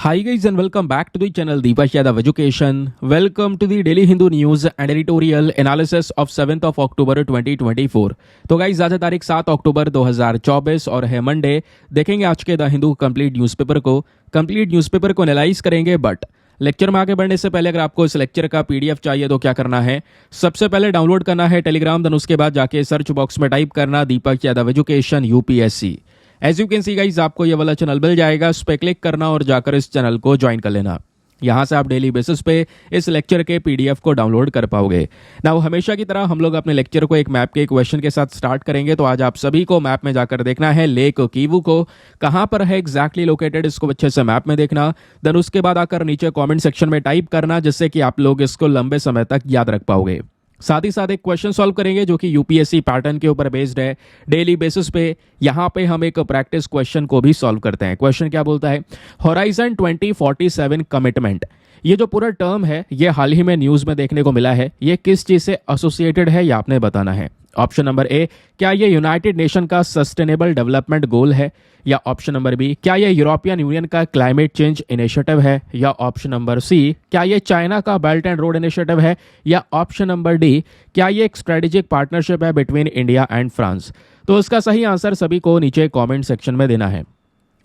Hi guys and welcome back to the channel Deepak Yadav Education. Welcome to the Daily Hindu News and Editorial Analysis of 7th of October 2024. तो guys आज है तारीख 7 अक्टूबर 2024 और है Monday. देखेंगे आज के द हिंदू कंप्लीट न्यूज़पेपर को एनालाइज करेंगे। बट लेक्चर में आगे बढ़ने से पहले अगर आपको इस लेक्चर का पीडीएफ चाहिए तो क्या करना है, सबसे पहले डाउनलोड करना है टेलीग्राम, देन उसके बाद जाके सर्च बॉक्स में टाइप करना Deepak Yadav education UPSC. As you can see guys आपको ये वाला चैनल मिल जाएगा, उस पर क्लिक करना और जाकर इस चैनल को ज्वाइन कर लेना। यहाँ से आप डेली बेसिस पे इस लेक्चर के पीडीएफ को डाउनलोड कर पाओगे। ना हमेशा की तरह हम लोग अपने लेक्चर को एक मैप के क्वेश्चन के साथ स्टार्ट करेंगे। तो आज आप सभी को मैप में जाकर देखना है लेक कीवू को कहाँ पर है एग्जैक्टली लोकेटेड, इसको अच्छे से मैप में देखना। देन उसके बाद आकर नीचे कॉमेंट सेक्शन में टाइप करना, जिससे कि आप लोग इसको लंबे समय तक याद रख पाओगे। साथ ही साथ एक क्वेश्चन सॉल्व करेंगे जो कि यूपीएससी पैटर्न के ऊपर बेस्ड है डेली बेसिस पे। यहाँ पे हम एक प्रैक्टिस क्वेश्चन को भी सॉल्व करते हैं। क्वेश्चन क्या बोलता है, होराइजन 2047 कमिटमेंट, ये जो पूरा टर्म है ये हाल ही में न्यूज़ में देखने को मिला है। ये किस चीज़ से एसोसिएटेड है ये आपने बताना है। ऑप्शन नंबर ए, क्या ये यूनाइटेड नेशन का सस्टेनेबल डेवलपमेंट गोल है, या ऑप्शन नंबर बी, क्या ये यूरोपियन यूनियन का क्लाइमेट चेंज इनिशिएटिव है, या ऑप्शन नंबर सी, क्या ये चाइना का बेल्ट एंड रोड इनिशिएटिव है, या ऑप्शन नंबर डी, क्या ये एक स्ट्रेटेजिक पार्टनरशिप है बिटवीन इंडिया एंड फ्रांस। तो इसका सही आंसर सभी को नीचे कमेंट सेक्शन में देना है।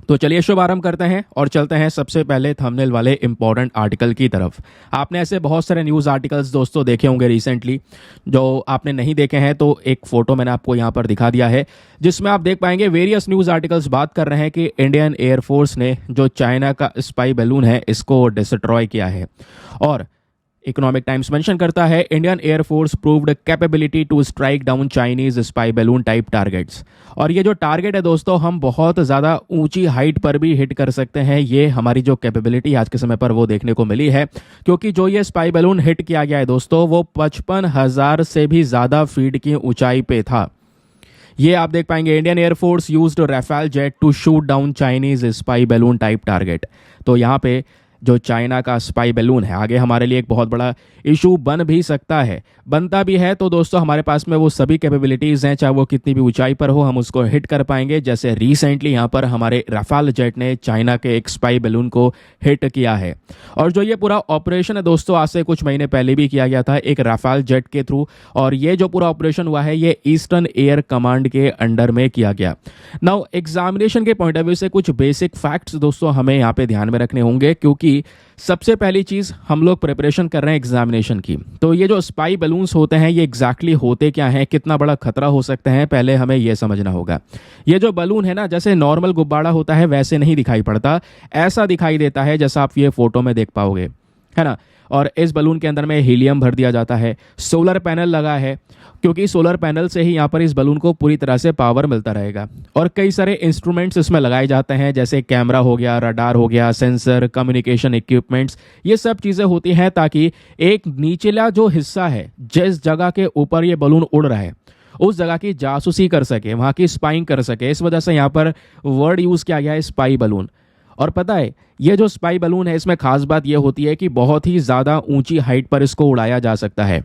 तो चलिए शुभारंभ करते हैं और चलते हैं सबसे पहले थंबनेल वाले इंपॉर्टेंट आर्टिकल की तरफ। आपने ऐसे बहुत सारे न्यूज़ आर्टिकल्स दोस्तों देखे होंगे रिसेंटली। जो आपने नहीं देखे हैं तो एक फोटो मैंने आपको यहाँ पर दिखा दिया है, जिसमें आप देख पाएंगे वेरियस न्यूज़ आर्टिकल्स बात कर रहे हैं कि इंडियन एयरफोर्स ने जो चाइना का स्पाई बैलून है इसको डिस्ट्रॉय किया है। और इकोनॉमिक टाइम्स मेंशन करता है Indian air force proved capability to strike down Chinese spy balloon type targets. और ये जो टारगेट है दोस्तों, हम बहुत ज़्यादा ऊंची हाइट पर भी हिट कर सकते हैं। ये हमारी जो कैपेबिलिटी आज के समय पर वो देखने को मिली है, क्योंकि जो ये स्पाई बैलून हिट किया गया है दोस्तों वो 55,000 से भी ज़्यादा फीट की ऊंचाई पे था। ये आप देख पाएंगे Indian air force used Rafale jet to shoot down Chinese spy balloon type target. तो यहाँ पे जो चाइना का स्पाई बैलून है आगे हमारे लिए एक बहुत बड़ा इशू बन भी सकता है, बनता भी है। तो दोस्तों हमारे पास में वो सभी कैपेबिलिटीज़ हैं, चाहे वो कितनी भी ऊंचाई पर हो, हम उसको हिट कर पाएंगे। जैसे रिसेंटली यहाँ पर हमारे रफेल जेट ने चाइना के एक स्पाई बैलून को हिट किया है। और जो ये पूरा ऑपरेशन है दोस्तों, आज से कुछ महीने पहले भी किया गया था एक रफेल जेट के थ्रू। और ये जो पूरा ऑपरेशन हुआ है ये ईस्टर्न एयर कमांड के अंडर में किया गया। नाउ एग्जामिनेशन के पॉइंट ऑफ व्यू से कुछ बेसिक फैक्ट्स दोस्तों हमें यहाँ पे ध्यान में रखने होंगे, क्योंकि सबसे पहली चीज हम लोग प्रिपरेशन कर रहे हैं एग्जामिनेशन की। तो ये जो स्पाई बैलून्स होते हैं ये एग्जैक्टली होते क्या हैं, कितना बड़ा खतरा हो सकता है, पहले हमें यह समझना होगा। ये जो बैलून है ना, जैसे नॉर्मल गुब्बारा होता है वैसे नहीं दिखाई पड़ता, ऐसा दिखाई देता है जैसा आप ये फोटो में देख पाओगे, है ना। और इस बलून के अंदर में हीलियम भर दिया जाता है। सोलर पैनल लगा है, क्योंकि सोलर पैनल से ही यहाँ पर इस बलून को पूरी तरह से पावर मिलता रहेगा। और कई सारे इंस्ट्रूमेंट्स इसमें लगाए जाते हैं, जैसे कैमरा हो गया, रडार हो गया, सेंसर, कम्युनिकेशन इक्विपमेंट्स, ये सब चीज़ें होती हैं ताकि एक निचला जो हिस्सा है, जिस जगह के ऊपर ये बलून उड़ रहा है उस जगह की जासूसी कर सके, वहाँ की स्पाइंग कर सके। इस वजह से यहाँ पर वर्ड यूज़ किया गया है स्पाई बलून। और पता है ये जो स्पाई बलून है इसमें खास बात ये होती है कि बहुत ही ज़्यादा ऊंची हाइट पर इसको उड़ाया जा सकता है।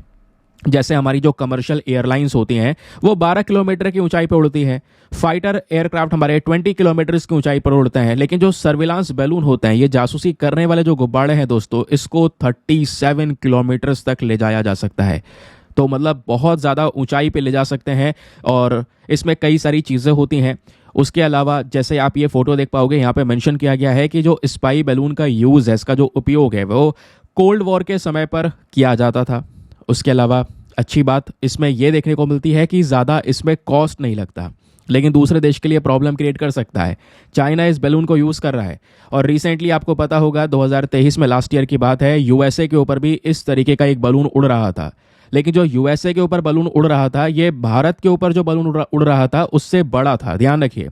जैसे हमारी जो कमर्शियल एयरलाइंस होती हैं वो 12 किलोमीटर की ऊंचाई पर उड़ती हैं, फाइटर एयरक्राफ्ट हमारे 20 किलोमीटर की ऊंचाई पर उड़ते हैं। लेकिन जो सर्विलांस बैलून होते हैं, ये जासूसी करने वाले जो गुब्बारे हैं दोस्तों, इसको 37 किलोमीटर तक ले जाया जा सकता है। तो मतलब बहुत ज़्यादा ऊंचाई पे ले जा सकते हैं और इसमें कई सारी चीज़ें होती हैं। उसके अलावा जैसे आप ये फोटो देख पाओगे, यहाँ पे मेंशन किया गया है कि जो स्पाई बैलून का यूज़ है, इसका जो उपयोग है वो कोल्ड वॉर के समय पर किया जाता था। उसके अलावा अच्छी बात इसमें यह देखने को मिलती है कि ज़्यादा इसमें कॉस्ट नहीं लगता, लेकिन दूसरे देश के लिए प्रॉब्लम क्रिएट कर सकता है। चाइना इस बैलून को यूज़ कर रहा है और रिसेंटली आपको पता होगा 2023 में, लास्ट ईयर की बात है, यूएसए के ऊपर भी इस तरीके का एक बैलून उड़ रहा था। लेकिन जो यूएसए के ऊपर बलून उड़ रहा था, ये भारत के ऊपर जो बलून उड़ रहा था उससे बड़ा था। ध्यान रखिए,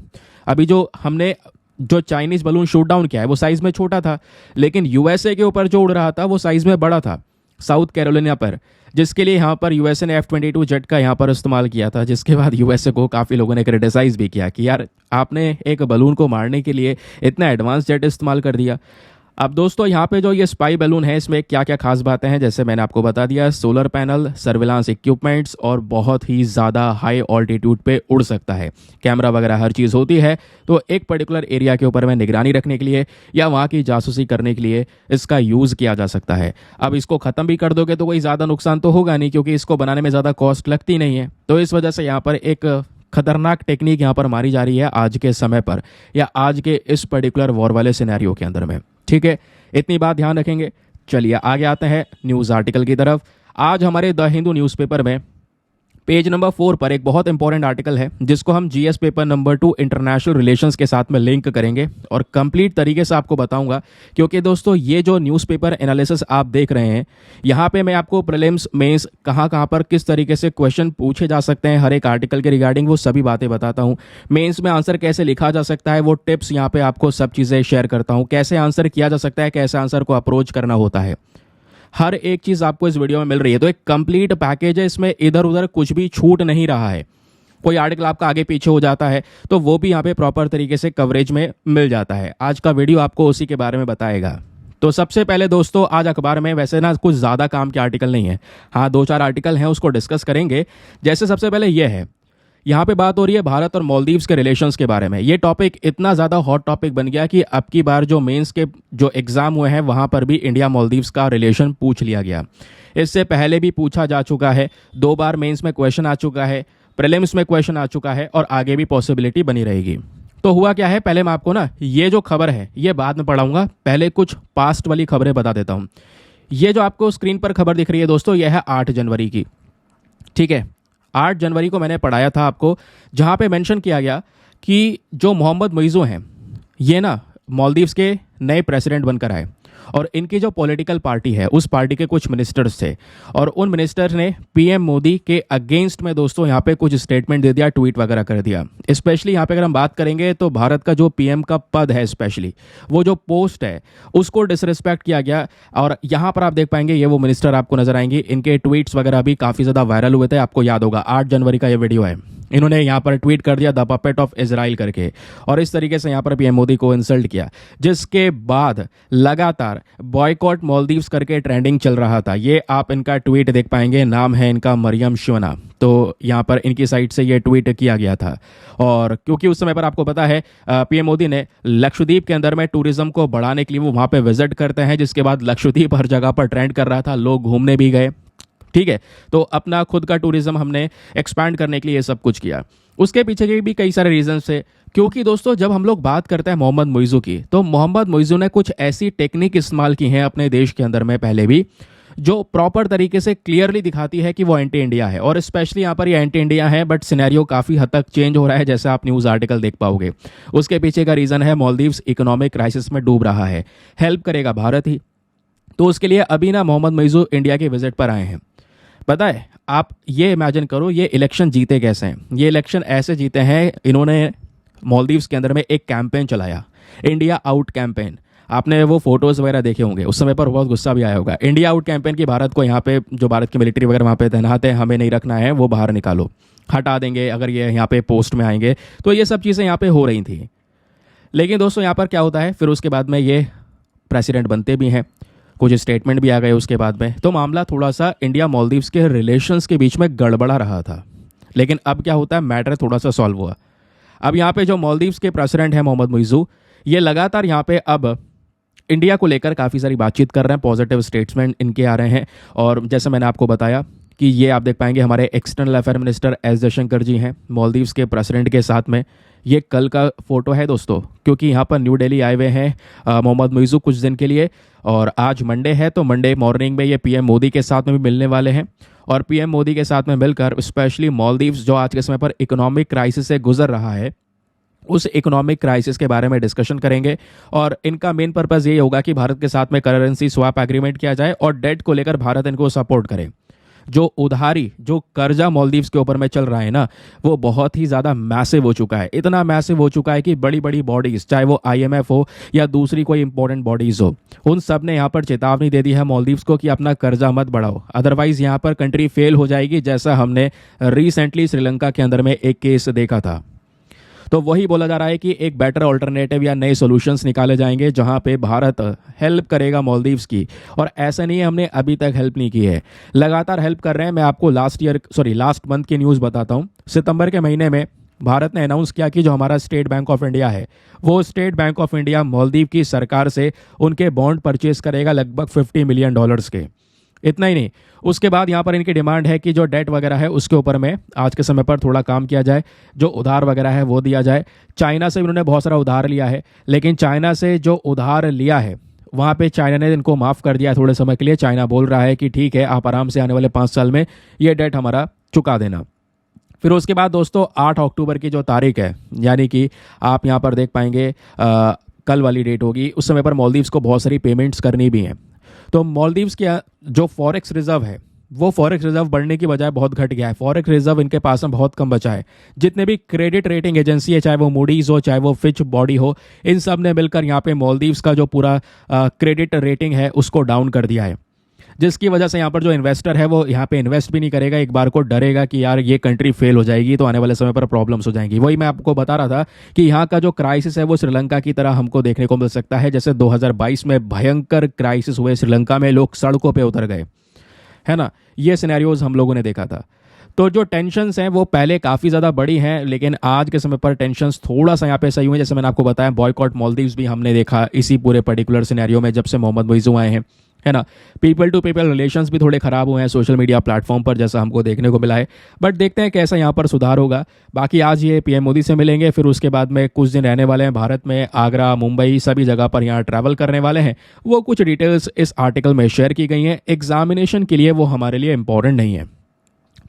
अभी जो हमने जो चाइनीज बलून शूट डाउन किया है वो साइज में छोटा था, लेकिन यूएसए के ऊपर जो उड़ रहा था वो साइज में बड़ा था, साउथ कैरोलिना पर, जिसके लिए यहाँ पर यूएसए ने F-22 जेट का यहाँ पर इस्तेमाल किया था। जिसके बाद यूएसए को काफ़ी लोगों ने क्रिटिसाइज भी किया कि यार आपने एक बलून को मारने के लिए इतना एडवांस जेट इस्तेमाल कर दिया। अब दोस्तों यहाँ पे जो ये स्पाई बैलून है इसमें क्या क्या खास बातें हैं, जैसे मैंने आपको बता दिया, सोलर पैनल, सर्विलांस इक्विपमेंट्स और बहुत ही ज़्यादा हाई ऑल्टीट्यूड पे उड़ सकता है। कैमरा वगैरह हर चीज़ होती है। तो एक पर्टिकुलर एरिया के ऊपर में निगरानी रखने के लिए या वहाँ की जासूसी करने के लिए इसका यूज़ किया जा सकता है। अब इसको ख़त्म भी कर दोगे तो कोई ज़्यादा नुकसान तो होगा नहीं, क्योंकि इसको बनाने में ज़्यादा कॉस्ट लगती नहीं है। तो इस वजह से यहाँ पर एक खतरनाक टेक्निक यहाँ पर मारी जा रही है आज के समय पर, या आज के इस पर्टिकुलर वॉर वाले सिनेरियो के अंदर में। ठीक है, इतनी बात ध्यान रखेंगे। चलिए आगे आते हैं न्यूज़ आर्टिकल की तरफ। आज हमारे द हिंदू न्यूज़पेपर में पेज नंबर 4 पर एक बहुत इंपॉर्टेंट आर्टिकल है, जिसको हम GS paper number 2 international relations के साथ में लिंक करेंगे और कंप्लीट तरीके से आपको बताऊंगा। क्योंकि दोस्तों ये जो न्यूज़पेपर एनालिसिस आप देख रहे हैं, यहाँ पे मैं आपको प्रीलिम्स मेंस कहाँ पर किस तरीके से क्वेश्चन पूछे जा सकते हैं हर एक आर्टिकल के रिगार्डिंग, वो सभी बातें बताता हूँ। मेंस में आंसर कैसे लिखा जा सकता है, वो टिप्स यहाँ पे आपको सब चीज़ें शेयर करता हूँ। कैसे आंसर किया जा सकता है, कैसे आंसर को अप्रोच करना होता है, हर एक चीज़ आपको इस वीडियो में मिल रही है। तो एक कंप्लीट पैकेज है, इसमें इधर उधर कुछ भी छूट नहीं रहा है। कोई आर्टिकल आपका आगे पीछे हो जाता है तो वो भी यहाँ पे प्रॉपर तरीके से कवरेज में मिल जाता है। आज का वीडियो आपको उसी के बारे में बताएगा। तो सबसे पहले दोस्तों, आज अखबार में वैसे ना कुछ ज़्यादा काम के आर्टिकल नहीं है, हाँ 2-4 आर्टिकल हैं, उसको डिस्कस करेंगे। जैसे सबसे पहले ये है, यहाँ पे बात हो रही है भारत और मालदीव्स के रिलेशंस के बारे में। ये टॉपिक इतना ज़्यादा हॉट टॉपिक बन गया कि अब की बार जो मेंस के जो एग्ज़ाम हुए हैं वहाँ पर भी इंडिया मालदीव्स का रिलेशन पूछ लिया गया। इससे पहले भी पूछा जा चुका है, 2 बार मेंस में क्वेश्चन आ चुका है, प्रीलिम्स में क्वेश्चन आ चुका है और आगे भी पॉसिबिलिटी बनी रहेगी। तो हुआ क्या है, पहले मैं आपको ना ये जो खबर है ये बाद में पढ़ाऊँगा, पहले कुछ पास्ट वाली खबरें बता देता हूँ। ये जो आपको स्क्रीन पर खबर दिख रही है दोस्तों, यह है 8 जनवरी की। ठीक है, 8 जनवरी को मैंने पढ़ाया था आपको, जहाँ पे मेंशन किया गया कि जो मोहम्मद मुइज़ू हैं ये ना मालदीव्स के नए प्रेसिडेंट बनकर आए, और इनकी जो पॉलिटिकल पार्टी है उस पार्टी के कुछ मिनिस्टर्स थे, और उन मिनिस्टर ने पीएम मोदी के अगेंस्ट में दोस्तों यहाँ पे कुछ स्टेटमेंट दे दिया, ट्वीट वगैरह कर दिया। स्पेशली यहाँ पे अगर हम बात करेंगे तो भारत का जो पीएम का पद है, स्पेशली वो जो पोस्ट है उसको डिसरिस्पेक्ट किया गया। और यहाँ पर आप देख पाएंगे ये वो मिनिस्टर आपको नजर आएंगे, इनके ट्वीट्स वगैरह भी काफ़ी ज़्यादा वायरल हुए थे। आपको याद होगा 8 जनवरी का ये वीडियो है, इन्होंने यहाँ पर ट्वीट कर दिया द पपेट ऑफ इजराइल करके, और इस तरीके से यहाँ पर पीएम मोदी को इंसल्ट किया, जिसके बाद लगातार बॉयकॉट मालदीव्स करके ट्रेंडिंग चल रहा था। ये आप इनका ट्वीट देख पाएंगे, नाम है इनका मरियम शिवना। तो यहाँ पर इनकी साइट से ये ट्वीट किया गया था। और क्योंकि उस समय पर आपको पता है पीएम मोदी ने लक्षद्वीप के अंदर में टूरिज्म को बढ़ाने के लिए वो वहाँ पे विजिट करते हैं, जिसके बाद लक्षद्वीप हर जगह पर ट्रेंड कर रहा था, लोग घूमने भी गए। ठीक है, तो अपना खुद का टूरिज्म हमने एक्सपैंड करने के लिए ये सब कुछ किया। उसके पीछे के भी कई सारे रीजंस थे, क्योंकि दोस्तों जब हम लोग बात करते हैं मोहम्मद मुइज़ू की, तो मोहम्मद मुइज़ू ने कुछ ऐसी टेक्निक इस्तेमाल की हैं अपने देश के अंदर में पहले भी, जो प्रॉपर तरीके से क्लियरली दिखाती है कि वो एंटी इंडिया है। और स्पेशली यहाँ पर ये एंटी इंडिया है, बट सिनेरियो काफ़ी हद तक चेंज हो रहा है, जैसे आप न्यूज़ आर्टिकल देख पाओगे। उसके पीछे का रीज़न है मालदीव्स इकोनॉमिक क्राइसिस में डूब रहा है, हेल्प करेगा भारत ही। तो उसके लिए अभी ना मोहम्मद मुइज़ू इंडिया के विजिट पर आए हैं। पता है, आप ये इमेजिन करो ये इलेक्शन जीते कैसे हैं। ये इलेक्शन ऐसे जीते हैं, इन्होंने मालदीव्स के अंदर में एक कैंपेन चलाया, इंडिया आउट कैंपेन। आपने वो फोटोज़ वगैरह देखे होंगे, उस समय पर बहुत गुस्सा भी आया होगा। इंडिया आउट कैंपेन की भारत को यहाँ पे जो भारत की मिलिट्री वगैरह वहाँ पे तैनात है, हमें नहीं रखना है, वो बाहर निकालो, हटा देंगे अगर ये यहाँ पे पोस्ट में आएंगे। तो ये सब चीज़ें यहाँ पे हो रही थी। लेकिन दोस्तों यहाँ पर क्या होता है, फिर उसके बाद में ये प्रेसिडेंट बनते भी हैं, कुछ स्टेटमेंट भी आ गए उसके बाद में। तो मामला थोड़ा सा इंडिया मालदीव्स के रिलेशंस के बीच में गड़बड़ा रहा था। लेकिन अब क्या होता है, मैटर थोड़ा सा सॉल्व हुआ। अब यहाँ पे जो मालदीव्स के प्रेसिडेंट हैं मोहम्मद मुइज़ू, ये लगातार यहाँ पे अब इंडिया को लेकर काफ़ी सारी बातचीत कर रहे हैं, पॉजिटिव स्टेटमेंट इनके आ रहे हैं। और जैसे मैंने आपको बताया कि ये आप देख पाएंगे हमारे external affair minister S Jaishankar ji हैं मालदीव्स के प्रेसिडेंट के साथ में। ये कल का फोटो है दोस्तों, क्योंकि यहाँ पर न्यू दिल्ली आए हुए हैं मोहम्मद मुइज़ू कुछ दिन के लिए, और आज मंडे है, तो मंडे मॉर्निंग में ये पीएम मोदी के साथ में भी मिलने वाले हैं। और पीएम मोदी के साथ में मिलकर स्पेशली मालदीव्स जो आज के समय पर इकोनॉमिक क्राइसिस से गुजर रहा है, उस इकोनॉमिक क्राइसिस के बारे में डिस्कशन करेंगे। और इनका मेन पर्पस ये होगा कि भारत के साथ में करेंसी स्वैप एग्रीमेंट किया जाए और डेट को लेकर भारत इनको सपोर्ट करे। जो उधारी, जो कर्जा मालदीव्स के ऊपर में चल रहा है ना, वो बहुत ही ज़्यादा मैसिव हो चुका है। इतना मैसिव हो चुका है कि बड़ी बड़ी बॉडीज़, चाहे वो आईएमएफ हो या दूसरी कोई इंपॉर्टेंट बॉडीज़ हो, उन सब ने यहाँ पर चेतावनी दे दी है मालदीव्स को कि अपना कर्जा मत बढ़ाओ, अदरवाइज़ यहाँ पर कंट्री फेल हो जाएगी, जैसा हमने रिसेंटली श्रीलंका के अंदर में एक केस देखा था। तो वही बोला जा रहा है कि एक बेटर ऑल्टरनेटिव या नए सॉल्यूशंस निकाले जाएंगे जहां पे भारत हेल्प करेगा मालदीव्स की। और ऐसा नहीं है हमने अभी तक हेल्प नहीं की है, लगातार हेल्प कर रहे हैं। मैं आपको लास्ट मंथ की न्यूज़ बताता हूँ। सितंबर के महीने में भारत ने अनाउंस किया कि जो हमारा स्टेट बैंक ऑफ इंडिया है, वो state bank of India Maldives की सरकार से उनके बॉन्ड परचेज करेगा लगभग $50 मिलियन के। इतना ही नहीं, उसके बाद यहाँ पर इनकी डिमांड है कि जो डेट वगैरह है उसके ऊपर में आज के समय पर थोड़ा काम किया जाए, जो उधार वगैरह है वो दिया जाए। चाइना से इन्होंने बहुत सारा उधार लिया है, लेकिन चाइना से जो उधार लिया है वहाँ पे चाइना ने इनको माफ़ कर दिया है थोड़े समय के लिए। चाइना बोल रहा है कि ठीक है, आप आराम से आने वाले 5 साल में ये डेट हमारा चुका देना। फिर उसके बाद दोस्तों 8 अक्टूबर की जो तारीख है, यानी कि आप यहाँ पर देख पाएंगे कल वाली डेट होगी, उस समय पर मालदीव्स को बहुत सारी पेमेंट्स करनी भी हैं। तो मालदीव्स के जो फॉरेक्स रिजर्व है, वो फॉरेक्स रिजर्व बढ़ने की बजाय बहुत घट गया है। फॉरेक्स रिजर्व इनके पास में बहुत कम बचा है। जितने भी क्रेडिट रेटिंग एजेंसी है, चाहे वो मूडीज़ हो, चाहे वो फिच बॉडी हो, इन सब ने मिलकर यहाँ पे मालदीव्स का जो पूरा क्रेडिट रेटिंग है उसको डाउन कर दिया है, जिसकी वजह से यहाँ पर जो इन्वेस्टर है वो यहाँ पे इन्वेस्ट भी नहीं करेगा। एक बार को डरेगा कि यार ये कंट्री फेल हो जाएगी तो आने वाले समय पर प्रॉब्लम्स हो जाएंगी। वही मैं आपको बता रहा था कि यहाँ का जो क्राइसिस है वो श्रीलंका की तरह हमको देखने को मिल सकता है। जैसे 2022 में भयंकर क्राइसिस हुए श्रीलंका में, लोग सड़कों पर उतर गए, है ना। ये सिनेरियोज हम लोगों ने देखा था। तो जो टेंशन्स हैं वो पहले काफ़ी ज़्यादा बड़ी हैं, लेकिन आज के समय पर टेंशन्स थोड़ा सा यहाँ पे सही हुए। जैसे मैंने आपको बताया, बॉयकॉट मालदीव्स भी हमने देखा इसी पूरे पर्टिकुलर सिनेरियो में जब से मोहम्मद मुइज़्ज़ू आए हैं, है ना। पीपल टू पीपल रिलेशंस भी थोड़े ख़राब हुए हैं सोशल मीडिया प्लेटफॉर्म पर, जैसा हमको देखने को मिला है। बट देखते हैं कैसा यहाँ पर सुधार होगा। बाकी आज ये पीएम मोदी से मिलेंगे, फिर उसके बाद में कुछ दिन रहने वाले हैं भारत में, आगरा, मुंबई, सभी जगह पर यहाँ ट्रैवल करने वाले हैं। वो कुछ डिटेल्स इस आर्टिकल में शेयर की गई हैं। एग्जामिनेशन के लिए वो हमारे लिए इंपॉर्टेंट नहीं है।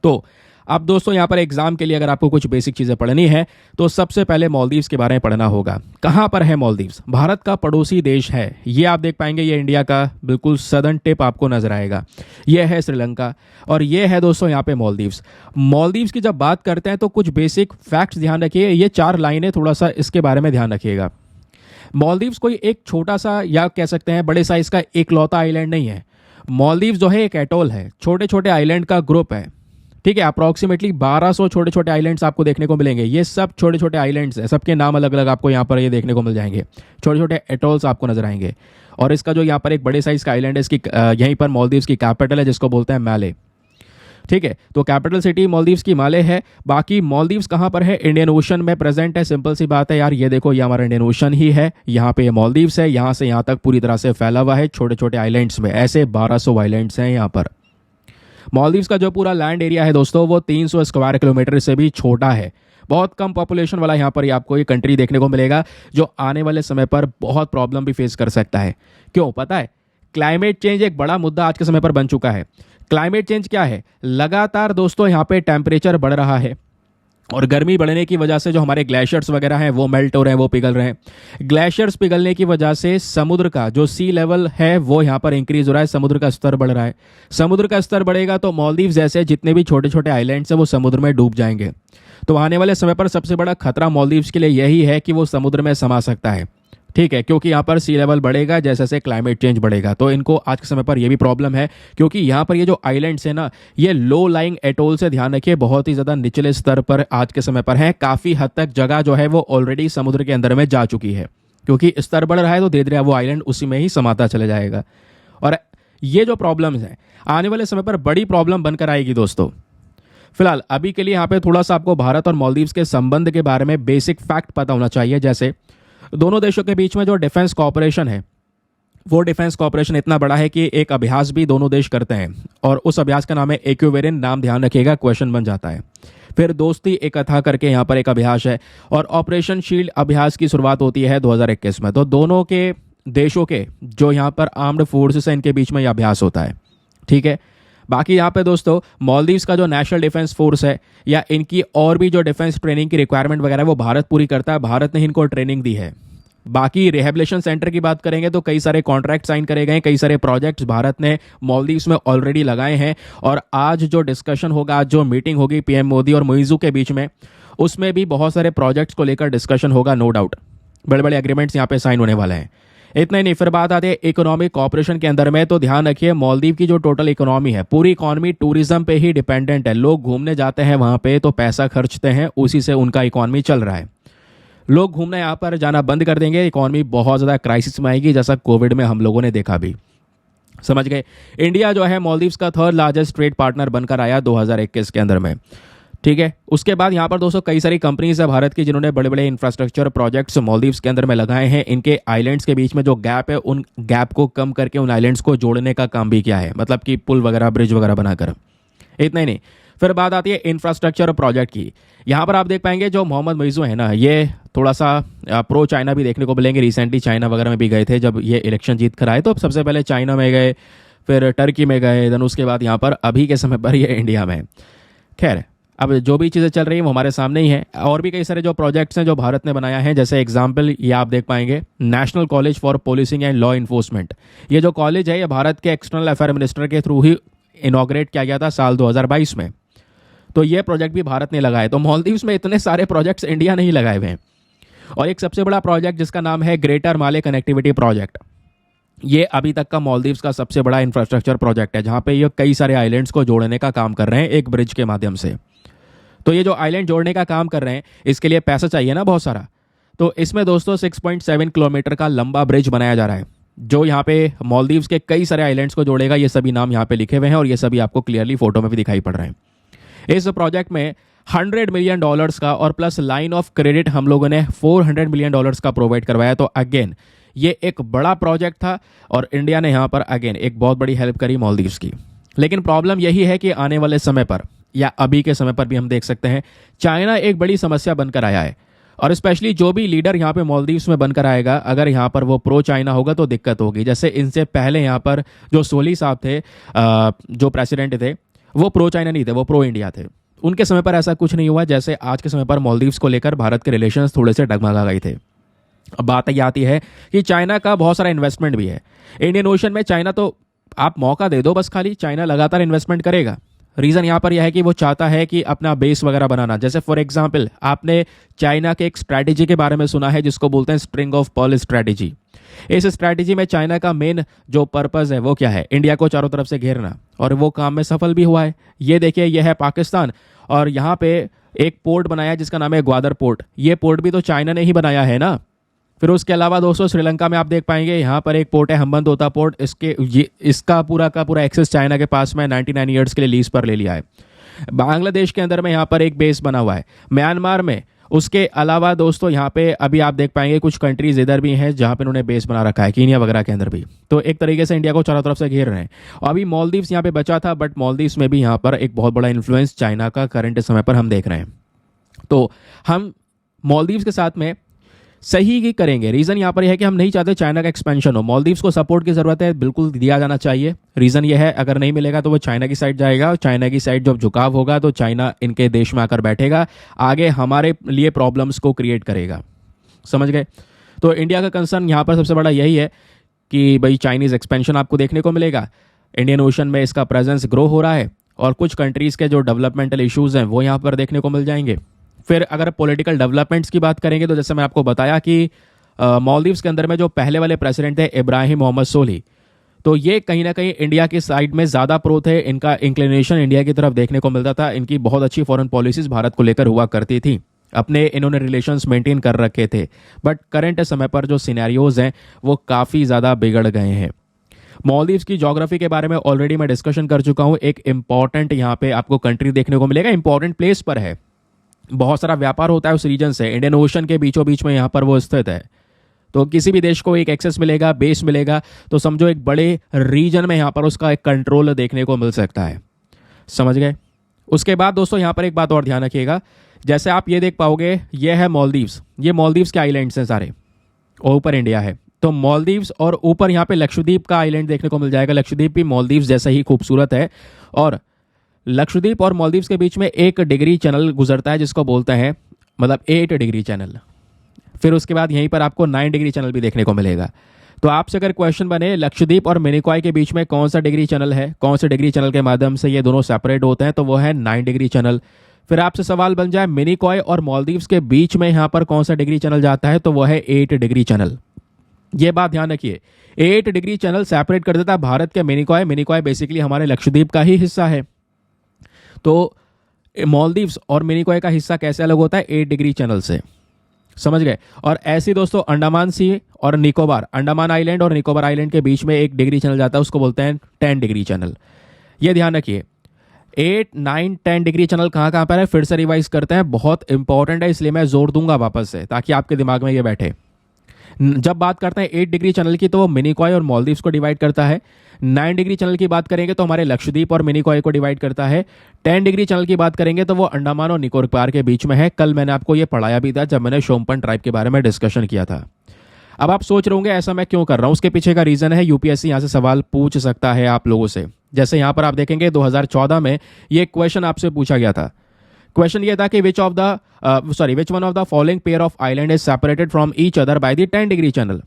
तो अब दोस्तों यहाँ पर एग्जाम के लिए अगर आपको कुछ बेसिक चीज़ें पढ़नी है तो सबसे पहले मालदीव्स के बारे में पढ़ना होगा। कहाँ पर है मालदीव्स? भारत का पड़ोसी देश है। ये आप देख पाएंगे, ये इंडिया का बिल्कुल सदर्न टिप आपको नजर आएगा। ये है श्रीलंका और ये है दोस्तों यहाँ पे मालदीव्स। मालदीव्स की जब बात करते हैं तो कुछ बेसिक फैक्ट्स ध्यान रखिए। ये 4 लाइनें, थोड़ा सा इसके बारे में ध्यान रखिएगा। मालदीव्स कोई एक छोटा सा या कह सकते हैं बड़े साइज का एकलौता आइलैंड नहीं है। मालदीव्स जो है एक एटोल है, छोटे छोटे आइलैंड का ग्रुप है। ठीक है, अप्रॉक्सीमेटली 1200 छोटे छोटे आइलैंड्स आपको देखने को मिलेंगे। ये सब छोटे छोटे आइलैंड्स हैं, सबके नाम अलग अलग आपको यहाँ पर ये देखने को मिल जाएंगे। छोटे छोटे एटोल्स आपको नजर आएंगे। और इसका जो यहाँ पर एक बड़े साइज का आइलैंड है, इसकी यहीं पर मालदीव्स की कैपिटल है जिसको बोलते हैं माले। ठीक है, तो कैपिटल सिटी मालदीव्स की माले है। बाकी मालदीव्स कहाँ पर है? इंडियन ओशन में प्रेजेंट है। सिंपल सी बात है यार, ये देखो, ये हमारा इंडियन ओशन ही है। यहाँ पे मालदीव्स है, यहाँ से यहाँ तक पूरी तरह से फैला हुआ है छोटे छोटे आइलैंड्स में। ऐसे 1200 आइलैंड्स हैं यहाँ पर। मालदीव्स का जो पूरा लैंड एरिया है दोस्तों, वो 300 स्क्वायर किलोमीटर से भी छोटा है। बहुत कम पॉपुलेशन वाला यहाँ पर आपको ये कंट्री देखने को मिलेगा, जो आने वाले समय पर बहुत प्रॉब्लम भी फेस कर सकता है। क्यों पता है? क्लाइमेट चेंज एक बड़ा मुद्दा आज के समय पर बन चुका है। क्लाइमेट चेंज क्या है? लगातार दोस्तों यहाँ पे टेम्परेचर बढ़ रहा है और गर्मी बढ़ने की वजह से जो हमारे ग्लेशियर्स वगैरह हैं वो मेल्ट हो रहे हैं, वो पिघल रहे हैं। ग्लेशियर्स पिघलने की वजह से समुद्र का जो सी लेवल है वो यहाँ पर इंक्रीज हो रहा है, समुद्र का स्तर बढ़ रहा है। समुद्र का स्तर बढ़ेगा तो मालदीव्स जैसे जितने भी छोटे छोटे आइलैंड्स हैं वो समुद्र में डूब जाएंगे। तो आने वाले समय पर सबसे बड़ा खतरा मालदीव्स के लिए यही है कि वो समुद्र में समा सकता है। ठीक है, क्योंकि यहाँ पर सी लेवल बढ़ेगा जैसे जैसे क्लाइमेट चेंज बढ़ेगा। तो इनको आज के समय पर ये भी प्रॉब्लम है, क्योंकि यहाँ पर ये जो आइलैंड्स है ना, ये लो लाइंग एटोल से, ध्यान रखिए, बहुत ही ज़्यादा निचले स्तर पर आज के समय पर है। काफ़ी हद तक जगह जो है वो ऑलरेडी समुद्र के अंदर में जा चुकी है, क्योंकि स्तर बढ़ रहा है तो धीरे धीरे वो आइलैंड उसी में ही समाता चला जाएगा। और ये जो प्रॉब्लम्स हैं आने वाले समय पर बड़ी प्रॉब्लम बनकर आएगी दोस्तों। फिलहाल अभी के लिए यहाँ पे थोड़ा सा आपको भारत और मालदीव्स के संबंध के बारे में बेसिक फैक्ट पता होना चाहिए। जैसे दोनों देशों के बीच में जो डिफेंस कॉपरेशन है, वो डिफेंस कॉपरेशन इतना बड़ा है कि एक अभ्यास भी दोनों देश करते हैं और उस अभ्यास का नाम है एक्विवेरिन। नाम ध्यान रखिएगा, क्वेश्चन बन जाता है। फिर दोस्ती एक कथा करके यहाँ पर एक अभ्यास है और ऑपरेशन शील्ड अभ्यास की शुरुआत होती है 2021 में। तो दोनों के देशों के जो यहाँ पर आर्म्ड फोर्सेस है, इनके बीच में यह अभ्यास होता है। ठीक है, बाकी यहाँ पे दोस्तों मालदीव्स का जो नेशनल डिफेंस फोर्स है या इनकी और भी जो डिफेंस ट्रेनिंग की रिक्वायरमेंट वगैरह वो भारत पूरी करता है। भारत ने इनको ट्रेनिंग दी है। बाकी रिहेबिलिटेशन सेंटर की बात करेंगे तो कई सारे कॉन्ट्रैक्ट साइन करे गए, कई सारे प्रोजेक्ट्स भारत ने मालदीव्स में ऑलरेडी लगाए हैं। और आज जो डिस्कशन होगा, आज जो मीटिंग होगी पीएम मोदी और मुइज़्ज़ू के बीच में, उसमें भी बहुत सारे प्रोजेक्ट्स को लेकर डिस्कशन होगा। नो डाउट बड़े बड़े एग्रीमेंट्स यहाँ पे साइन होने वाले हैं। इतना ही नहीं, फिर बात आती है इकोनॉमिक कॉपरेशन के अंदर में। तो ध्यान रखिए, मालदीव की जो टोटल इकोनॉमी है, पूरी इकोनॉमी टूरिज्म पे ही डिपेंडेंट है। लोग घूमने जाते हैं वहाँ पे तो पैसा खर्चते हैं, उसी से उनका इकोनॉमी चल रहा है। लोग घूमना यहाँ पर जाना बंद कर देंगे, इकॉनमी बहुत ज़्यादा क्राइसिस में आएगी, जैसा कोविड में हम लोगों ने देखा भी। समझ गए। इंडिया जो है मालदीव्स का थर्ड लार्जेस्ट ट्रेड पार्टनर बनकर आया 2021 के अंदर में। ठीक है, उसके बाद यहाँ पर दोस्तों कई सारी कंपनीज है भारत की जिन्होंने बड़े बड़े इंफ्रास्ट्रक्चर प्रोजेक्ट्स मालदीव्स के अंदर में लगाए हैं। इनके आइलैंड्स के बीच में जो गैप है उन गैप को कम करके उन आइलैंड्स को जोड़ने का काम भी किया है, मतलब कि पुल वगैरह ब्रिज वगैरह बनाकर। इतना ही नहीं, फिर बात आती है इंफ्रास्ट्रक्चर प्रोजेक्ट की। यहाँ पर आप देख पाएंगे जो मोहम्मद मुइज़्ज़ू है ना, ये थोड़ा सा प्रो चाइना भी देखने को मिलेंगे। रिसेंटली चाइना वगैरह में भी गए थे जब ये इलेक्शन जीत कर आए, तो सबसे पहले चाइना में गए, फिर टर्की में गए, देन उसके बाद यहाँ पर अभी के समय पर ये इंडिया में। खैर, अब जो भी चीज़ें चल रही हैं वो हमारे सामने ही हैं। और भी कई सारे जो प्रोजेक्ट्स हैं जो भारत ने बनाया है, जैसे एग्जाम्पल ये आप देख पाएंगे national college for policing and law enforcement. ये जो कॉलेज है ये भारत के एक्सटर्नल अफेयर मिनिस्टर के थ्रू ही इनॉग्रेट किया गया था साल 2022 में। तो ये प्रोजेक्ट भी भारत ने लगाए। तो मालदीव्स में इतने सारे प्रोजेक्ट्स इंडिया ने ही लगाए हुए हैं। और एक सबसे बड़ा प्रोजेक्ट जिसका नाम है ग्रेटर माले कनेक्टिविटी प्रोजेक्ट, ये अभी तक का मालदीव्स का सबसे बड़ा इंफ्रास्ट्रक्चर प्रोजेक्ट है, जहां पे ये कई सारे आइलैंड्स को जोड़ने का काम कर रहे हैं एक ब्रिज के माध्यम से। तो ये जो आइलैंड जोड़ने का काम कर रहे हैं इसके लिए पैसा चाहिए ना बहुत सारा। तो इसमें दोस्तों 6.7 किलोमीटर का लंबा ब्रिज बनाया जा रहा है जो यहाँ पे मालदीव्स के कई सारे आइलैंड्स को जोड़ेगा। ये सभी नाम यहाँ पे लिखे हुए हैं और ये सभी आपको क्लियरली फोटो में भी दिखाई पड़ रहे हैं। इस प्रोजेक्ट में $100 मिलियन का और प्लस लाइन ऑफ क्रेडिट हम लोगों ने $400 मिलियन का प्रोवाइड करवाया। तो अगेन ये एक बड़ा प्रोजेक्ट था और इंडिया ने यहाँ पर अगेन एक बहुत बड़ी हेल्प करी मालदीव्स की। लेकिन प्रॉब्लम यही है कि आने वाले समय पर या अभी के समय पर भी हम देख सकते हैं चाइना एक बड़ी समस्या बनकर आया है। और स्पेशली जो भी लीडर यहाँ पे मालदीव्स में बनकर आएगा, अगर यहाँ पर वो प्रो चाइना होगा तो दिक्कत होगी। जैसे इनसे पहले यहाँ पर जो सोली साहब थे, जो प्रेसिडेंट थे, वो प्रो चाइना नहीं थे, वो प्रो इंडिया थे। उनके समय पर ऐसा कुछ नहीं हुआ जैसे आज के समय पर मालदीव्स को लेकर भारत के रिलेशंस थोड़े से डगमगा गए थे। अब बात ये आती है कि चाइना का बहुत सारा इन्वेस्टमेंट भी है इंडियन ओशन में। चाइना तो आप मौका दे दो बस, खाली चाइना लगातार इन्वेस्टमेंट करेगा। रीज़न यहाँ पर यह है कि वो चाहता है कि अपना बेस वगैरह बनाना। जैसे फॉर एग्जांपल आपने चाइना के एक स्ट्रैटेजी के बारे में सुना है जिसको बोलते हैं स्ट्रिंग ऑफ पर्ल स्ट्रैटेजी। इस स्ट्रैटेजी में चाइना का मेन जो पर्पस है वो क्या है, इंडिया को चारों तरफ से घेरना, और वो काम में सफल भी हुआ है। ये देखिए, यह है पाकिस्तान और यहाँ पे एक पोर्ट बनाया जिसका नाम है ग्वादर पोर्ट। ये पोर्ट भी तो चाइना ने ही बनाया है ना। फिर उसके अलावा दोस्तों श्रीलंका में आप देख पाएंगे यहाँ पर एक पोर्ट है हम्बनतोता पोर्ट। इसका पूरा का पूरा एक्सेस चाइना के पास में 99 ईयर्स के लिए लीज पर ले लिया है। बांग्लादेश के अंदर में यहाँ पर एक बेस बना हुआ है, म्यांमार में। उसके अलावा दोस्तों यहाँ पे अभी आप देख पाएंगे कुछ कंट्रीज इधर भी हैं जहाँ पे उन्होंने बेस बना रखा है, कीनिया वगैरह के अंदर भी। तो एक तरीके से इंडिया को चारों तरफ से घेर रहे हैं। और अभी मालदीव्स यहाँ पे बचा था, बट मालदीव्स में भी यहाँ पर एक बहुत बड़ा इन्फ्लुएंस चाइना का करंट समय पर हम देख रहे हैं। तो हम मालदीव्स के साथ में सही ही करेंगे। रीज़न यहाँ पर यह है कि हम नहीं चाहते चाइना का एक्सपेंशन हो। मालदीव्स को सपोर्ट की ज़रूरत है, बिल्कुल दिया जाना चाहिए। रीज़न यह है अगर नहीं मिलेगा तो वो चाइना की साइड जाएगा और चाइना की साइड जब झुकाव होगा तो चाइना इनके देश में आकर बैठेगा, आगे हमारे लिए प्रॉब्लम्स को क्रिएट करेगा। समझ गए। तो इंडिया का कंसर्न यहाँ पर सबसे बड़ा यही है कि भाई चाइनीज़ एक्सपेंशन आपको देखने को मिलेगा, इंडियन ओशन में इसका प्रेजेंस ग्रो हो रहा है और कुछ कंट्रीज़ के जो डेवलपमेंटल इशूज़ हैं वो यहाँ पर देखने को मिल जाएंगे। फिर अगर पॉलिटिकल डेवलपमेंट्स की बात करेंगे तो जैसे मैं आपको बताया कि मालदीव्स के अंदर में जो पहले वाले प्रेसिडेंट थे इब्राहिम मोहम्मद सोली, तो ये कहीं ना कहीं इंडिया की साइड में ज़्यादा प्रो थे। इनका इंक्लिनेशन इंडिया की तरफ देखने को मिलता था। इनकी बहुत अच्छी फॉरेन पॉलिसीज़ भारत को लेकर हुआ करती थी, अपने इन्होंने रिलेशंस मेंटेन कर रखे थे। बट करंट समय पर जो सिनेरियोज हैं वो काफ़ी ज़्यादा बिगड़ गए हैं। मालदीव्स की ज्योग्राफी के बारे में ऑलरेडी मैं डिस्कशन कर चुका हूँ। एक इंपॉर्टेंट यहाँ पे आपको कंट्री देखने को मिलेगा, इंपॉर्टेंट प्लेस पर है, बहुत सारा व्यापार होता है उस रीजन से, इंडियन ओशन के बीचों बीच में यहाँ पर वो स्थित है। तो किसी भी देश को एक एक्सेस मिलेगा, बेस मिलेगा, तो समझो एक बड़े रीजन में यहाँ पर उसका एक कंट्रोल देखने को मिल सकता है। समझ गए। उसके बाद दोस्तों यहाँ पर एक बात और ध्यान रखिएगा, जैसे आप ये देख पाओगे ये है मालदीव्स, ये मालदीव्स के आइलैंड्स हैं सारे और ऊपर इंडिया है। तो मालदीव्स और ऊपर यहाँ पे लक्षद्वीप का आइलैंड देखने को मिल जाएगा। लक्षद्वीप भी मालदीव्स जैसा ही खूबसूरत है और लक्षद्वीप और मालदीव्स के बीच में 1 डिग्री चैनल गुजरता है जिसको बोलते हैं मतलब 8 डिग्री चैनल। फिर उसके बाद यहीं पर आपको 9 डिग्री चैनल भी देखने को मिलेगा। तो आपसे अगर क्वेश्चन बने लक्षद्वीप और मिनिकॉय के बीच में कौन सा डिग्री चैनल है, कौन से डिग्री चैनल के माध्यम से ये दोनों सेपरेट होते हैं, तो वो है 9 डिग्री चैनल। फिर आपसे सवाल बन जाए मिनिकॉय और मालदीव्स के बीच में यहाँ पर कौन सा डिग्री चैनल जाता है, तो वो है 8 डिग्री चैनल। ये बात ध्यान रखिए, 8 डिग्री चैनल सेपरेट कर देता है भारत के मिनिकॉय। मिनिकॉय बेसिकली हमारे लक्षद्वीप का ही हिस्सा है। तो मालदीव्स और मिनिकॉय का हिस्सा कैसे अलग होता है, 8 डिग्री चैनल से। समझ गए। और ऐसे दोस्तों अंडमान सी और निकोबार, अंडमान आइलैंड और निकोबार आइलैंड के बीच में एक डिग्री चैनल जाता है, उसको बोलते हैं 10 डिग्री चैनल। ये ध्यान रखिए। 8, 9, 10 डिग्री चैनल कहाँ कहाँ पर है, फिर से रिवाइज करते हैं, बहुत इंपॉर्टेंट है, इसलिए मैं जोर दूंगा वापस से ताकि आपके दिमाग में ये बैठे। जब बात करते हैं 8 डिग्री चैनल की तो वो मिनिकॉय और मालदीव्स को डिवाइड करता है। 9 डिग्री चैनल की बात करेंगे तो हमारे लक्षद्वीप और मिनिकॉय को डिवाइड करता है। 10 डिग्री चैनल की बात करेंगे तो वो अंडमान और निकोबार के बीच में है। कल मैंने आपको ये पढ़ाया भी था जब मैंने शोम्पन ट्राइब के बारे में डिस्कशन किया था। अब आप सोच रहे होंगे ऐसा मैं क्यों कर रहा हूँ, उसके पीछे का रीजन है यूपीएससी यहाँ से सवाल पूछ सकता है आप लोगों से। जैसे यहाँ पर आप देखेंगे 2014 में ये क्वेश्चन आपसे पूछा गया था। क्वेश्चन ये था कि which one of the following pair of island is separated from each other by the 10 degree channel.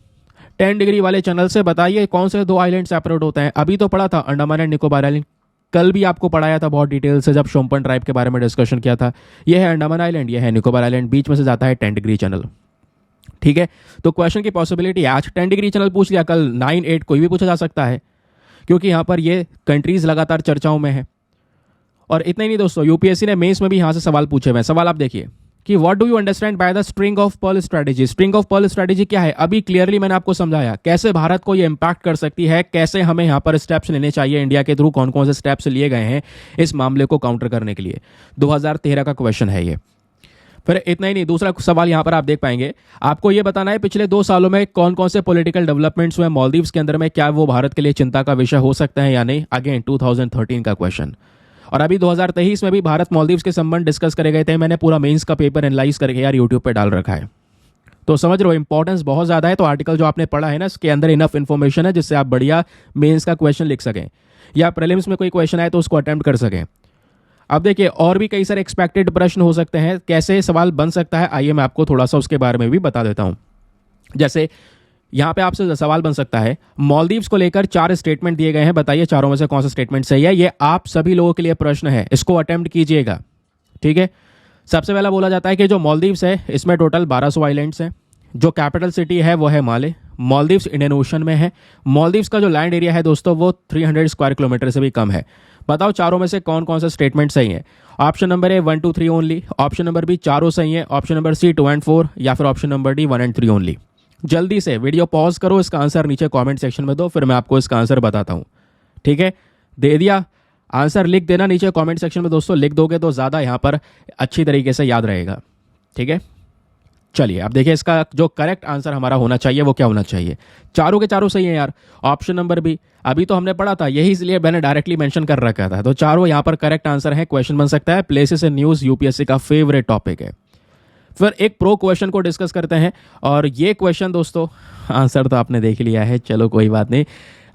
10 degree वाले चैनल से बताइए कौन से दो आइलैंड सेपरेट होते हैं। अभी तो पढ़ा था अंडमान एंड निकोबार आइलैंड, कल भी आपको पढ़ाया था बहुत डिटेल से जब शोम्पन ट्राइब के बारे में डिस्कशन किया था। यह है अंडमान आइलैंड, यह है निकोबार आइलैंड, बीच में से जाता है 10 डिग्री चैनल। ठीक है, तो क्वेश्चन की पॉसिबिलिटी आज 10 डिग्री चैनल पूछ लिया, कल 9, 8 कोई भी पूछा जा सकता है, क्योंकि यहाँ पर ये कंट्रीज लगातार चर्चाओं में है। और इतना ही नहीं दोस्तों, यूपीएससी ने मेंस में भी यहाँ से सवाल पूछे हुए हैं। सवाल आप देखिए कि what do you understand by the string of pearl strategy. String of pearl strategy क्या है, अभी क्लियरली मैंने आपको समझाया कैसे भारत को ये इंपैक्ट कर सकती है, कैसे हमें यहाँ पर स्टेप्स लेने चाहिए, इंडिया के थ्रू कौन कौन से स्टेप्स लिए गए हैं इस मामले को काउंटर करने के लिए। 2013 का क्वेश्चन है ये। फिर इतना ही नहीं, दूसरा सवाल यहाँ पर आप देख पाएंगे, आपको ये बताना है पिछले 2 सालों में कौन कौन से पॉलिटिकल डेवलपमेंट्स हुए मालदीव्स के अंदर में, क्या वो भारत के लिए चिंता का विषय हो सकते हैं या नहीं। अगेन 2013 का क्वेश्चन। और अभी 2023 में भी भारत मालदीव्स के संबंध डिस्कस करे गए थे। मैंने पूरा मेंस का पेपर एनालाइज करके यार यूट्यूब पे डाल रखा है, तो समझ रहे हो इंपॉर्टेंस बहुत ज़्यादा है। तो आर्टिकल जो आपने पढ़ा है ना, इसके अंदर इनफ इन्फॉर्मेशन है जिससे आप बढ़िया मेंस का क्वेश्चन लिख सकें, या प्रीलिम्स में कोई क्वेश्चन आए तो उसको अटेम्प्ट कर सकें। अब देखिए और भी कई सारे एक्सपेक्टेड प्रश्न हो सकते हैं, कैसे सवाल बन सकता है, आइए मैं आपको थोड़ा सा उसके बारे में भी बता देता हूँ। जैसे यहाँ पे आपसे सवाल बन सकता है, मालदीव्स को लेकर 4 स्टेटमेंट दिए गए हैं, बताइए चारों में से कौन सा स्टेटमेंट सही है। ये आप सभी लोगों के लिए प्रश्न है, इसको अटेम्प्ट कीजिएगा। ठीक है, सबसे पहला बोला जाता है कि जो मालदीव्स है इसमें टोटल 1200 आइलैंड्स हैं, जो कैपिटल सिटी है वो है माले। मालदीव्स इंडियन ओशन में है। मालदीव्स का जो लैंड एरिया है दोस्तों वो 300 स्क्वायर किलोमीटर से भी कम है। बताओ चारों में से कौन कौन सा स्टेटमेंट सही है। Option number A 1, 2, 3 only, option number B चारों सही है, ऑप्शन नंबर सी 2 एंड 4, या फिर option number D 1 and 3 only. जल्दी से वीडियो पॉज करो, इसका आंसर नीचे कमेंट सेक्शन में दो, फिर मैं आपको इसका आंसर बताता हूँ। ठीक है, दे दिया आंसर, लिख देना नीचे कमेंट सेक्शन में दोस्तों, लिख दोगे तो ज़्यादा यहाँ पर अच्छी तरीके से याद रहेगा। ठीक है, चलिए अब देखिए इसका जो करेक्ट आंसर हमारा होना चाहिए वो क्या होना चाहिए। चारों के चारों सही है यार। ऑप्शन नंबर बी अभी तो हमने पढ़ा था, यही इसलिए मैंने डायरेक्टली मेंशन कर रखा था, तो चारों यहाँ पर करेक्ट आंसर है। क्वेश्चन बन सकता है, प्लेसेस इन न्यूज़ यूपीएससी का फेवरेट टॉपिक है। फिर एक प्रो क्वेश्चन को डिस्कस करते हैं, और ये क्वेश्चन दोस्तों आंसर तो आपने देख लिया है, चलो कोई बात नहीं।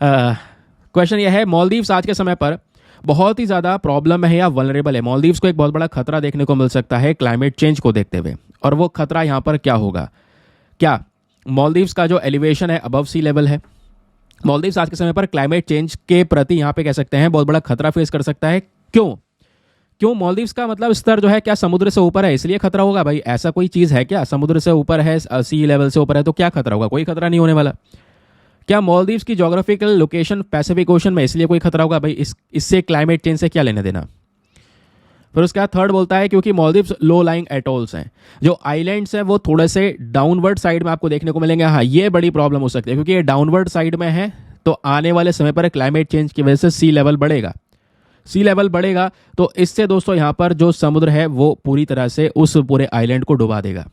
क्वेश्चन यह है, मालदीव्स आज के समय पर बहुत ही ज़्यादा प्रॉब्लम में है या वल्नरेबल है। मालदीव्स को एक बहुत बड़ा खतरा देखने को मिल सकता है क्लाइमेट चेंज को देखते हुए, और वो खतरा यहाँ पर क्या होगा। क्या मालदीव्स का जो एलिवेशन है अबव सी लेवल है। मालदीव्स आज के समय पर क्लाइमेट चेंज के प्रति यहाँ पे कह सकते हैं बहुत बड़ा खतरा फेस कर सकता है। क्यों मालदीव्स का मतलब स्तर जो है क्या समुद्र से ऊपर है इसलिए खतरा होगा। भाई ऐसा कोई चीज़ है क्या, समुद्र से ऊपर है, सी लेवल से ऊपर है तो क्या खतरा होगा, कोई खतरा नहीं होने वाला। क्या मालदीव्स की ज्योग्राफिकल लोकेशन पैसिफिक ओशन में इसलिए कोई खतरा होगा। भाई इससे क्लाइमेट चेंज से क्या लेना देना। फिर उसके बाद थर्ड बोलता है क्योंकि मालदीव्स लो लाइंग एटोल्स हैं, जो आइलैंड्स हैं वो थोड़े से डाउनवर्ड साइड में आपको देखने को मिलेंगे। हाँ ये बड़ी प्रॉब्लम हो सकती है क्योंकि ये डाउनवर्ड साइड में है, तो आने वाले समय पर क्लाइमेट चेंज की वजह से सी लेवल बढ़ेगा। सी लेवल बढ़ेगा तो इससे दोस्तों यहाँ पर जो समुद्र है वो पूरी तरह से उस पूरे आइलैंड को डुबा देगा।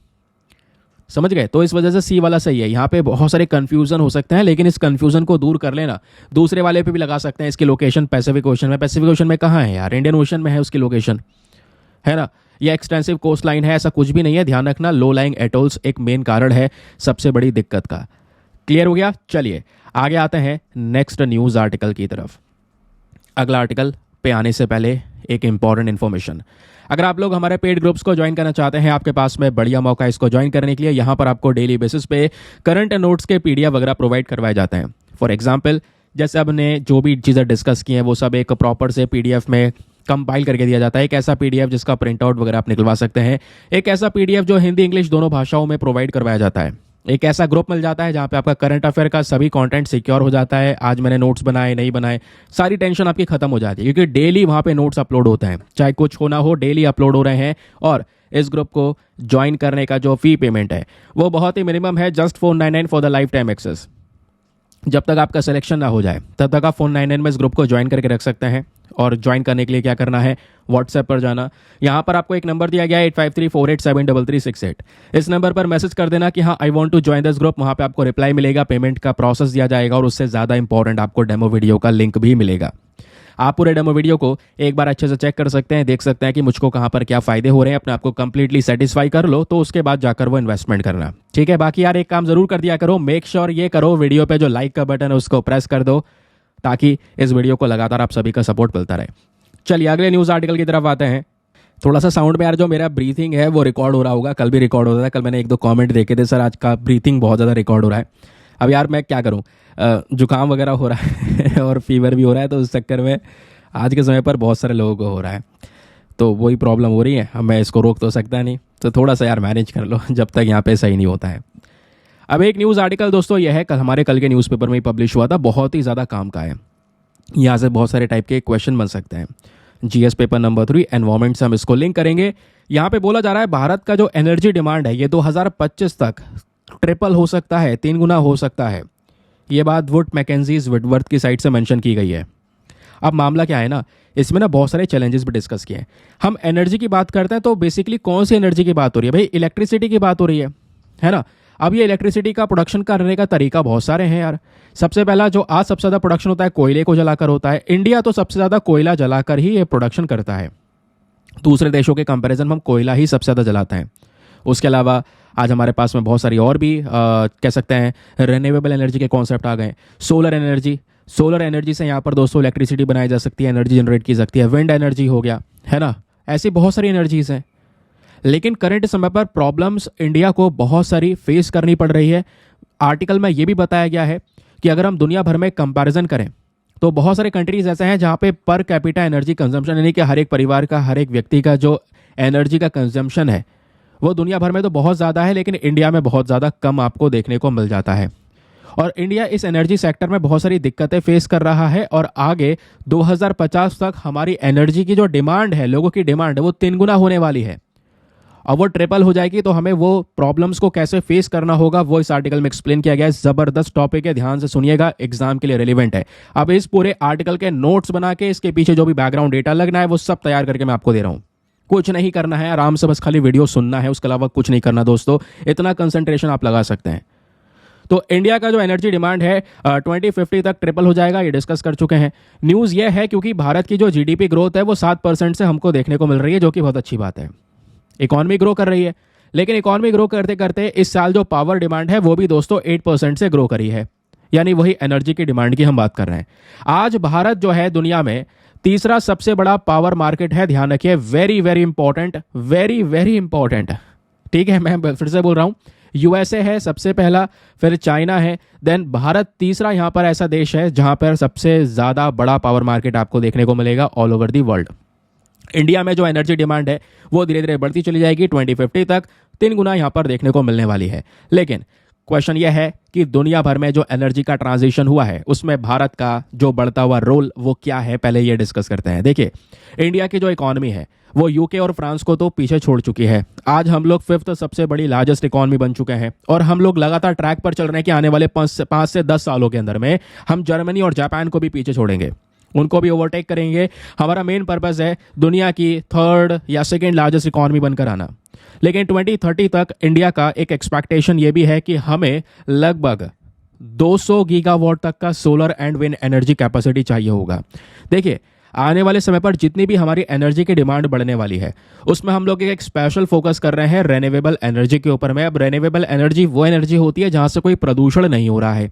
समझ गए, तो इस वजह से सी वाला सही है। यहाँ पे बहुत सारे कंफ्यूजन हो सकते हैं, लेकिन इस कंफ्यूजन को दूर कर लेना, दूसरे वाले पे भी लगा सकते हैं। इसकी लोकेशन पैसिफिक ओशन में, पैसिफिक ओशन में कहाँ है यार, इंडियन ओशन में है उसकी लोकेशन, है ना। यह एक्सटेंसिव कोस्ट लाइन है ऐसा कुछ भी नहीं है, ध्यान रखना। लो लाइंग एटोल्स एक मेन कारण है सबसे बड़ी दिक्कत का। क्लियर हो गया। चलिए आगे आते हैं नेक्स्ट न्यूज़ आर्टिकल की तरफ। अगला आर्टिकल पे आने से पहले एक इंपॉर्टेंट इन्फॉर्मेशन, अगर आप लोग हमारे पेड ग्रुप्स को ज्वाइन करना चाहते हैं, आपके पास में बढ़िया मौका है इसको ज्वाइन करने के लिए। यहाँ पर आपको डेली बेसिस पे करंट नोट्स के पीडीएफ वगैरह प्रोवाइड करवाए जाते हैं। फॉर एग्जांपल जैसे हमने जो भी चीज़ें डिस्कस की हैं वो सब एक प्रॉपर से पीडीएफ में कंपाइल करके दिया जाता है। एक ऐसा पीडीएफ जिसका प्रिंट आउट वगैरह आप निकलवा सकते हैं, एक ऐसा पीडीएफ जो हिंदी इंग्लिश दोनों भाषाओं में प्रोवाइड करवाया जाता है। एक ऐसा ग्रुप मिल जाता है जहाँ पे आपका करंट अफेयर का सभी कंटेंट सिक्योर हो जाता है। आज मैंने नोट्स बनाए नहीं बनाए, सारी टेंशन आपकी खत्म हो जाती है, क्योंकि डेली वहाँ पे नोट्स अपलोड होते हैं, चाहे कुछ हो ना हो डेली अपलोड हो रहे हैं। और इस ग्रुप को ज्वाइन करने का जो फी पेमेंट है वो बहुत ही मिनिमम है, just 499 for the lifetime access. जब तक आपका सिलेक्शन ना हो जाए तब तक आप 499 में इस ग्रुप को ज्वाइन करके रख सकते हैं। और ज्वाइन करने के लिए क्या करना है, व्हाट्सएप पर जाना। यहाँ पर आपको एक नंबर दिया गया है 8534873368। इस नंबर पर मैसेज कर देना कि हाँ I want to join this group. वहाँ पे आपको रिप्लाई मिलेगा, पेमेंट का प्रोसेस दिया जाएगा और उससे ज़्यादा इंपॉर्टेंट आपको डेमो वीडियो का लिंक भी मिलेगा। आप पूरे डेमो वीडियो को एक बार अच्छे से चेक कर सकते हैं, देख सकते हैं कि मुझको कहाँ पर क्या फ़ायदे हो रहे हैं। अपने आप को कंप्लीटली सेटिस्फाई कर लो तो उसके बाद जाकर वो इन्वेस्टमेंट करना, ठीक है। बाकी यार एक काम ज़रूर कर दिया करो, मेक श्योर ये करो वीडियो पे जो लाइक का बटन है उसको प्रेस कर दो, ताकि इस वीडियो को लगातार आप सभी का सपोर्ट मिलता रहे। चलिए अगले न्यूज़ आर्टिकल की तरफ आते हैं। थोड़ा सा साउंड में यार जो मेरा ब्रीथिंग है वो रिकॉर्ड हो रहा होगा, कल भी रिकॉर्ड हो रहा था। कल मैंने एक दो कमेंट देखे थे, सर आज का ब्रीथिंग बहुत ज़्यादा रिकॉर्ड हो रहा है। अब यार मैं क्या करूँ, जुकाम वगैरह हो रहा है और फीवर भी हो रहा है, तो उस चक्कर में आज के समय पर बहुत सारे लोगों को हो रहा है, तो वही प्रॉब्लम हो रही है। अब मैं इसको रोक तो सकता नहीं, तो थोड़ा सा यार मैनेज कर लो जब तक यहाँ पे सही नहीं होता है। अब एक न्यूज़ आर्टिकल दोस्तों यह है, हमारे कल के न्यूज़पेपर में ही पब्लिश हुआ था, बहुत ही ज़्यादा काम का है। यहाँ से बहुत सारे टाइप के क्वेश्चन बन सकते हैं। जीएस पेपर नंबर 3 एनवायरमेंट से हम इसको लिंक करेंगे। यहाँ पे बोला जा रहा है भारत का जो एनर्जी डिमांड है ये 2025 तक ट्रिपल हो सकता है, 3 गुना हो सकता है। ये बात वुड मैकेंजीज विडवर्थ की साइड से मेंशन की गई है। अब मामला क्या है ना, इसमें ना बहुत सारे चैलेंजेस भी डिस्कस किए हैं। हम एनर्जी की बात करते हैं तो बेसिकली कौन सी एनर्जी की बात हो रही है भाई, इलेक्ट्रिसिटी की बात हो रही है ना। अब ये इलेक्ट्रिसिटी का प्रोडक्शन करने का तरीका बहुत सारे हैं यार। सबसे पहला जो आज सबसे ज़्यादा प्रोडक्शन होता है कोयले को जलाकर होता है। इंडिया तो सबसे ज़्यादा कोयला जलाकर ही ये प्रोडक्शन करता है। दूसरे देशों के कंपैरिजन में हम कोयला ही सबसे ज़्यादा जलाते हैं। उसके अलावा आज हमारे पास में बहुत सारी और भी कह सकते हैं रिन्यूएबल एनर्जी के कॉन्सेप्ट आ गए। सोलर एनर्जी से यहाँ पर दोस्तों इलेक्ट्रिसिटी बनाई जा सकती है, एनर्जी जनरेट की सकती है। विंड एनर्जी हो गया, है ना। ऐसी बहुत सारी एनर्जीज हैं, लेकिन करंट समय पर प्रॉब्लम्स इंडिया को बहुत सारी फेस करनी पड़ रही है। आर्टिकल में ये भी बताया गया है कि अगर हम दुनिया भर में कंपैरिजन करें तो बहुत सारे कंट्रीज ऐसे हैं जहाँ पे पर कैपिटा एनर्जी कंजम्पशन, यानी कि हर एक परिवार का, हर एक व्यक्ति का जो एनर्जी का कंजम्पशन है वो दुनिया भर में तो बहुत ज़्यादा है, लेकिन इंडिया में बहुत ज़्यादा कम आपको देखने को मिल जाता है। और इंडिया इस एनर्जी सेक्टर में बहुत सारी दिक्कतें फेस कर रहा है और आगे 2050 तक हमारी एनर्जी की जो डिमांड है, लोगों की डिमांड है, वो 3 गुना होने वाली है। अब वो ट्रिपल हो जाएगी तो हमें वो प्रॉब्लम्स को कैसे फेस करना होगा वो इस आर्टिकल में एक्सप्लेन किया गया है। ज़बरदस्त टॉपिक है, ध्यान से सुनिएगा, एग्जाम के लिए रिलेवेंट है। अब इस पूरे आर्टिकल के नोट्स बना के इसके पीछे जो भी बैकग्राउंड डेटा लगना है वो सब तैयार करके मैं आपको दे रहा हूँ। कुछ नहीं करना है, आराम से बस खाली वीडियो सुनना है, उसके अलावा कुछ नहीं करना दोस्तों। इतना कंसंट्रेशन आप लगा सकते हैं। तो इंडिया का जो एनर्जी डिमांड है 2050 तक ट्रिपल हो जाएगा, ये डिस्कस कर चुके हैं। न्यूज़ ये है क्योंकि भारत की जो जीडीपी ग्रोथ है वो 7% से हमको देखने को मिल रही है, जो कि बहुत अच्छी बात है। इकॉनमी ग्रो कर रही है, लेकिन इकॉनमी ग्रो करते करते इस साल जो पावर डिमांड है वो भी दोस्तों 8% से ग्रो करी है, यानी वही एनर्जी की डिमांड की हम बात कर रहे हैं। आज भारत जो है दुनिया में तीसरा सबसे बड़ा पावर मार्केट है, ध्यान रखिए। Very very important, very very important, ठीक है। मैं फिर से बोल रहा हूँ, यूएसए है सबसे पहला, फिर चाइना है, देन भारत तीसरा यहाँ पर ऐसा देश है जहाँ पर सबसे ज़्यादा बड़ा पावर मार्केट आपको देखने को मिलेगा all over the world. India में जो एनर्जी डिमांड है वो धीरे धीरे बढ़ती चली जाएगी, 2050 तक 3 गुना यहाँ पर देखने को मिलने वाली है। लेकिन क्वेश्चन यह है कि दुनिया भर में जो एनर्जी का ट्रांजिशन हुआ है उसमें भारत का जो बढ़ता हुआ रोल वो क्या है, पहले ये डिस्कस करते हैं। देखिए, इंडिया की जो इकॉनमी है वो यूके और फ्रांस को तो पीछे छोड़ चुकी है। आज हम लोग 5th सबसे बड़ी लार्जेस्ट इकॉनमी बन चुके हैं और हम लोग लगातार ट्रैक पर चल रहे हैं कि आने वाले 5 से 10 सालों के अंदर में हम जर्मनी और जापान को भी पीछे छोड़ेंगे, उनको भी ओवरटेक करेंगे। हमारा मेन पर्पस है दुनिया की 3rd या 2nd लार्जेस्ट इकॉनमी बनकर आना। लेकिन 2030 तक इंडिया का एक एक्सपेक्टेशन ये भी है कि हमें लगभग 200 गीगावाट तक का solar and wind energy capacity चाहिए होगा। देखिए, आने वाले समय पर जितनी भी हमारी एनर्जी की डिमांड बढ़ने वाली है उसमें हम लोग एक स्पेशल फोकस कर रहे हैं रिन्यूएबल एनर्जी के ऊपर में। अब रिन्यूएबल एनर्जी वो एनर्जी होती है जहाँ से कोई प्रदूषण नहीं हो रहा है,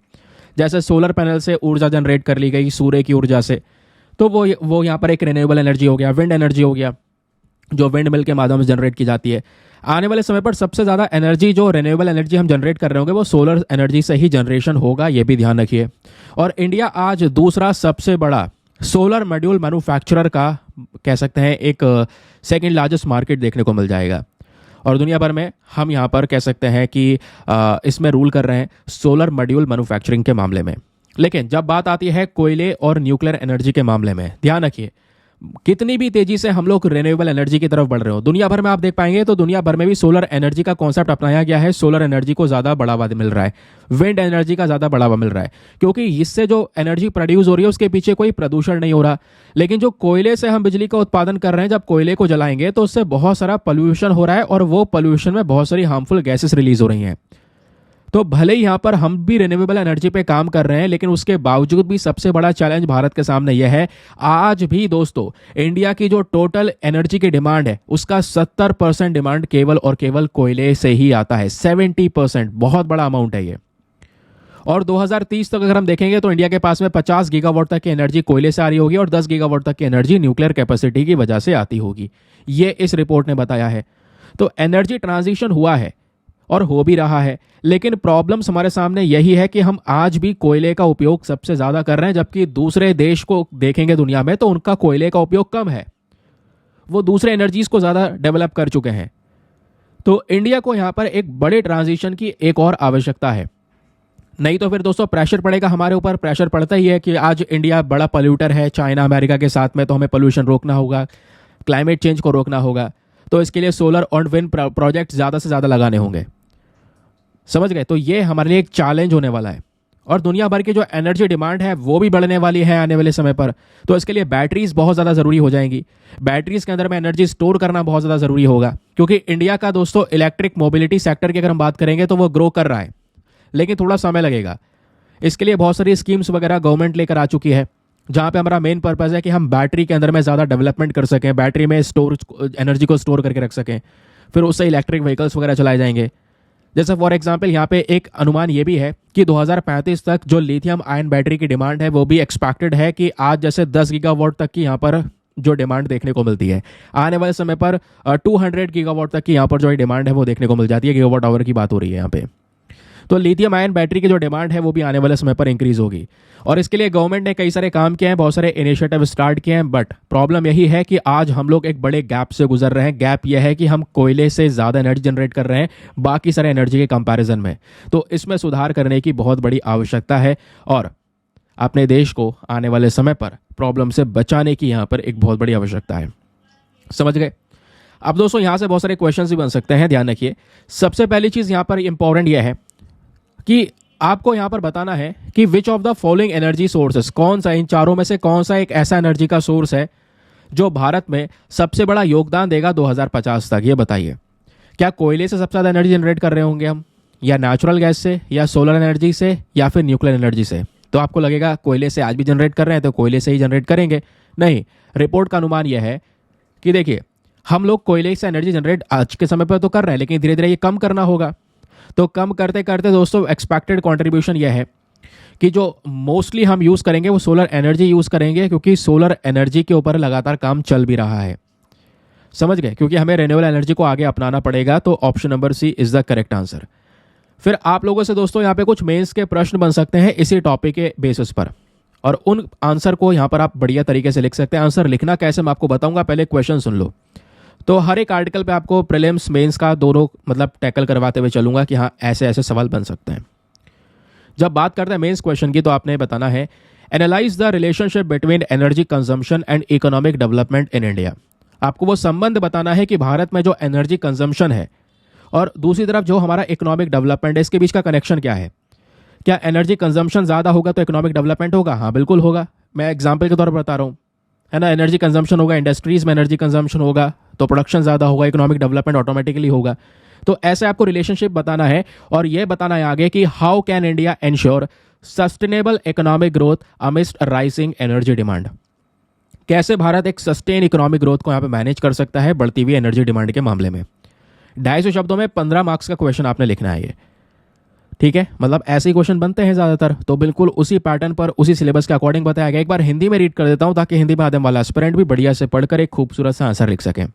जैसे सोलर पैनल से ऊर्जा जनरेट कर ली गई सूर्य की ऊर्जा से, तो वो यहाँ पर एक रिन्यूएबल एनर्जी हो गया। विंड एनर्जी हो गया जो विंड मिल के माध्यम से जनरेट की जाती है। आने वाले समय पर सबसे ज़्यादा एनर्जी जो रिन्यूएबल एनर्जी हम जनरेट कर रहे होंगे वो सोलर एनर्जी से ही जनरेशन होगा, ये भी ध्यान रखिए। और इंडिया आज दूसरा सबसे बड़ा सोलर मॉड्यूल मैन्युफैक्चरर का कह सकते हैं एक 2nd लार्जेस्ट मार्केट देखने को मिल जाएगा। और दुनिया भर में हम यहाँ पर कह सकते हैं कि इसमें रूल कर रहे हैं सोलर मॉड्यूल मैन्युफैक्चरिंग के मामले में। लेकिन जब बात आती है कोयले और न्यूक्लियर एनर्जी के मामले में, ध्यान रखिए कितनी भी तेजी से हम लोग रिन्यूएबल एनर्जी की तरफ बढ़ रहे हो, दुनिया भर में आप देख पाएंगे तो दुनिया भर में भी सोलर एनर्जी का कॉन्सेप्ट अपनाया गया है। सोलर एनर्जी को ज़्यादा बढ़ावा मिल रहा है, विंड एनर्जी का ज़्यादा बढ़ावा मिल रहा है, क्योंकि इससे जो एनर्जी प्रोड्यूस हो रही है उसके पीछे कोई प्रदूषण नहीं हो रहा। लेकिन जो कोयले से हम बिजली का उत्पादन कर रहे हैं, जब कोयले को जलाएंगे तो उससे बहुत सारा पॉल्यूशन हो रहा है और वो पॉल्यूशन में बहुत सारी हार्मफुल गैसेस रिलीज हो रही हैं। तो भले ही यहाँ पर हम भी रिन्यूएबल एनर्जी पे काम कर रहे हैं, लेकिन उसके बावजूद भी सबसे बड़ा चैलेंज भारत के सामने यह है, आज भी दोस्तों इंडिया की जो टोटल एनर्जी की डिमांड है उसका 70% डिमांड केवल और केवल कोयले से ही आता है। 70%, बहुत बड़ा अमाउंट है ये। और 2030 तक अगर हम देखेंगे तो इंडिया के पास में 50 गीगावाट तक की एनर्जी कोयले से आ रही होगी और 10 गीगावाट तक की एनर्जी न्यूक्लियर कैपेसिटी की वजह से आती होगी, ये इस रिपोर्ट ने बताया है। तो एनर्जी ट्रांजिशन हुआ है और हो भी रहा है, लेकिन प्रॉब्लम्स हमारे सामने यही है कि हम आज भी कोयले का उपयोग सबसे ज़्यादा कर रहे हैं, जबकि दूसरे देश को देखेंगे दुनिया में तो उनका कोयले का उपयोग कम है, वो दूसरे एनर्जीज को ज़्यादा डेवलप कर चुके हैं। तो इंडिया को यहाँ पर एक बड़े ट्रांजिशन की एक और आवश्यकता है, नहीं तो फिर दोस्तों प्रेशर पड़ेगा हमारे ऊपर। प्रेशर पड़ता ही है कि आज इंडिया बड़ा पोल्यूटर है चाइना अमेरिका के साथ में, तो हमें पोल्यूशन रोकना होगा, क्लाइमेट चेंज को रोकना होगा, तो इसके लिए सोलर और विंड प्रोजेक्ट ज़्यादा से ज़्यादा लगाने होंगे। समझ गए? तो ये हमारे लिए एक चैलेंज होने वाला है और दुनिया भर की जो एनर्जी डिमांड है वो भी बढ़ने वाली है आने वाले समय पर। तो इसके लिए बैटरीज बहुत ज़्यादा ज़रूरी हो जाएंगी। बैटरीज के अंदर में एनर्जी स्टोर करना बहुत ज़्यादा ज़रूरी होगा, क्योंकि इंडिया का दोस्तों इलेक्ट्रिक मोबिलिटी सेक्टर की अगर हम बात करेंगे तो वो ग्रो कर रहा है, लेकिन थोड़ा समय लगेगा। इसके लिए बहुत सारी स्कीम्स वगैरह गवर्नमेंट लेकर आ चुकी है, जहाँ पे हमारा मेन पर्पस है कि हम बैटरी के अंदर में ज़्यादा डेवलपमेंट कर सकें, बैटरी में स्टोर एनर्जी को स्टोर करके रख सकें, फिर उससे इलेक्ट्रिक व्हीकल्स वगैरह चलाए जाएंगे। जैसे फॉर एग्जांपल यहाँ पे एक अनुमान ये भी है कि 2035 तक जो लिथियम आयन बैटरी की डिमांड है वो भी एक्सपेक्टेड है कि आज जैसे 10 गीगावाट तक की यहाँ पर जो डिमांड देखने को मिलती है, आने वाले समय पर 200 गीगावाट तक की यहाँ पर जो डिमांड है वो देखने को मिल जाती है। गीगावाट आवर की बात हो रही है यहाँ पे। तो लिथियम आयन बैटरी की जो डिमांड है वो भी आने वाले समय पर इंक्रीज होगी और इसके लिए गवर्नमेंट ने कई सारे काम किए हैं, बहुत सारे इनिशिएटिव स्टार्ट किए हैं। बट प्रॉब्लम यही है कि आज हम लोग एक बड़े गैप से गुजर रहे हैं। गैप यह है कि हम कोयले से ज़्यादा एनर्जी जनरेट कर रहे हैं बाकी सारे एनर्जी के कंपैरिजन में। तो इसमें सुधार करने की बहुत बड़ी आवश्यकता है और अपने देश को आने वाले समय पर प्रॉब्लम से बचाने की यहाँ पर एक बहुत बड़ी आवश्यकता है। समझ गए? अब दोस्तों यहाँ से बहुत सारे क्वेश्चन भी बन सकते हैं, ध्यान रखिए। सबसे पहली चीज़ यहाँ पर इंपॉर्टेंट यह है कि आपको यहां पर बताना है कि विच of the following energy sources, कौन सा इन चारों में से कौन सा एक ऐसा एनर्जी का सोर्स है जो भारत में सबसे बड़ा योगदान देगा 2050 तक। ये बताइए, क्या कोयले से सबसे ज़्यादा एनर्जी जनरेट कर रहे होंगे हम, या नेचुरल गैस से, या सोलर एनर्जी से, या फिर न्यूक्लियर एनर्जी से? तो आपको लगेगा कोयले से आज भी जनरेट कर रहे हैं तो कोयले से ही जनरेट करेंगे। नहीं, रिपोर्ट का अनुमान यह है कि देखिए हम लोग कोयले से एनर्जी जनरेट आज के समय पर तो कर रहे हैं, लेकिन धीरे धीरे ये कम करना होगा। तो कम करते करते दोस्तों एक्सपेक्टेड कंट्रीब्यूशन यह है कि जो मोस्टली हम यूज़ करेंगे वो सोलर एनर्जी यूज़ करेंगे, क्योंकि सोलर एनर्जी के ऊपर लगातार काम चल भी रहा है। समझ गए? क्योंकि हमें रिन्यूएबल एनर्जी को आगे अपनाना पड़ेगा। तो option number C is the correct answer. फिर आप लोगों से दोस्तों यहाँ पे कुछ मेंस के प्रश्न बन सकते हैं इसी टॉपिक के बेसिस पर, और उन आंसर को यहाँ पर आप बढ़िया तरीके से लिख सकते हैं। आंसर लिखना कैसे मैं आपको बताऊंगा, पहले क्वेश्चन सुन लो। तो हर एक आर्टिकल पे आपको प्रीलिम्स मेंस का दोनों मतलब टैकल करवाते हुए चलूंगा कि हाँ ऐसे ऐसे सवाल बन सकते हैं। जब बात करते हैं मेंस क्वेश्चन की, तो आपने बताना है analyse the relationship between energy consumption and economic development in India. आपको वो संबंध बताना है कि भारत में जो एनर्जी कंजम्पशन है और दूसरी तरफ जो हमारा इकोनॉमिक डेवलपमेंट है, इसके बीच का कनेक्शन क्या है। क्या एनर्जी कंजम्पशन ज़्यादा होगा तो इकोनॉमिक डेवलपमेंट होगा? हाँ बिल्कुल होगा। मैं एग्जाम्पल के तौर पर बता रहा हूँ, है ना। एनर्जी कंजम्पशन होगा, इंडस्ट्रीज में एनर्जी कंजम्पशन होगा तो प्रोडक्शन ज़्यादा होगा, इकोनॉमिक डेवलपमेंट ऑटोमेटिकली होगा। तो ऐसे आपको रिलेशनशिप बताना है और यह बताना है आगे कि how can India ensure sustainable economic growth amidst rising energy demand. कैसे भारत एक सस्टेन इकोनॉमिक ग्रोथ को यहाँ पे मैनेज कर सकता है बढ़ती हुई एनर्जी डिमांड के मामले में। 250 शब्दों में 15 मार्क्स का क्वेश्चन आपने लिखना है ये, ठीक है। मतलब ऐसे ही क्वेश्चन बनते हैं ज़्यादातर, तो बिल्कुल उसी पैटर्न पर उसी सिलेबस के अकॉर्डिंग बताया गया। एक बार हिंदी में रीड कर देता हूँ ताकि हिंदी माध्यम वाला एस्पिरेंट भी बढ़िया से पढ़कर एक खूबसूरत सा आंसर लिख सकें।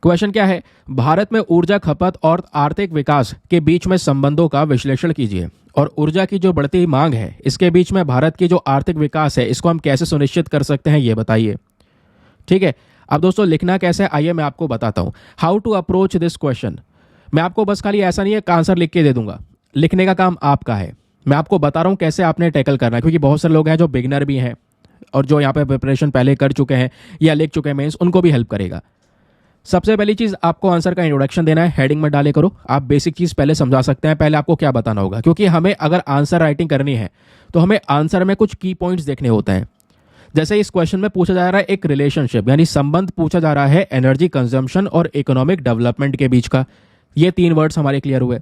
क्वेश्चन क्या है, भारत में ऊर्जा खपत और आर्थिक विकास के बीच में संबंधों का विश्लेषण कीजिए। और ऊर्जा की जो बढ़ती मांग है इसके बीच में भारत की जो आर्थिक विकास है इसको हम कैसे सुनिश्चित कर सकते हैं ये बताइए, ठीक है। अब दोस्तों लिखना कैसे है आइए मैं आपको बताता हूँ। How to approach this question. मैं आपको बस खाली ऐसा नहीं है कि आंसर लिख के दे दूंगा, लिखने का काम आपका है। मैं आपको बता रहा हूँ कैसे आपने टैकल करना है, क्योंकि बहुत सारे लोग हैं जो बिगनर भी हैं और जो यहाँ पे प्रिपरेशन पहले कर चुके हैं या लिख चुके हैं मेंस, उनको भी हेल्प करेगा। सबसे पहली चीज़ आपको आंसर का इंट्रोडक्शन देना है, हेडिंग में डाले करो। आप बेसिक चीज़ पहले समझा सकते हैं, पहले आपको क्या बताना होगा, क्योंकि हमें अगर आंसर राइटिंग करनी है तो हमें आंसर में कुछ की पॉइंट्स देखने होते हैं। जैसे इस क्वेश्चन में पूछा जा रहा है एक रिलेशनशिप यानी संबंध पूछा जा रहा है एनर्जी कंजम्पशन और इकोनॉमिक डेवलपमेंट के बीच का। ये 3 वर्ड्स हमारे क्लियर हुए।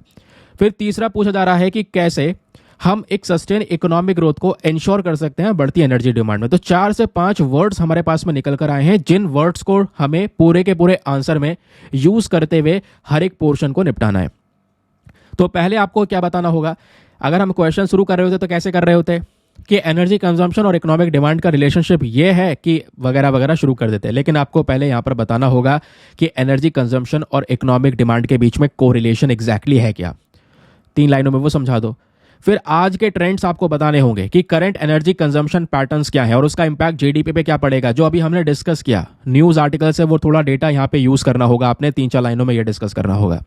फिर तीसरा पूछा जा रहा है कि कैसे हम एक सस्टेन इकोनॉमिक ग्रोथ को इंश्योर कर सकते हैं बढ़ती एनर्जी डिमांड में। तो 4 से 5 वर्ड्स हमारे पास में निकल कर आए हैं, जिन वर्ड्स को हमें पूरे के पूरे आंसर में यूज करते हुए हर एक पोर्शन को निपटाना है। तो पहले आपको क्या बताना होगा, अगर हम क्वेश्चन शुरू कर रहे होते तो कैसे कर रहे होते कि एनर्जी कंजम्पशन और इकोनॉमिक डिमांड का रिलेशनशिप ये है कि वगैरह वगैरह शुरू कर देते हैं। लेकिन आपको पहले यहां पर बताना होगा कि एनर्जी कंजम्पशन और इकोनॉमिक डिमांड के बीच में कोरिलेशन एग्जैक्टली है क्या। 3 लाइनों में वो समझा दो। फिर आज के ट्रेंड्स आपको बताने होंगे कि करंट एनर्जी कंजम्पशन पैटर्न्स क्या है और उसका इंपैक्ट जीडीपी पे क्या पड़ेगा। जो अभी हमने डिस्कस किया न्यूज़ आर्टिकल से, वो थोड़ा डेटा यहाँ पे यूज़ करना होगा आपने, 3-4 लाइनों में ये डिस्कस करना होगा।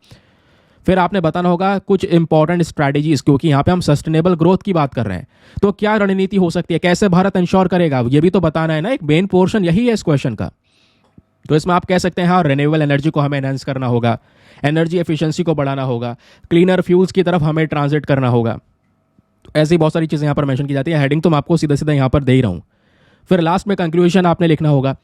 फिर आपने बताना होगा कुछ इंपॉर्टेंट स्ट्रैटेजीज, क्योंकि यहाँ पे हम सस्टेनेबल ग्रोथ की बात कर रहे हैं, तो क्या रणनीति हो सकती है, कैसे भारत इंश्योर करेगा, ये भी तो बताना है ना। एक मेन पोर्शन यही है इस क्वेश्चन का। तो इसमें आप कह सकते हैं हाँ रिन्यूएबल एनर्जी को हमें एनहांस करना होगा, एनर्जी एफिशिएंसी को बढ़ाना होगा, क्लीनर फ्यूल्स की तरफ हमें ट्रांजिट करना होगा। ऐसी बहुत सारी चीज़ें यहाँ पर मेंशन की जाती है। हेडिंग तो मैं आपको सीधा सीधा यहाँ पर दे ही रहा हूँ। फिर लास्ट में कंक्लूजन आपने लिखना होगा।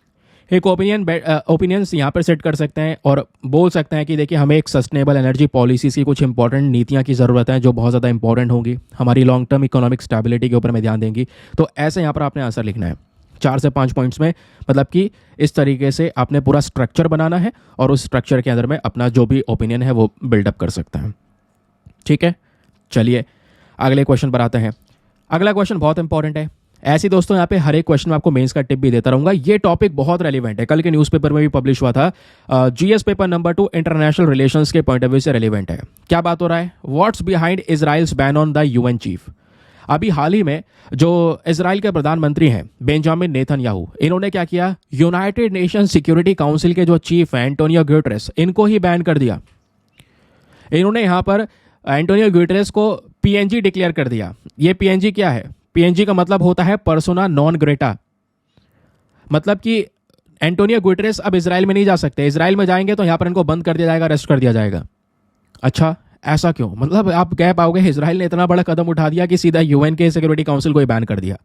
एक ओपिनियंस यहाँ पर सेट कर सकते हैं और बोल सकते हैं कि देखिए हमें एक सस्टेनेबल एनर्जी पॉलिसी की कुछ इंपॉर्टेंट नीतियाँ की ज़रूरत है जो बहुत ज़्यादा इंपॉर्टेंट होंगी, हमारी लॉन्ग टर्म इकोनॉमिक स्टेबिलिटी के ऊपर में ध्यान देंगी। तो ऐसे यहाँ पर आपने आंसर लिखना है 4 से 5 पॉइंट्स में, मतलब कि इस तरीके से आपने पूरा स्ट्रक्चर बनाना है और उस स्ट्रक्चर के अंदर में अपना जो भी ओपिनियन है वो बिल्डअप कर सकते हैं। ठीक है, चलिए अगले क्वेश्चन पर आते हैं। अगला क्वेश्चन बहुत इंपॉर्टेंट है। ऐसे दोस्तों यहाँ पे हर एक क्वेश्चन में आपको मेंस का टिप भी देता रहूंगा। ये टॉपिक बहुत रेलिवेंट है, कल के न्यूज़पेपर में भी पब्लिश हुआ था। GS paper number 2 international relations के पॉइंट ऑफ व्यू से रेलिवेंट है। क्या बात हो रहा है, what's behind Israel's ban on the UN chief. अभी हाल ही में जो इजराइल के प्रधानमंत्री हैं बेंजामिन नेतन्याहू, इन्होंने क्या किया, यूनाइटेड नेशन सिक्योरिटी काउंसिल के जो चीफ हैं एंटोनियो गुटेरेस, इनको ही बैन कर दिया। इन्होंने यहाँ पर एंटोनियो गुटेरेस को पीएनजी डिक्लेयर कर दिया। ये पीएनजी क्या है, पीएनजी का मतलब होता है पर्सोना नॉन ग्रेटा। मतलब कि एंटोनियो गुटेरेस अब इजराइल में नहीं जा सकते, इजराइल में जाएंगे तो यहां पर इनको बंद कर दिया जाएगा, अरेस्ट कर दिया जाएगा। अच्छा ऐसा क्यों, मतलब आप कह पाओगे इजराइल ने इतना बड़ा कदम उठा दिया कि सीधा यूएन के सिक्योरिटी काउंसिल को ही बैन कर दिया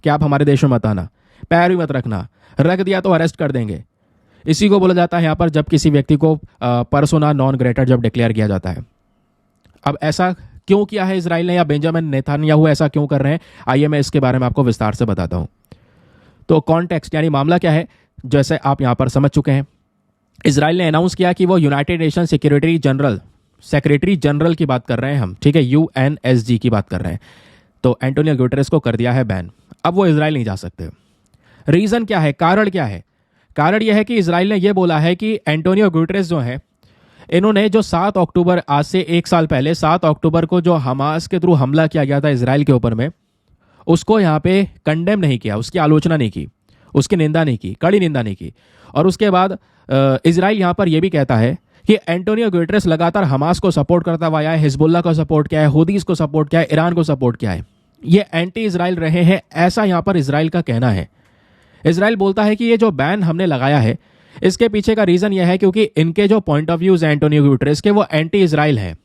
कि आप हमारे देश में मत आना, पैर भी मत रखना, रख दिया तो अरेस्ट कर देंगे। इसी को बोला जाता है यहाँ पर जब किसी व्यक्ति को पर्सोना नॉन ग्रेटा जब डिक्लेयर किया जाता है। अब ऐसा क्यों किया है इजराइल ने या बेंजामिन नेतन्याहू ऐसा क्यों कर रहे हैं, आइए मैं इसके बारे में आपको विस्तार से बताता हूं। तो कॉन्टेक्स्ट यानी मामला क्या है, जैसे आप यहां पर समझ चुके हैं, इजराइल ने अनाउंस किया कि वो यूनाइटेड नेशन सेक्रेटरी जनरल की बात कर रहे हैं हम, ठीक है, यूएनएसजी की बात कर रहे हैं। तो एंटोनियो गुटेरेस को कर दिया है बैन, अब वो इजराइल नहीं जा सकते। रीजन क्या है, कारण क्या है, कारण यह है कि इजराइल ने यह बोला है कि एंटोनियो गुटेरेस जो है, इन्होंने जो 7 अक्टूबर, आज से 1 साल पहले 7 अक्टूबर को जो हमास के थ्रू हमला किया गया था इजराइल के ऊपर में, उसको यहाँ पे कंडेम नहीं किया, उसकी आलोचना नहीं की, उसकी निंदा नहीं की, कड़ी निंदा नहीं की। और उसके बाद इजराइल यहाँ पर यह भी कहता है कि एंटोनियो गुटेरेस लगातार हमास को सपोर्ट करता हुआ आया है, हिजबुल्ला को सपोर्ट किया है, हुदीस को सपोर्ट किया है, ईरान को सपोर्ट किया है, ये एंटी इजराइल रहे हैं, ऐसा यहाँ पर इजराइल का कहना है। इजराइल बोलता है कि ये जो बैन हमने लगाया है इसके पीछे का रीजन यह है क्योंकि इनके जो पॉइंट ऑफ व्यूज हैं एंटोनियो गुटेरेस के, वो एंटी इजराइल हैं।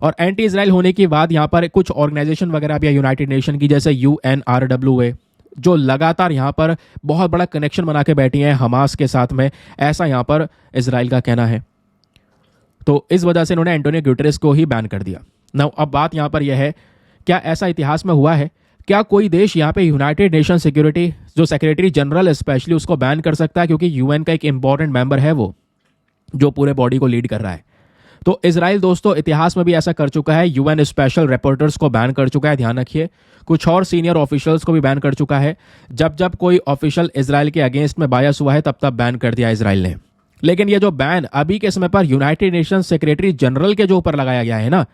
और एंटी इजराइल होने की बाद यहाँ पर कुछ ऑर्गेनाइजेशन वगैरह भी है यूनाइटेड नेशन की, जैसे UNRWA, जो लगातार यहाँ पर बहुत बड़ा कनेक्शन बना के बैठी हैं हमास के साथ में, ऐसा यहाँ पर इजराइल का कहना है। तो इस वजह से इन्होंने एंटोनियो गुटेरेस को ही बैन कर दिया। नाउ अब बात यहाँ पर यह है, क्या ऐसा इतिहास में हुआ है, क्या कोई देश यहाँ पे यूनाइटेड नेशन सिक्योरिटी जो सेक्रेटरी जनरल स्पेशली उसको बैन कर सकता है, क्योंकि यूएन का एक इंपॉर्टेंट मेंबर है वो, जो पूरे बॉडी को लीड कर रहा है। तो इजराइल दोस्तों इतिहास में भी ऐसा कर चुका है, यूएन स्पेशल रिपोर्टर्स को बैन कर चुका है, ध्यान रखिए, कुछ और सीनियर ऑफिशियल्स को भी बैन कर चुका है। जब जब कोई ऑफिशियल इजराइल के अगेंस्ट में बायस हुआ है तब तब बैन कर दिया इजराइल ने। लेकिन ये जो बैन अभी के समय पर यूनाइटेड नेशन सेक्रेटरी जनरल के जो ऊपर लगाया गया है ना,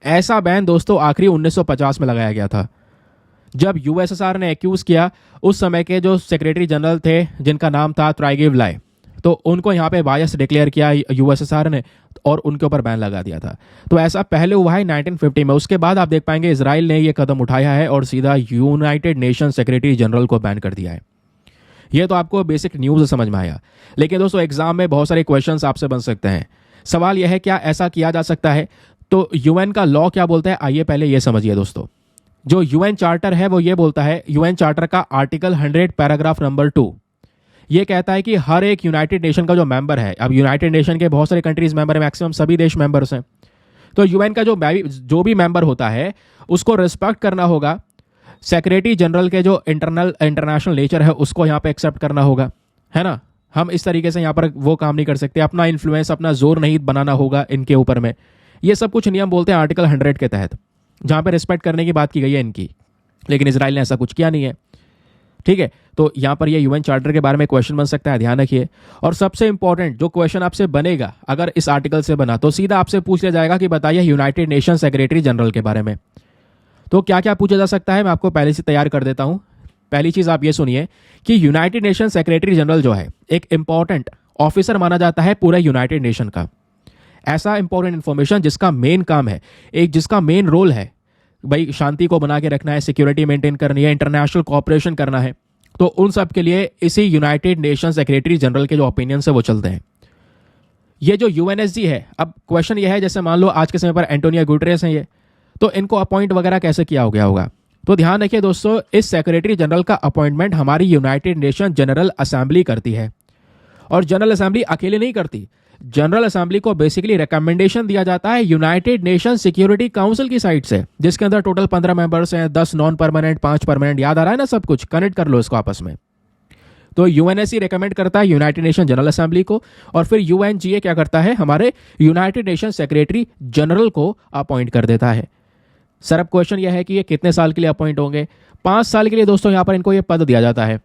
ऐसा बैन दोस्तों आखिरी 1950 में लगाया गया था। जब यूएसएसआर ने एक्यूज किया उस समय के जो सेक्रेटरी जनरल थे जिनका नाम था ट्राइगेव लाई, तो उनको यहाँ पे बायस डिक्लेयर किया यूएसएसआर ने और उनके ऊपर बैन लगा दिया था। तो ऐसा पहले हुआ है 1950 में। उसके बाद आप देख पाएंगे इजराइल ने ये कदम उठाया है और सीधा यूनाइटेड नेशन सेक्रेटरी जनरल को बैन कर दिया है। ये तो आपको बेसिक न्यूज़ समझ में आया, लेकिन दोस्तों एग्जाम में बहुत सारे क्वेश्चंस आपसे बन सकते हैं। सवाल यह है क्या ऐसा किया जा सकता है? तो यूएन का लॉ क्या बोलता है, आइए पहले ये समझिए दोस्तों। जो यूएन चार्टर है वो ये बोलता है, यूएन चार्टर का आर्टिकल 100 पैराग्राफ नंबर 2 ये कहता है कि हर एक यूनाइटेड नेशन का जो मेंबर है, अब यूनाइटेड नेशन के बहुत सारे कंट्रीज मेंबर है, मैक्सिमम सभी देश मेंबर्स हैं, तो यूएन का जो भी मेंबर होता है उसको रिस्पेक्ट करना होगा। सेक्रेटरी जनरल के जो इंटरनेशनल नेचर है उसको यहाँ पे एक्सेप्ट करना होगा, है ना। हम इस तरीके से यहाँ पर वो काम नहीं कर सकते, अपना इन्फ्लुएंस अपना जोर नहीं बनाना होगा इनके ऊपर में। ये सब कुछ नियम बोलते हैं आर्टिकल 100 के तहत, जहाँ पे रिस्पेक्ट करने की बात की गई है इनकी, लेकिन इसराइल ने ऐसा कुछ किया नहीं है। ठीक है, तो यहाँ पर ये यूएन चार्टर के बारे में क्वेश्चन बन सकता है, ध्यान रखिए। और सबसे इंपॉर्टेंट जो क्वेश्चन आपसे बनेगा अगर इस आर्टिकल से बना, तो सीधा आपसे पूछ लिया जाएगा कि बताइए यूनाइटेड नेशन सेक्रेटरी जनरल के बारे में। तो क्या क्या पूछा जा सकता है मैं आपको पहले से तैयार कर देता हूं। पहली चीज आप ये सुनिए कि यूनाइटेड नेशन सेक्रेटरी जनरल जो है एक इंपॉर्टेंट ऑफिसर माना जाता है पूरे यूनाइटेड नेशन का। ऐसा इंपॉर्टेंट इंफॉर्मेशन जिसका मेन काम है, जिसका मेन रोल है भाई शांति को बना के रखना है, सिक्योरिटी मेंटेन करनी है, इंटरनेशनल कोऑपरेशन करना है, तो उन सब के लिए इसी यूनाइटेड नेशन सेक्रेटरी जनरल के जो ओपिनियन है वो चलते हैं। ये जो यूएनएसजी है, अब क्वेश्चन ये है जैसे मान लो आज के समय पर एंटोनियो गुटेरेस हैं ये, तो इनको अपॉइंट वगैरह कैसे किया हो गया होगा। तो ध्यान रखिए दोस्तों, इस सेक्रेटरी जनरल का अपॉइंटमेंट हमारी यूनाइटेड नेशन जनरल असेंबली करती है। और जनरल असेंबली अकेले नहीं करती, जनरल असेंबली को बेसिकली रिकमेंडेशन दिया जाता है यूनाइटेड नेशन सिक्योरिटी काउंसिल की साइड से, जिसके अंदर टोटल 15 मेंबर्स हैं, 10 नॉन परमानेंट, 5 परमानेंट। याद आ रहा है ना सब कुछ, कनेक्ट कर लो इसको आपस में। तो यूएनएससी रिकमेंड करता है यूनाइटेड नेशन जनरल असेंबली को, और फिर यूएनजीए क्या करता है, हमारे यूनाइटेड नेशन सेक्रेटरी जनरल को अपॉइंट कर देता है। सर अब क्वेश्चन यह है कि ये कितने साल के लिए अपॉइंट होंगे? 5 साल के लिए दोस्तों यहाँ पर इनको ये पद दिया जाता है।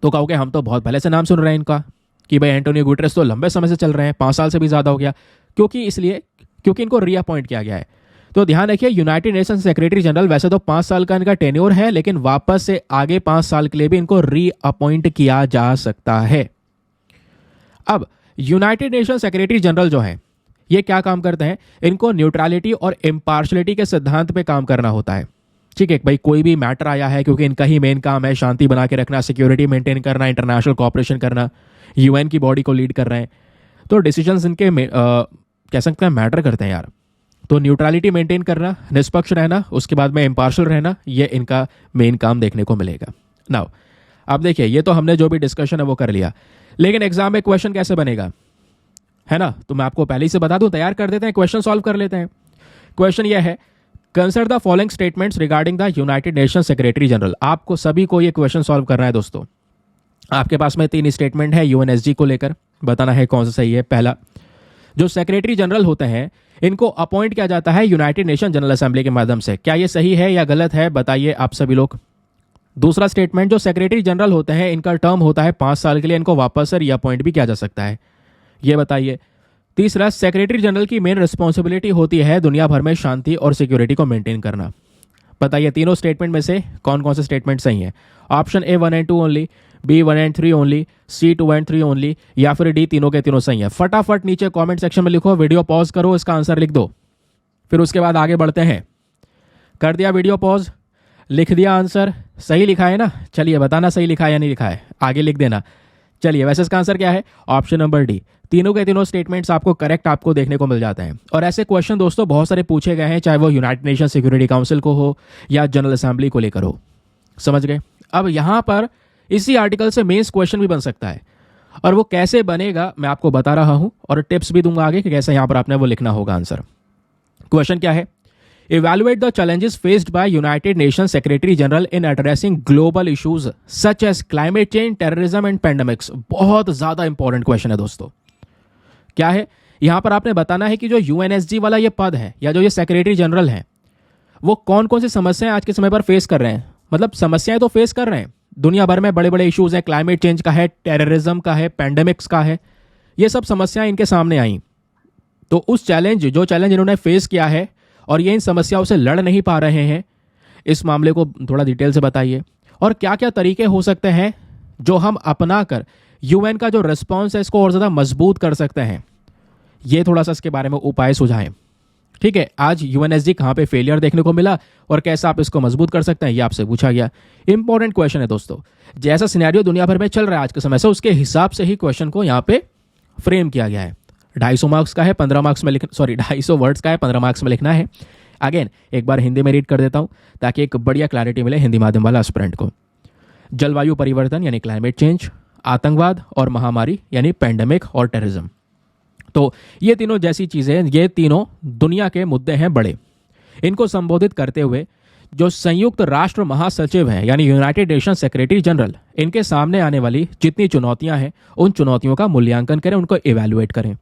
तो कहोगे हम तो बहुत पहले से नाम सुन रहे हैं इनका कि भाई एंटोनियो गुटेरेस तो लंबे समय से चल रहे हैं, 5 साल से भी ज़्यादा हो गया, क्योंकि इनको रीअपॉइंट किया गया है। तो ध्यान रखिए यूनाइटेड नेशन सेक्रेटरी जनरल वैसे तो 5 साल का इनका टेन्योर है, लेकिन वापस से आगे 5 साल के लिए भी इनको रीअपॉइंट किया जा सकता है। अब यूनाइटेड नेशन सेक्रेटरी जनरल जो है ये क्या काम करते हैं, इनको न्यूट्रलिटी और इम्पार्शलिटी के सिद्धांत पे काम करना होता है। ठीक है भाई, कोई भी मैटर आया है, क्योंकि इनका ही मेन काम है शांति बना के रखना, सिक्योरिटी मेंटेन करना, इंटरनेशनल कोऑपरेशन करना, यूएन की बॉडी को लीड कर रहे हैं, तो डिसीजंस इनके कह सकते हैं मैटर करते हैं यार। तो न्यूट्रलिटी मेंटेन करना, निष्पक्ष रहना, उसके बाद में इम्पार्शल रहना, ये इनका मेन काम देखने को मिलेगा। नाउ अब देखिए, ये तो हमने जो भी डिस्कशन है वो कर लिया, लेकिन एग्जाम में क्वेश्चन कैसे बनेगा, है ना। तो मैं आपको पहले ही से बता दूं, तैयार कर देते हैं, क्वेश्चन सॉल्व कर लेते हैं। क्वेश्चन ये है, consider the following statements regarding the United Nation secretary general. आपको सभी को ये क्वेश्चन सॉल्व करना है दोस्तों। आपके पास में 3 स्टेटमेंट है यूएनएसजी को लेकर, बताना है कौन सा सही है। पहला, जो सेक्रेटरी जनरल होते हैं इनको अपॉइंट किया जाता है यूनाइटेड नेशन जनरल असेंबली के माध्यम से। क्या ये सही है या गलत है, बताइए आप सभी लोग। दूसरा स्टेटमेंट, जो सेक्रेटरी जनरल होते हैं इनका टर्म होता है 5 साल के लिए, इनको वापस से रीअपॉइंट भी किया जा सकता है, ये बताइए। तीसरा, सेक्रेटरी जनरल की मेन रिस्पॉन्सिबिलिटी होती है दुनिया भर में शांति और सिक्योरिटी को मेंटेन करना। बताइए तीनों स्टेटमेंट में से कौन कौन से स्टेटमेंट सही है। Option A 1 and 2 only, B 1 and 3 only, C 2 and 3 only, या फिर डी तीनों के तीनों सही है। फटाफट नीचे कमेंट सेक्शन में लिखो, वीडियो पॉज करो, इसका आंसर लिख दो, फिर उसके बाद आगे बढ़ते हैं। कर दिया वीडियो पॉज, लिख दिया आंसर, सही लिखा है ना, चलिए बताना सही लिखा है या नहीं लिखा है, आगे लिख देना। चलिए वैसे इसका आंसर क्या है, ऑप्शन नंबर डी, तीनों के तीनों स्टेटमेंट्स आपको करेक्ट आपको देखने को मिल जाते हैं। और ऐसे क्वेश्चन दोस्तों बहुत सारे पूछे गए हैं, चाहे वो यूनाइटेड नेशन सिक्योरिटी काउंसिल को हो या जनरल असेंबली को लेकर हो, समझ गए। अब यहाँ पर इसी आर्टिकल से मेंस क्वेश्चन भी बन सकता है, और वो कैसे बनेगा मैं आपको बता रहा हूं, और टिप्स भी दूंगा आगे कि कैसे यहाँ पर आपने वो लिखना होगा आंसर। क्वेश्चन क्या है, evaluate the challenges faced by United Nation secretary general in addressing global issues such as climate change, terrorism and pandemics. बहुत ज्यादा इंपॉर्टेंट क्वेश्चन है दोस्तों। क्या है, यहां पर आपने बताना है कि जो यूएनएसजी वाला ये पद है या जो ये सेक्रेटरी जनरल है वो कौन कौन सी समस्याएं आज के समय पर फेस कर रहे हैं। मतलब समस्याएं तो फेस कर रहे हैं, दुनिया भर में बड़े बड़े इश्यूज हैं, क्लाइमेट चेंज का है, टेररिज्म का है, पेंडेमिक्स का है, ये सब समस्याएं इनके सामने आई। तो उस जो चैलेंज इन्होंने फेस किया है और ये इन समस्याओं से लड़ नहीं पा रहे हैं, इस मामले को थोड़ा डिटेल से बताइए, और क्या क्या तरीके हो सकते हैं जो हम अपना कर यूएन का जो रिस्पॉन्स है इसको और ज़्यादा मजबूत कर सकते हैं, ये थोड़ा सा इसके बारे में उपाय सुझाएं। ठीक है, आज यूएनएसडी कहाँ पे फेलियर देखने को मिला और कैसे आप इसको मजबूत कर सकते हैं, ये आपसे पूछा गया। इंपॉर्टेंट क्वेश्चन है दोस्तों, जैसा सिनेरियो दुनिया भर में चल रहा है आज के समय से, उसके हिसाब से ही क्वेश्चन को यहाँ पे फ्रेम किया गया है। 250 मार्क्स का है, 15 मार्क्स में लिखना, 250 वर्ड्स का है, 15 मार्क्स में लिखना है। अगेन एक बार हिंदी में रीड कर देता हूँ ताकि एक बढ़िया क्लैरिटी मिले हिंदी माध्यम वाला एस्पिरेंट को। जलवायु परिवर्तन यानी क्लाइमेट चेंज, आतंकवाद और महामारी यानी पैंडेमिक और टेररिज्म। तो ये तीनों जैसी चीज़ें, ये तीनों दुनिया के मुद्दे हैं बड़े। इनको संबोधित करते हुए जो संयुक्त राष्ट्र महासचिव हैं यानी यूनाइटेड नेशन सेक्रेटरी जनरल, इनके सामने आने वाली जितनी चुनौतियां हैं उन चुनौतियों का मूल्यांकन करें, उनको इवैल्यूएट करें।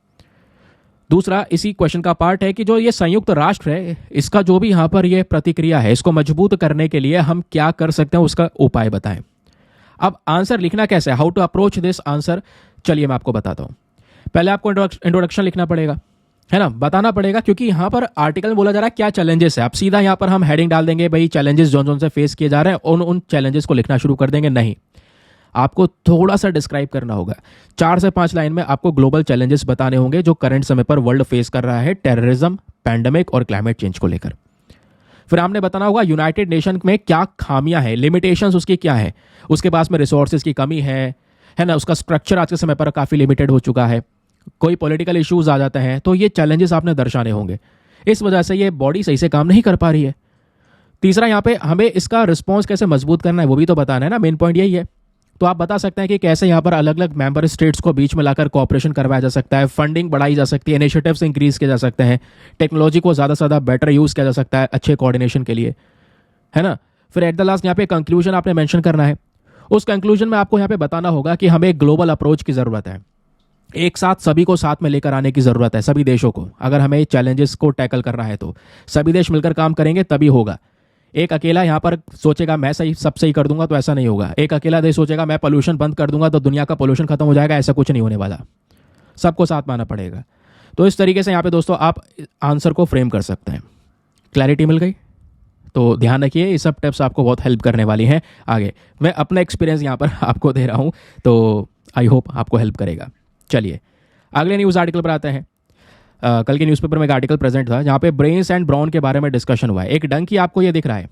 दूसरा इसी क्वेश्चन का पार्ट है कि जो ये संयुक्त राष्ट्र है, इसका जो भी यहाँ पर ये प्रतिक्रिया है, इसको मजबूत करने के लिए हम क्या कर सकते हैं, उसका उपाय बताएं। अब आंसर लिखना कैसे है, how to approach this answer, चलिए मैं आपको बताता हूँ। पहले आपको इंट्रोडक्शन लिखना पड़ेगा, है ना, बताना पड़ेगा, क्योंकि यहाँ पर आर्टिकल में बोला जा रहा है क्या चैलेंजेस है। अब सीधा यहाँ पर हम हेडिंग डाल देंगे भाई चैलेंजेस जोन जोन से फेस किए जा रहे हैं, उन चैलेंजेस को लिखना शुरू कर देंगे। नहीं, आपको थोड़ा सा डिस्क्राइब करना होगा। 4 से 5 लाइन में आपको ग्लोबल चैलेंजेस बताने होंगे जो करंट समय पर वर्ल्ड फेस कर रहा है टेररिज्म, पैंडेमिक और क्लाइमेट चेंज को लेकर। फिर आपने बताना होगा यूनाइटेड नेशन में क्या खामियां हैं, लिमिटेशंस उसकी क्या है, उसके पास में रिसोर्सेज की कमी है ना, उसका स्ट्रक्चर आज के समय पर काफ़ी लिमिटेड हो चुका है, कोई पॉलिटिकल इश्यूज आ जाते हैं, तो ये चैलेंजेस आपने दर्शाने होंगे। इस वजह से ये बॉडी सही से काम नहीं कर पा रही है। तीसरा, यहाँ पे हमें इसका रिस्पॉन्स कैसे मजबूत करना है वो भी तो बताना है ना, मेन पॉइंट यही है। तो आप बता सकते हैं कि कैसे यहाँ पर अलग अलग मेंबर स्टेट्स को बीच में लाकर कोऑपरेशन करवाया जा सकता है, फंडिंग बढ़ाई जा सकती है, इनिशिएटिव्स इंक्रीज किए जा सकते हैं, टेक्नोलॉजी को ज़्यादा से ज़्यादा बेटर यूज़ किया जा सकता है अच्छे कोऑर्डिनेशन के लिए, है ना। फिर एट द लास्ट यहाँ पे कंक्लूजन आपने मेंशन करना है। उस कंक्लूजन में आपको यहाँ पे बताना होगा कि हमें एक ग्लोबल अप्रोच की ज़रूरत है, एक साथ सभी को साथ में लेकर आने की ज़रूरत है, सभी देशों को। अगर हमें चैलेंजेस को टैकल करना है तो सभी देश मिलकर काम करेंगे तभी होगा। एक अकेला यहाँ पर सोचेगा मैं सही सब सही कर दूंगा तो ऐसा नहीं होगा। एक अकेला देश सोचेगा मैं पोल्यूशन बंद कर दूंगा तो दुनिया का पोल्यूशन खत्म हो जाएगा, ऐसा कुछ नहीं होने वाला। सबको साथ में आना पड़ेगा। तो इस तरीके से यहाँ पे दोस्तों आप आंसर को फ्रेम कर सकते हैं। क्लैरिटी मिल गई? तो ध्यान रखिए, ये सब टिप्स आपको बहुत हेल्प करने वाली हैं आगे। मैं अपना एक्सपीरियंस यहाँ पर आपको दे रहा हूँ, तो आई होप आपको हेल्प करेगा। चलिए अगले न्यूज़ आर्टिकल पर आते हैं। कल के न्यूज़पेपर में एक आर्टिकल प्रेजेंट था जहाँ पे ब्रेन्स एंड ब्राउन के बारे में डिस्कशन हुआ है। एक डंकी आपको ये दिख रहा है,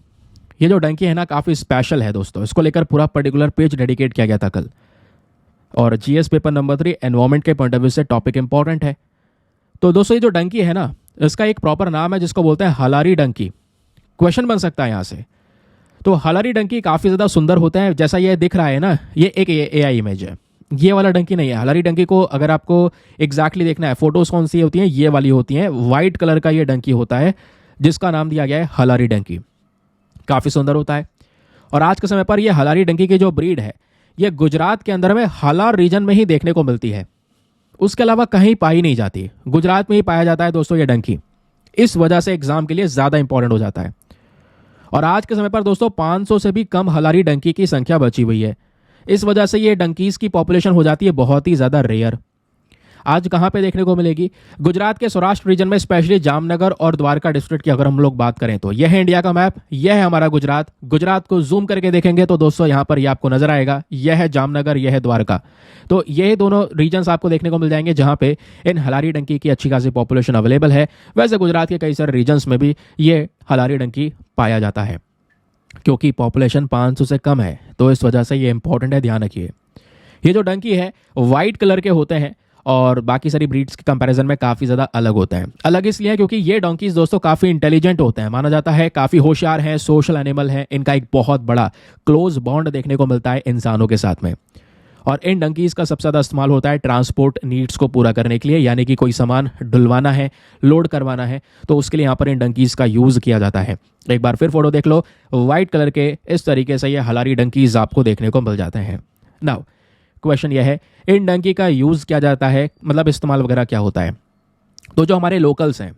ये जो डंकी है ना काफ़ी स्पेशल है दोस्तों, इसको लेकर पूरा पर्टिकुलर पेज डेडिकेट किया गया था कल। और जीएस पेपर नंबर 3 एनवायरमेंट के पॉइंट ऑफ व्यू से टॉपिक इंपॉर्टेंट है। तो दोस्तों ये जो डंकी है ना, इसका एक प्रॉपर नाम है जिसको बोलते हैं हलारी डंकी। क्वेश्चन बन सकता है यहाँ से। तो हलारी डंकी काफ़ी ज़्यादा सुंदर होते हैं, जैसा ये दिख रहा है ना, ये एक एआई इमेज है, ये वाला डंकी नहीं है। हलारी डंकी को अगर आपको एग्जैक्टली देखना है, फोटोज कौन सी होती हैं, ये वाली होती हैं। वाइट कलर का ये डंकी होता है जिसका नाम दिया गया है हलारी डंकी। काफ़ी सुंदर होता है। और आज के समय पर ये हलारी डंकी की जो ब्रीड है ये गुजरात के अंदर में हालार रीजन में ही देखने को मिलती है, उसके अलावा कहीं पाई नहीं जाती। गुजरात में ही पाया जाता है दोस्तों ये डंकी, इस वजह से एग्जाम के लिए ज़्यादा इंपॉर्टेंट हो जाता है। और आज के समय पर दोस्तों 500 से भी कम हलारी डंकी की संख्या बची हुई है। इस वजह से ये डंकीज की पॉपुलेशन हो जाती है बहुत ही ज़्यादा रेयर। आज कहाँ पे देखने को मिलेगी? गुजरात के सौराष्ट्र रीजन में, स्पेशली जामनगर और द्वारका डिस्ट्रिक्ट की अगर हम लोग बात करें तो यह है इंडिया का मैप, यह है हमारा गुजरात। गुजरात को जूम करके देखेंगे तो दोस्तों यहाँ पर यह आपको नजर आएगा, यह है जामनगर, यह है द्वारका। तो ये दोनों रीजन्स आपको देखने को मिल जाएंगे जहाँ पे इन हलारी डंकी की अच्छी खासी पॉपुलेशन अवेलेबल है। वैसे गुजरात के कई सारे रीजन्स में भी ये हलारी डंकी पाया जाता है, क्योंकि पॉपुलेशन 500 से कम है, तो इस वजह से ये इंपॉर्टेंट है, ध्यान रखिए। ये जो डंकी है वाइट कलर के होते हैं और बाकी सारी ब्रीड्स के कंपैरिजन में काफ़ी ज़्यादा अलग होते हैं। अलग इसलिए है क्योंकि ये डोंकीज दोस्तों काफ़ी इंटेलिजेंट होते हैं, माना जाता है काफ़ी होशियार हैं, सोशल एनिमल हैं। इनका एक बहुत बड़ा क्लोज बॉन्ड देखने को मिलता है इंसानों के साथ में। और इन डंकीज का सबसे ज़्यादा इस्तेमाल होता है ट्रांसपोर्ट नीड्स को पूरा करने के लिए, यानी कि कोई सामान ढुलवाना है, लोड करवाना है, तो उसके लिए यहाँ पर इन डंकीज का यूज़ किया जाता है। एक बार फिर फोटो देख लो, वाइट कलर के इस तरीके से ये हलारी डंकीज आपको देखने को मिल जाते हैं। नाउ क्वेश्चन यह है, इन डंकी का यूज़ किया जाता है, मतलब इस्तेमाल वगैरह क्या होता है? तो जो हमारे लोकल्स हैं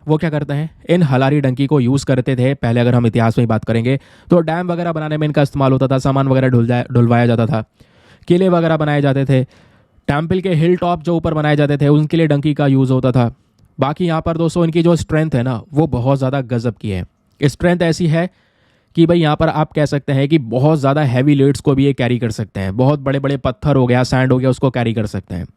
वो क्या करते हैं, इन हलारी डंकी को यूज़ करते थे। पहले अगर हम इतिहास में बात करेंगे तो डैम वगैरह बनाने में इनका इस्तेमाल होता था, सामान वगैरह ढुलवाया जाता था, किले वगैरह बनाए जाते थे, टेम्पल के हिल टॉप जो ऊपर बनाए जाते थे उनके लिए डंकी का यूज़ होता था। बाकी यहाँ पर दोस्तों इनकी जो स्ट्रेंथ है ना वो बहुत ज़्यादा गजब की है। स्ट्रेंथ ऐसी है कि भाई यहाँ पर आप कह सकते हैं कि बहुत ज़्यादा हैवी लोड्स को भी ये कैरी कर सकते हैं, बहुत बड़े बड़े पत्थर हो गया, सैंड हो गया, उसको कैरी कर सकते हैं।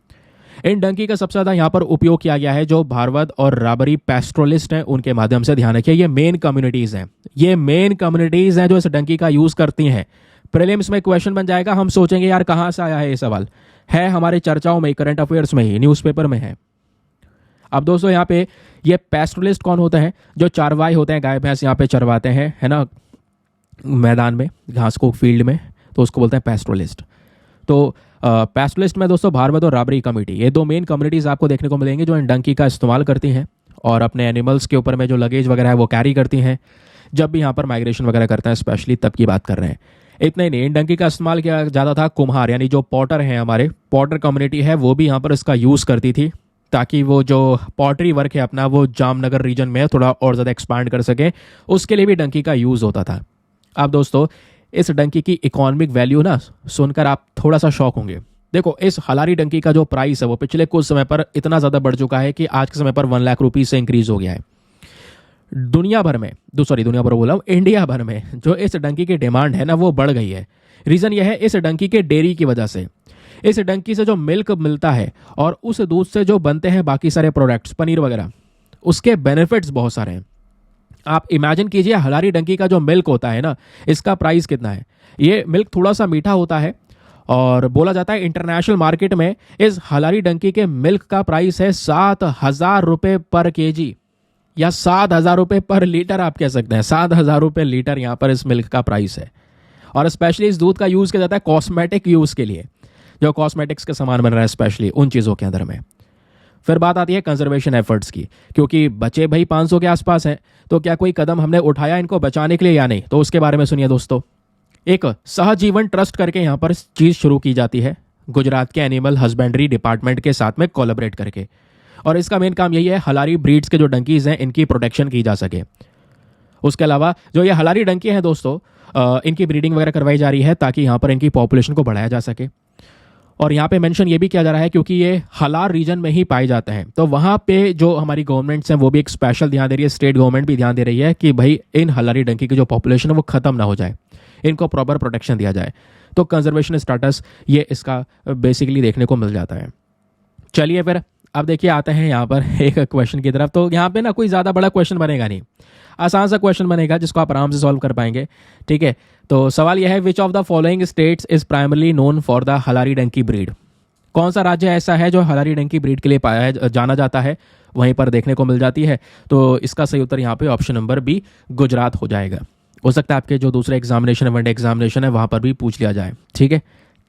इन डंकी का सबसे ज़्यादा यहाँ पर उपयोग किया गया है जो भारवद और राबरी पैस्ट्रोलिस्ट हैं उनके माध्यम से। ध्यान रखिए, ये मेन कम्युनिटीज़ हैं, ये मेन कम्युनिटीज़ हैं जो इस डंकी का यूज़ करती हैं। प्रीलिम्स में क्वेश्चन बन जाएगा, हम सोचेंगे यार कहाँ से आया है ये सवाल, है हमारे चर्चाओं में, करंट अफेयर्स में ही, न्यूज़पेपर में है। अब दोस्तों यहाँ पे ये पैस्ट्रोलिस्ट कौन होते हैं? जो चारवाई होते हैं, गाय भैंस यहाँ पे चरवाते हैं, है ना, मैदान में, घास को फील्ड में, तो उसको बोलते हैं पैस्ट्रोलिस्ट। तो पैस्ट्रोलिस्ट में दोस्तों भारवद और राबरी कमेटी, ये दो मेन कम्युनिटीज़ आपको देखने को मिलेंगी जो इन डंकी का इस्तेमाल करती हैं और अपने एनिमल्स के ऊपर में जो लगेज वगैरह है वो कैरी करती हैं जब भी यहाँ पर माइग्रेशन वगैरह करते हैं, स्पेशली तब की बात कर रहे हैं। इतना ही नहीं, इन डंकी का इस्तेमाल किया जाता था कुम्हार, यानी जो पॉटर हैं, हमारे पॉटर कम्युनिटी है, वो भी यहाँ पर इसका यूज़ करती थी ताकि वो जो पॉटरी वर्क है अपना वो जामनगर रीजन में थोड़ा और ज़्यादा एक्सपांड कर सके, उसके लिए भी डंकी का यूज़ होता था। अब दोस्तों इस डंकी की इकोनॉमिक वैल्यू ना सुनकर आप थोड़ा सा शॉक होंगे। देखो, इस हलारी डंकी का जो प्राइस है वो पिछले कुछ समय पर इतना ज़्यादा बढ़ चुका है कि आज के समय पर 1 लाख रुपये से इंक्रीज हो गया है। दुनिया भर में, दुनिया भर बोला हूँ, इंडिया भर में जो इस डंकी की डिमांड है ना वो बढ़ गई है। रीज़न यह है इस डंकी के डेयरी की वजह से। इस डंकी से जो मिल्क मिलता है और उस दूध से जो बनते हैं बाकी सारे प्रोडक्ट्स, पनीर वगैरह, उसके बेनिफिट्स बहुत सारे हैं। आप इमेजिन कीजिए, हलारी डंकी का जो मिल्क होता है ना, इसका प्राइस कितना है। ये मिल्क थोड़ा सा मीठा होता है और बोला जाता है इंटरनेशनल मार्केट में इस हलारी डंकी के मिल्क का प्राइस है 7,000 रुपये पर केजी, या 7,000 रुपये पर लीटर, आप कह सकते हैं 7,000 रुपये लीटर यहाँ पर इस मिल्क का प्राइस है। और स्पेशली इस दूध का यूज़ किया जाता है कॉस्मेटिक यूज़ के लिए, जो कॉस्मेटिक्स के सामान बन रहा है स्पेशली उन चीज़ों के अंदर में। फिर बात आती है कंजर्वेशन एफर्ट्स की, क्योंकि बचे भाई 500 के आसपास हैं, तो क्या कोई कदम हमने उठाया इनको बचाने के लिए या नहीं, तो उसके बारे में सुनिए दोस्तों। एक सहजीवन ट्रस्ट करके यहाँ पर चीज़ शुरू की जाती है गुजरात के एनिमल हस्बेंड्री डिपार्टमेंट के साथ में कोलैबोरेट करके, और इसका मेन काम यही है हलारी ब्रीड्स के जो डंकीज़ हैं इनकी प्रोटेक्शन की जा सके। उसके अलावा जो ये हलारी डंकी हैं दोस्तों, इनकी ब्रीडिंग वगैरह करवाई जा रही है ताकि यहाँ पर इनकी पॉपुलेशन को बढ़ाया जा सके। और यहाँ पे मेंशन ये भी किया जा रहा है क्योंकि ये हलार रीजन में ही पाए जाते हैं, तो वहाँ पे जो हमारी गवर्नमेंट्स हैं वो भी एक स्पेशल ध्यान दे रही है, स्टेट गवर्नमेंट भी ध्यान दे रही है कि भाई इन हलारी डंकी की जो पॉपुलेशन है वो खत्म ना हो जाए, इनको प्रॉपर प्रोटेक्शन दिया जाए। तो कंजर्वेशन स्टेटस ये इसका बेसिकली देखने को मिल जाता है। चलिए फिर अब देखिए आते हैं यहाँ पर एक क्वेश्चन की तरफ। तो यहाँ पे ना कोई ज़्यादा बड़ा क्वेश्चन बनेगा नहीं, आसान सा क्वेश्चन बनेगा जिसको आप आराम से सॉल्व कर पाएंगे, ठीक है। तो सवाल यह है, which of the following states is primarily known for the Halari donkey breed. कौन सा राज्य ऐसा है जो हलारी डंकी ब्रीड के लिए जाना जाता है, वहीं पर देखने को मिल जाती है। तो इसका सही उत्तर यहाँ पे ऑप्शन नंबर बी गुजरात हो जाएगा। हो सकता है आपके जो दूसरे एग्जामिनेशन है, वनडे एग्जामिनेशन है, वहाँ पर भी पूछ लिया जाए, ठीक है।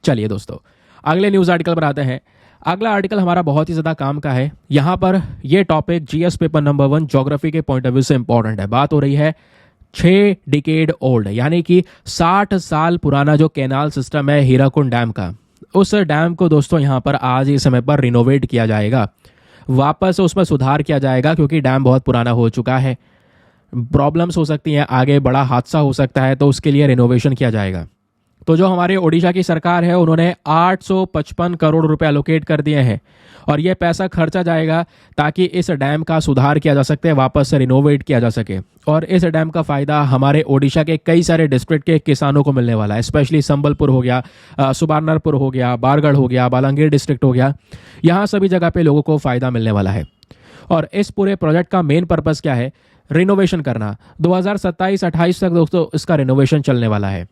चलिए दोस्तों अगले न्यूज़ आर्टिकल पर आते हैं। अगला आर्टिकल हमारा बहुत ही ज़्यादा काम का है। यहाँ पर यह topic GS paper number 1 geography के पॉइंट ऑफ व्यू से इंपॉर्टेंट है। बात हो रही है 6 डिकेड ओल्ड, यानी कि 60 साल पुराना जो कैनाल सिस्टम है हीराकुंड डैम का, उस डैम को दोस्तों यहाँ पर आज इस समय पर रिनोवेट किया जाएगा, वापस उसमें सुधार किया जाएगा क्योंकि डैम बहुत पुराना हो चुका है। प्रॉब्लम्स हो सकती हैं, आगे बड़ा हादसा हो सकता है, तो उसके लिए रिनोवेशन किया जाएगा। तो जो हमारे ओडिशा की सरकार है उन्होंने 855 करोड़ रुपए एलोकेट कर दिए हैं और ये पैसा खर्चा जाएगा ताकि इस डैम का सुधार किया जा सके, वापस से रिनोवेट किया जा सके। और इस डैम का फ़ायदा हमारे ओडिशा के कई सारे डिस्ट्रिक्ट के किसानों को मिलने वाला है, स्पेशली संबलपुर हो गया, सुबर्णपुर हो गया, बारगढ़ हो गया, बालांगीर डिस्ट्रिक्ट हो गया, यहाँ सभी जगह पे लोगों को फ़ायदा मिलने वाला है। और इस पूरे प्रोजेक्ट का मेन पर्पज़ क्या है? रिनोवेशन करना। 2027-28 तक दोस्तों इसका रिनोवेशन चलने वाला है।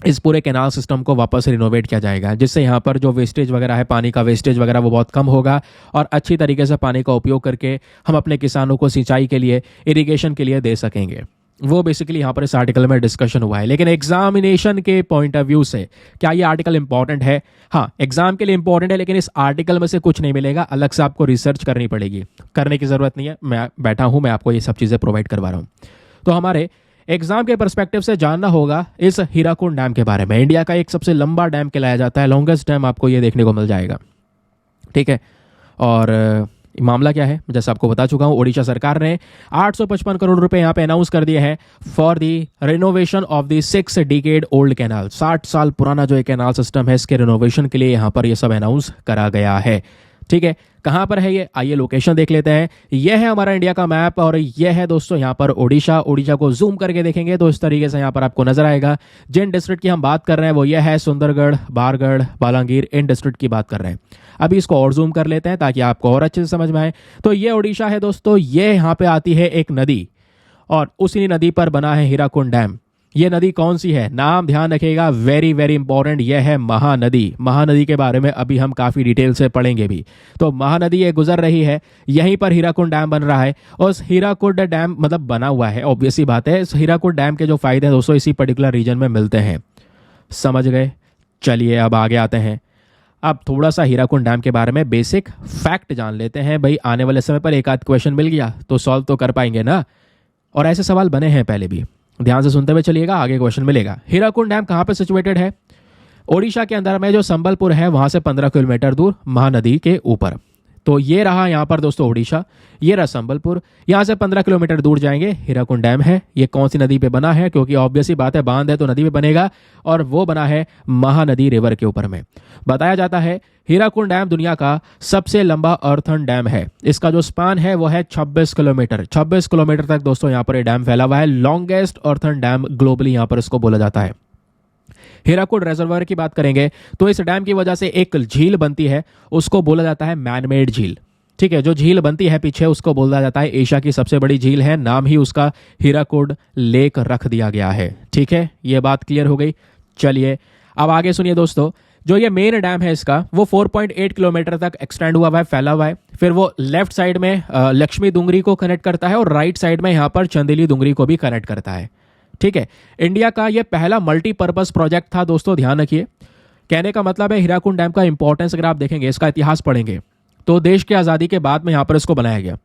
इस पूरे कैनाल सिस्टम को वापस रिनोवेट किया जाएगा जिससे यहाँ पर जो वेस्टेज वगैरह है, पानी का वेस्टेज वगैरह, वो बहुत कम होगा और अच्छी तरीके से पानी का उपयोग करके हम अपने किसानों को सिंचाई के लिए, इरिगेशन के लिए दे सकेंगे। वो बेसिकली यहाँ पर इस आर्टिकल में डिस्कशन हुआ है। लेकिन एग्जामिनेशन के पॉइंट ऑफ व्यू से क्या ये आर्टिकल इंपॉर्टेंट है? हाँ, एग्जाम के लिए इंपॉर्टेंट है, लेकिन इस आर्टिकल में से कुछ नहीं मिलेगा, अलग से आपको रिसर्च करनी पड़ेगी। करने की ज़रूरत नहीं है, मैं बैठा हूँ, मैं आपको ये सब चीज़ें प्रोवाइड करवा रहा हूँ। तो हमारे एग्जाम के पर्सपेक्टिव से जानना होगा इस हीराकुंड डैम के बारे में। इंडिया का एक सबसे लंबा डैम कहलाया जाता है, लॉन्गेस्ट डैम आपको ये देखने को मिल जाएगा, ठीक है। और मामला क्या है, जैसे आपको बता चुका हूँ, ओडिशा सरकार ने 855 करोड़ रुपए यहाँ पे अनाउंस कर दिए हैं for the renovation of the 6 decade old canal. 60 साल पुराना जो कैनाल सिस्टम है, इसके रिनोवेशन के लिए यहाँ पर ये सब अनाउंस करा गया है ठीक है, कहाँ पर है ये, आइए लोकेशन देख लेते हैं। यह है हमारा इंडिया का मैप और यह है दोस्तों यहाँ पर ओडिशा। ओडिशा को जूम करके देखेंगे तो इस तरीके से यहाँ पर आपको नजर आएगा। जिन डिस्ट्रिक्ट की हम बात कर रहे हैं वो यह है सुंदरगढ़, बारगढ़, बालांगीर, इन डिस्ट्रिक्ट की बात कर रहे हैं। अभी इसको और जूम कर लेते हैं ताकि आपको और अच्छे से समझ में आए। तो ये ओडिशा है दोस्तों, ये यहाँ पे आती है एक नदी और उसी नदी पर बना है हीराकुंड डैम। ये नदी कौन सी है, नाम ध्यान रखिएगा, वेरी वेरी इंपॉर्टेंट, यह है महानदी। महानदी के बारे में अभी हम काफ़ी डिटेल से पढ़ेंगे भी। तो महानदी ये गुजर रही है, यहीं पर हीराकुंड डैम बन रहा है और उस हीराकुंड डैम मतलब बना हुआ है, ऑब्वियस सी बात है। इस हीराकुंड डैम के जो फायदे हैं दोस्तों इसी पर्टिकुलर रीजन में मिलते हैं, समझ गए। चलिए अब आगे आते हैं। अब थोड़ा सा हीराकुंड डैम के बारे में बेसिक फैक्ट जान लेते हैं। भाई आने वाले समय पर एक आध क्वेश्चन मिल गया तो सॉल्व तो कर पाएंगे ना, और ऐसे सवाल बने हैं पहले भी, ध्यान से सुनते हुए चलिएगा, आगे क्वेश्चन मिलेगा। हीराकुंड डैम कहाँ पर सिचुएटेड है, ओडिशा के अंदर में जो संबलपुर है वहां से 15 किलोमीटर दूर महानदी के ऊपर। तो ये रहा यहाँ पर दोस्तों ओडिशा, ये रहा संबलपुर, यहाँ से 15 किलोमीटर दूर जाएंगे हीराकुंड डैम है। ये कौन सी नदी पे बना है, क्योंकि ऑब्वियस ही बात है बांध है तो नदी पे बनेगा, और वो बना है महानदी रिवर के ऊपर में। बताया जाता है हीराकुंड डैम दुनिया का सबसे लंबा अर्थन डैम है। इसका जो स्पान है वो है 26 किलोमीटर। 26 किलोमीटर तक दोस्तों यहाँ पर ये डैम फैला हुआ है। लॉन्गेस्ट अर्थन डैम ग्लोबली यहाँ पर इसको बोला जाता है। हीराकुंड रिजर्वायर की बात करेंगे तो इस डैम की वजह से एक झील बनती है, उसको बोला जाता है मैनमेड झील। ठीक है, जो झील बनती है पीछे उसको बोला जाता है एशिया की सबसे बड़ी झील है, नाम ही उसका हीराकुंड लेक रख दिया गया है। ठीक है, ये बात क्लियर हो गई। चलिए अब आगे सुनिए दोस्तों, जो ये मेन डैम है इसका वो 4.8 किलोमीटर तक एक्सटेंड हुआ है, फैला हुआ है। फिर वो लेफ्ट साइड में लक्ष्मी दुंगरी को कनेक्ट करता है और राइट साइड में यहाँ पर चंदेली दुंगरी को भी कनेक्ट करता है। ठीक है, इंडिया का ये पहला मल्टीपर्पज प्रोजेक्ट था दोस्तों, ध्यान रखिए। कहने का मतलब है हीराकुंड डैम का इंपॉर्टेंस अगर आप देखेंगे, इसका इतिहास पढ़ेंगे तो देश की आज़ादी के बाद में यहाँ पर इसको बनाया गया।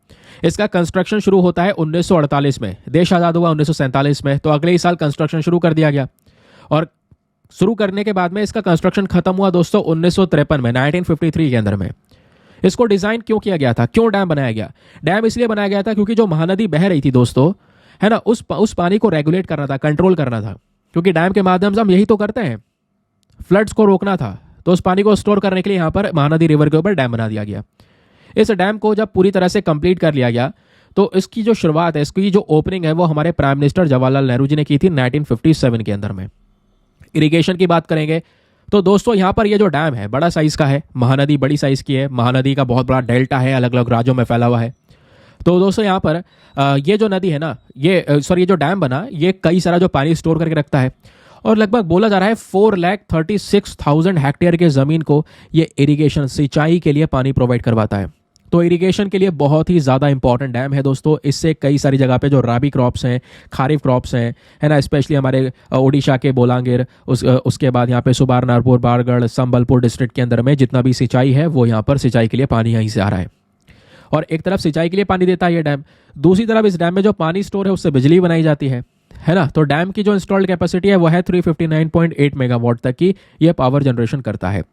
इसका कंस्ट्रक्शन शुरू होता है 1948 में, देश आज़ाद हुआ 1947 में, तो अगले ही साल कंस्ट्रक्शन शुरू कर दिया गया। और शुरू करने के बाद में इसका कंस्ट्रक्शन खत्म हुआ दोस्तों 1953 में, 1953 के अंदर में। इसको डिजाइन क्यों किया गया था, क्यों डैम बनाया गया? डैम इसलिए बनाया गया था क्योंकि जो महानदी बह रही थी दोस्तों, है ना, उस पानी को रेगुलेट करना था, कंट्रोल करना था। क्योंकि डैम के माध्यम से हम यही तो करते हैं, फ्लड्स को रोकना था। तो उस पानी को स्टोर करने के लिए यहाँ पर महानदी रिवर के ऊपर डैम बना दिया गया। इस डैम को जब पूरी तरह से कंप्लीट कर लिया गया तो इसकी जो शुरुआत है, इसकी जो ओपनिंग है वो हमारे प्राइम मिनिस्टर जवाहरलाल नेहरू जी ने की थी 1957 के अंदर में। इरिगेशन की बात करेंगे तो दोस्तों यहाँ पर ये जो डैम है बड़ा साइज का है, महानदी बड़ी साइज की है, महानदी का बहुत बड़ा डेल्टा है, अलग अलग राज्यों में फैला हुआ है। तो दोस्तों यहाँ पर ये जो नदी है ना, ये जो डैम बना, ये कई सारा जो पानी स्टोर करके रखता है और लगभग बोला जा रहा है 4,36,000 हेक्टेयर के ज़मीन को ये इरिगेशन सिंचाई के लिए पानी प्रोवाइड करवाता है। तो इरिगेशन के लिए बहुत ही ज़्यादा इंपॉर्टेंट डैम है दोस्तों। इससे कई सारी जगह पे जो राबी क्रॉप्स हैं, खारिफ क्रॉप्स हैं, है ना, स्पेशली हमारे ओडिशा के बोलांगीर, उसके बाद यहाँ पे सुबारनारपुर, बारगढ़, संबलपुर डिस्ट्रिक्ट के अंदर में जितना भी सिंचाई है वो यहाँ पर सिंचाई के लिए पानी यहीं से आ रहा है। और एक तरफ सिंचाई के लिए पानी देता है ये डैम, दूसरी तरफ इस डैम में जो पानी स्टोर है उससे बिजली बनाई जाती है ना। तो डैम की जो इंस्टॉल्ड कैपेसिटी है वो है 359.8 मेगावाट तक की ये पावर जनरेशन करता है।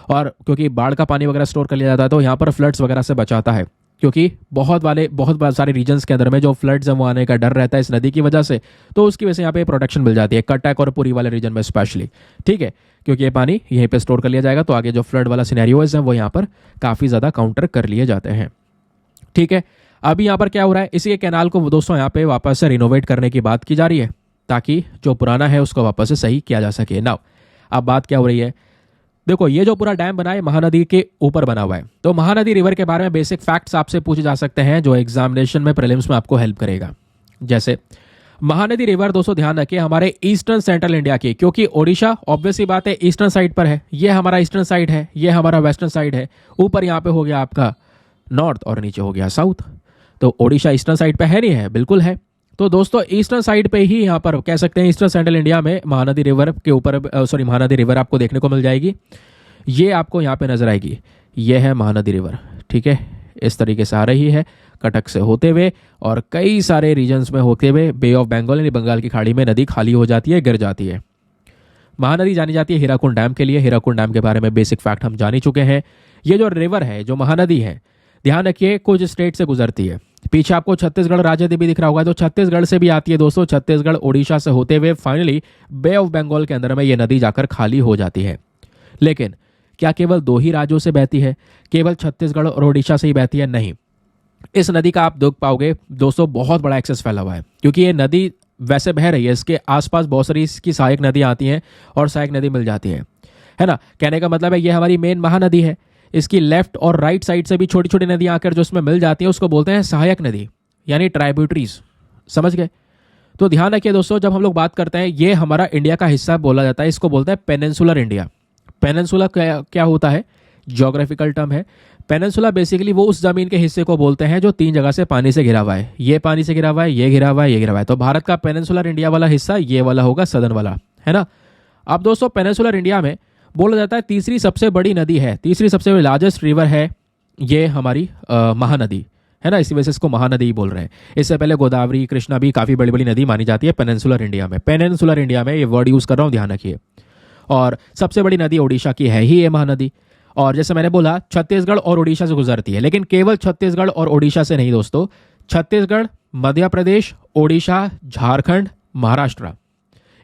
और क्योंकि बाढ़ का पानी वगैरह स्टोर कर लिया जाता है तो यहाँ पर फ्लड्स वगैरह से बचाता है, क्योंकि बहुत सारे रीजन्स के अंदर में जो फ्लड्स हैं वो आने का डर रहता है इस नदी की वजह से। तो उसकी वजह से यहाँ पे प्रोटेक्शन मिल जाती है, कटक और पुरी वाले रीजन में स्पेशली। ठीक है, क्योंकि ये पानी यहीं पे स्टोर कर लिया जाएगा तो आगे जो फ्लड वाला सिनेरियोज हैं वो यहाँ पर काफ़ी ज़्यादा काउंटर कर लिए जाते हैं। ठीक है, अभी यहाँ पर क्या हो रहा है, इसी कैनाल को दोस्तों यहाँ पे वापस से रिनोवेट करने की बात की जा रही है ताकि जो पुराना है उसको वापस से सही किया जा सके। नाउ अब बात क्या हो रही है, देखो ये जो पूरा डैम बना है महानदी के ऊपर बना हुआ है। तो महानदी रिवर के बारे में बेसिक फैक्ट्स आपसे पूछे जा सकते हैं जो एग्जामिनेशन में प्रीलिम्स में आपको हेल्प करेगा। जैसे महानदी रिवर दोस्तों ध्यान रखिए हमारे ईस्टर्न सेंट्रल इंडिया की, क्योंकि ओडिशा ऑब्वियसली बात है ईस्टर्न साइड पर है, ये हमारा ईस्टर्न साइड है, ये हमारा वेस्टर्न साइड है, ऊपर यहाँ पे हो गया आपका नॉर्थ और नीचे हो गया साउथ। तो ओडिशा ईस्टर्न साइड पे है नहीं है, बिल्कुल है। तो दोस्तों ईस्टर्न साइड पे ही यहाँ पर कह सकते हैं ईस्टर्न सेंट्रल इंडिया में महानदी रिवर के ऊपर महानदी रिवर आपको देखने को मिल जाएगी। ये आपको यहाँ पे नजर आएगी, ये है महानदी रिवर। ठीक है, इस तरीके से आ रही है कटक से होते हुए और कई सारे रीजन्स में होते हुए बे ऑफ बंगाल यानी बंगाल की खाड़ी में नदी खाली हो जाती है, गिर जाती है। महानदी जानी जाती है हीराकुंड डैम के लिए। हीराकुंड डैम के बारे में बेसिक फैक्ट हम जान ही चुके हैं। ये जो रिवर है, जो महानदी है, ध्यान रखिए कुछ स्टेट से गुजरती है। पीछे आपको छत्तीसगढ़ राज्य भी दिख रहा होगा, तो छत्तीसगढ़ से भी आती है दोस्तों। छत्तीसगढ़ ओडिशा से होते हुए फाइनली बे ऑफ बंगाल के अंदर में ये नदी जाकर खाली हो जाती है। लेकिन क्या केवल 2 ही राज्यों से बहती है? केवल छत्तीसगढ़ और ओडिशा से ही बहती है? नहीं। इस नदी का आप देख पाओगे दोस्तों बहुत बड़ा एक्सेस फैला हुआ है, क्योंकि ये नदी वैसे बह रही है, इसके आसपास बहुत सारी इसकी सहायक नदियाँ आती हैं और सहायक नदी मिल जाती है ना। कहने का मतलब है ये हमारी मेन महानदी है, इसकी लेफ्ट और राइट साइड से भी छोटी छोटी नदियाँ आकर जो उसमें मिल जाती हैं उसको बोलते हैं सहायक नदी, यानी ट्राइब्यूटरीज। समझ गए? तो ध्यान रखिए दोस्तों, जब हम लोग बात करते हैं ये हमारा इंडिया का हिस्सा बोला जाता है, इसको बोलते हैं पेनिनसुलर इंडिया। पेनिनसुला क्या होता है? ज्योग्राफिकल टर्म है। पेनिनसुला बेसिकली वो उस जमीन के हिस्से को बोलते हैं जो 3 जगह से पानी से घिरा हुआ है। ये पानी से घिरा हुआ है, ये घिरा हुआ है, ये घिरा हुआ है। तो भारत का पेनिनसुलर इंडिया वाला हिस्सा ये वाला होगा, सदर्न वाला, है ना। अब दोस्तों पेनिनसुलर इंडिया में बोला जाता है तीसरी सबसे बड़ी नदी है, तीसरी सबसे बड़ी लार्जेस्ट रिवर है ये हमारी महानदी, है ना। इसी वजह से इसको महानदी ही बोल रहे हैं। इससे पहले गोदावरी, कृष्णा भी काफ़ी बड़ी बड़ी नदी मानी जाती है पेनिनसुलर इंडिया में। पेनिनसुलर इंडिया में ये वर्ड यूज़ कर रहा हूँ, ध्यान रखिए। और सबसे बड़ी नदी ओडिशा की है ही ये महानदी। और जैसे मैंने बोला छत्तीसगढ़ और ओडिशा से गुजरती है, लेकिन केवल छत्तीसगढ़ और ओडिशा से नहीं दोस्तों। छत्तीसगढ़, मध्य प्रदेश, ओडिशा, झारखंड, महाराष्ट्र,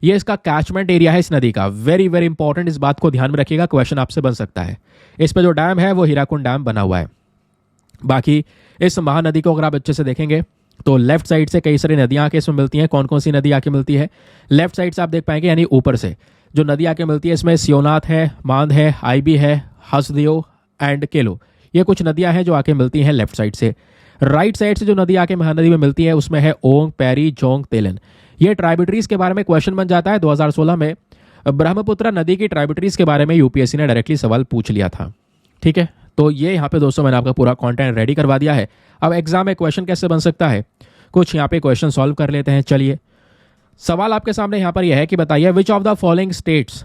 ये इसका कैचमेंट एरिया है इस नदी का। वेरी वेरी इंपॉर्टेंट, इस बात को ध्यान में रखिएगा, क्वेश्चन आपसे बन सकता है। इस पे जो डैम है वो हीराकुंड डैम बना हुआ है। बाकी इस महानदी को अगर आप अच्छे से देखेंगे तो लेफ्ट साइड से कई सारी नदियां आके इसमें मिलती हैं। कौन कौन सी नदी आके मिलती है? लेफ्ट साइड से आप देख पाएंगे, यानी ऊपर से जो नदी आके मिलती है इसमें सियोनाथ है, मांद है, आईबी है, हसदेव एंड केलो, ये कुछ नदियां हैं जो आके मिलती हैं लेफ्ट साइड से। राइट साइड से जो नदी आके महानदी में मिलती है उसमें है ओंग, पैरी, जोंग, तेलन। ये ट्राइब्यूटरीज के बारे में क्वेश्चन बन जाता है। 2016 में ब्रह्मपुत्र नदी की ट्राइब्यूटरीज के बारे में यूपीएससी ने डायरेक्टली सवाल पूछ लिया था। ठीक है, तो ये यहाँ पे दोस्तों मैंने आपका पूरा कंटेंट रेडी करवा दिया है। अब एग्जाम में क्वेश्चन कैसे बन सकता है, कुछ यहाँ पे क्वेश्चन सॉल्व कर लेते हैं। चलिए, सवाल आपके सामने यहाँ पर यह है कि बताइए विच of the following states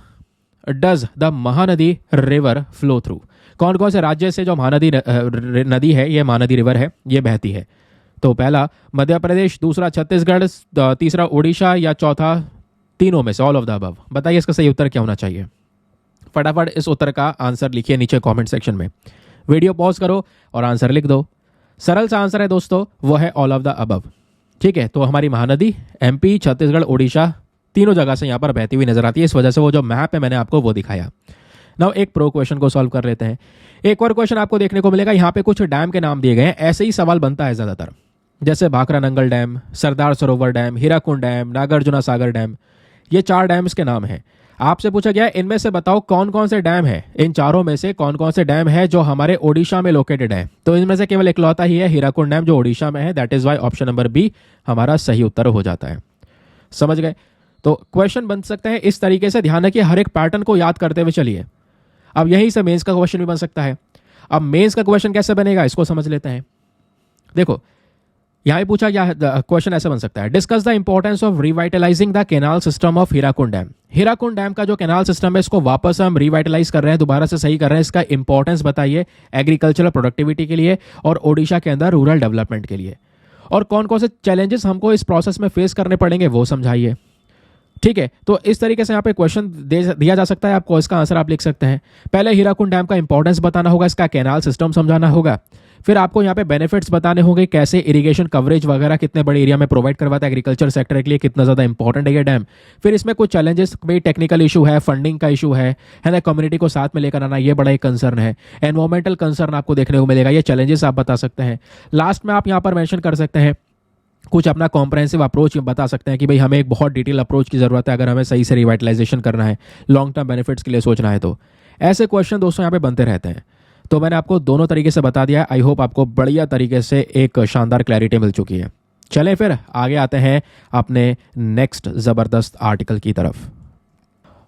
does the Mahanadi river flow through. कौन कौन से राज्य से जो महानदी नदी है, ये महानदी रिवर है, ये बहती है? तो पहला मध्य प्रदेश, दूसरा छत्तीसगढ़, तीसरा उड़ीसा, या चौथा तीनों में से, ऑल ऑफ द अबव। बताइए इसका सही उत्तर क्या होना चाहिए? फटाफट इस उत्तर का आंसर लिखिए नीचे कमेंट सेक्शन में। वीडियो पॉज करो और आंसर लिख दो। सरल सा आंसर है दोस्तों, वो है ऑल ऑफ द अबव। ठीक है, तो हमारी महानदी एमपी, छत्तीसगढ़, ओडिशा तीनों जगह से यहाँ पर बहती हुई नजर आती है। इस वजह से वो जो मैप है मैंने आपको वो दिखाया। नाउ एक प्रो क्वेश्चन को सॉल्व कर लेते हैं। एक और क्वेश्चन आपको देखने को मिलेगा, यहाँ पे कुछ डैम के नाम दिए गए हैं। ऐसे ही सवाल बनता है ज्यादातर, जैसे Bhakra Nangal dam, Sardar Sarovar dam, Hirakud dam, Nagarjuna सागर डैम, ये 4 डैम्स के नाम हैं। आपसे पूछा गया इनमें से बताओ कौन कौन से डैम है, इन चारों में से कौन कौन से डैम है जो हमारे ओडिशा में लोकेटेड है। तो इनमें से केवल इकलौता ही है हीराकुंड डैम जो ओडिशा में है। That is why option number B हमारा सही उत्तर हो जाता है। समझ गए? तो क्वेश्चन बन सकते हैं इस तरीके से। ध्यान रखिए, हर एक पैटर्न को याद करते हुए चलिए। अब यहीं से मेंस का क्वेश्चन भी बन सकता है। अब मेंस का क्वेश्चन कैसे बनेगा इसको समझ लेते हैं। देखो, यहां पूछा गया क्वेश्चन ऐसे बन सकता है, discuss the importance of revitalising the canal system of Hirakud dam. Hirakud dam का जो कैनाल सिस्टम है इसको वापस हम रिवाइटलाइज कर रहे हैं, दोबारा से सही कर रहे हैं। इसका इंपॉर्टेंस बताइए एग्रीकल्चरल प्रोडक्टिविटी के लिए और ओडिशा के अंदर रूरल डेवलपमेंट के लिए। और कौन कौन से चैलेंजेस हमको इस प्रोसेस में फेस करने पड़ेंगे वो समझाइए। ठीक है, तो इस तरीके से यहाँ पे क्वेश्चन दिया जा सकता है आपको, इसका आंसर आप लिख सकते हैं। पहले हीराकुंड डैम का इंपॉर्टेंस बताना होगा, इसका कैनाल सिस्टम समझाना होगा। फिर आपको यहाँ पे बेनिफिट्स बताने होंगे, कैसे इरिगेशन कवरेज वगैरह कितने बड़े एरिया में प्रोवाइड करवाता है, एग्रीकल्चर सेक्टर के लिए कितना ज़्यादा इंपॉर्टेंट है ये डैम। फिर इसमें कुछ चैलेंजेस, भाई टेक्निकल इशू है, फंडिंग का इशू है ना, कम्युनिटी को साथ में लेकर आना ये बड़ा एक कंसर्न है। एनवायरमेंटल कंसर्न आपको देखने को मिलेगा, ये चैलेंजेस आप बता सकते हैं। लास्ट में आप यहाँ पर मैंशन कर सकते हैं कुछ अपना कॉम्प्रहेंसिव अप्रोच बता सकते हैं कि भाई हमें एक बहुत डिटेल अप्रोच की ज़रूरत है अगर हमें सही से रिवाइटलाइजेशन करना है, लॉन्ग टर्म बेनिफिट्स के लिए सोचना है। तो ऐसे क्वेश्चन दोस्तों यहाँ पे बनते रहते हैं। तो मैंने आपको दोनों तरीके से बता दिया है। आई होप आपको बढ़िया तरीके से एक शानदार क्लैरिटी मिल चुकी है। चलें फिर आगे आते हैं अपने नेक्स्ट ज़बरदस्त आर्टिकल की तरफ।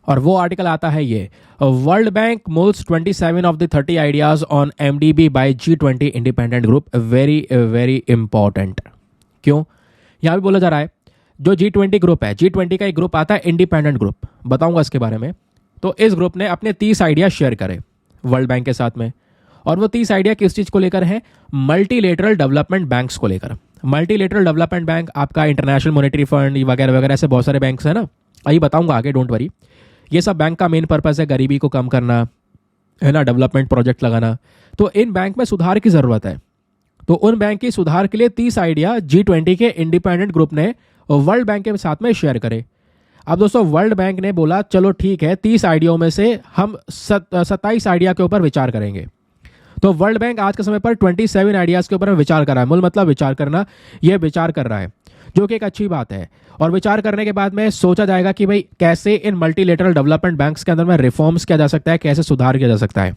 और वो आर्टिकल आता है ये, world bank mulls 27 of the 30 ideas on MDB by G20 independent group. Very very important. क्यों? यहाँ भी बोला जा रहा है जो G20 ग्रुप है, G20 का एक ग्रुप आता है इंडिपेंडेंट ग्रुप, बताऊंगा इसके बारे में। तो इस ग्रुप ने अपने 30 आइडिया शेयर करे वर्ल्ड बैंक के साथ में, और वो 30 आइडिया किस चीज को लेकर है? मल्टीलेटरल डेवलपमेंट बैंक्स को लेकर। मल्टीलेटरल डेवलपमेंट बैंक आपका इंटरनेशनल मॉनेटरी फंड वगैरह वगैरह, ऐसे बहुत सारे बैंक्स है ना, यही बताऊंगा आगे, डोंट वरी। ये सब बैंक का मेन पर्पस है गरीबी को कम करना, है ना, डेवलपमेंट प्रोजेक्ट लगाना। तो इन बैंक में सुधार की जरूरत है। तो उन बैंक की सुधार के लिए 30 आइडिया G20 के इंडिपेंडेंट ग्रुप ने वर्ल्ड बैंक के साथ में शेयर करे। अब दोस्तों वर्ल्ड बैंक ने बोला चलो ठीक है, 30 आइडियाओं में से हम 27 आइडिया के ऊपर विचार करेंगे। तो वर्ल्ड बैंक आज के समय पर 27 आइडियाज के ऊपर विचार कर रहा है। मूल मतलब विचार करना, यह विचार कर रहा है, जो कि एक अच्छी बात है। और विचार करने के बाद में सोचा जाएगा कि भाई कैसे इन मल्टीलेटरल डेवलपमेंट बैंक्स के अंदर में रिफॉर्म्स किया जा सकता है, कैसे सुधार किया जा सकता है।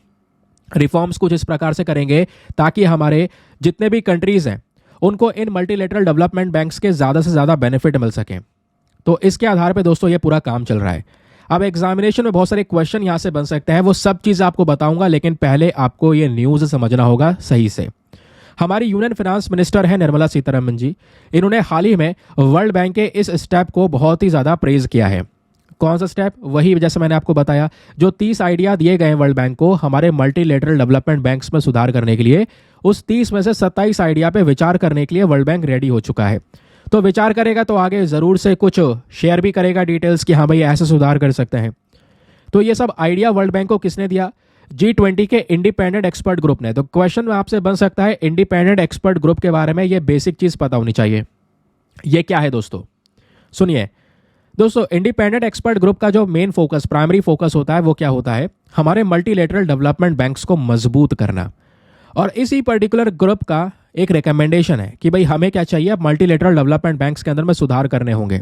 रिफॉर्म्स कुछ इस प्रकार से करेंगे ताकि हमारे जितने भी कंट्रीज हैं उनको इन मल्टीलेटरल डेवलपमेंट बैंक्स के ज़्यादा से ज़्यादा बेनिफिट मिल सके। तो इसके आधार पे दोस्तों ये पूरा काम चल रहा है। अब एग्जामिनेशन में बहुत सारे क्वेश्चन यहां से बन सकते हैं, वो सब चीज़ आपको बताऊंगा, लेकिन पहले आपको ये न्यूज़ समझना होगा सही से। हमारी यूनियन फाइनेंस मिनिस्टर है निर्मला सीतारमण जी, इन्होंने हाल ही में वर्ल्ड बैंक के इस स्टेप को बहुत ही ज़्यादा प्रेज किया है। कौन सा स्टेप? वही जैसे मैंने आपको बताया, जो 30 आइडिया दिए गए वर्ल्ड बैंक को हमारे मल्टीलेटरल डेवलपमेंट बैंक्स में सुधार करने के लिए, उस 30 में से 27 आइडिया पे विचार करने के लिए वर्ल्ड बैंक रेडी हो चुका है। तो विचार करेगा तो आगे ज़रूर से कुछ शेयर भी करेगा डिटेल्स कि हाँ भाई ऐसे सुधार कर सकते हैं। तो ये सब आइडिया वर्ल्ड बैंक को किसने दिया? G20 के इंडिपेंडेंट एक्सपर्ट ग्रुप ने। तो क्वेश्चन आपसे बन सकता है इंडिपेंडेंट एक्सपर्ट ग्रुप के बारे में, ये बेसिक चीज़ पता होनी चाहिए। ये क्या है दोस्तों? सुनिए दोस्तों, इंडिपेंडेंट एक्सपर्ट ग्रुप का जो मेन फोकस, प्राइमरी फोकस होता है, वो क्या होता है? हमारे मल्टीलेटरल डेवलपमेंट बैंक्स को मजबूत करना। और इसी पर्टिकुलर ग्रुप का एक रिकमेंडेशन है कि भाई हमें क्या चाहिए, अब मल्टीलेटरल डेवलपमेंट बैंक्स के अंदर में सुधार करने होंगे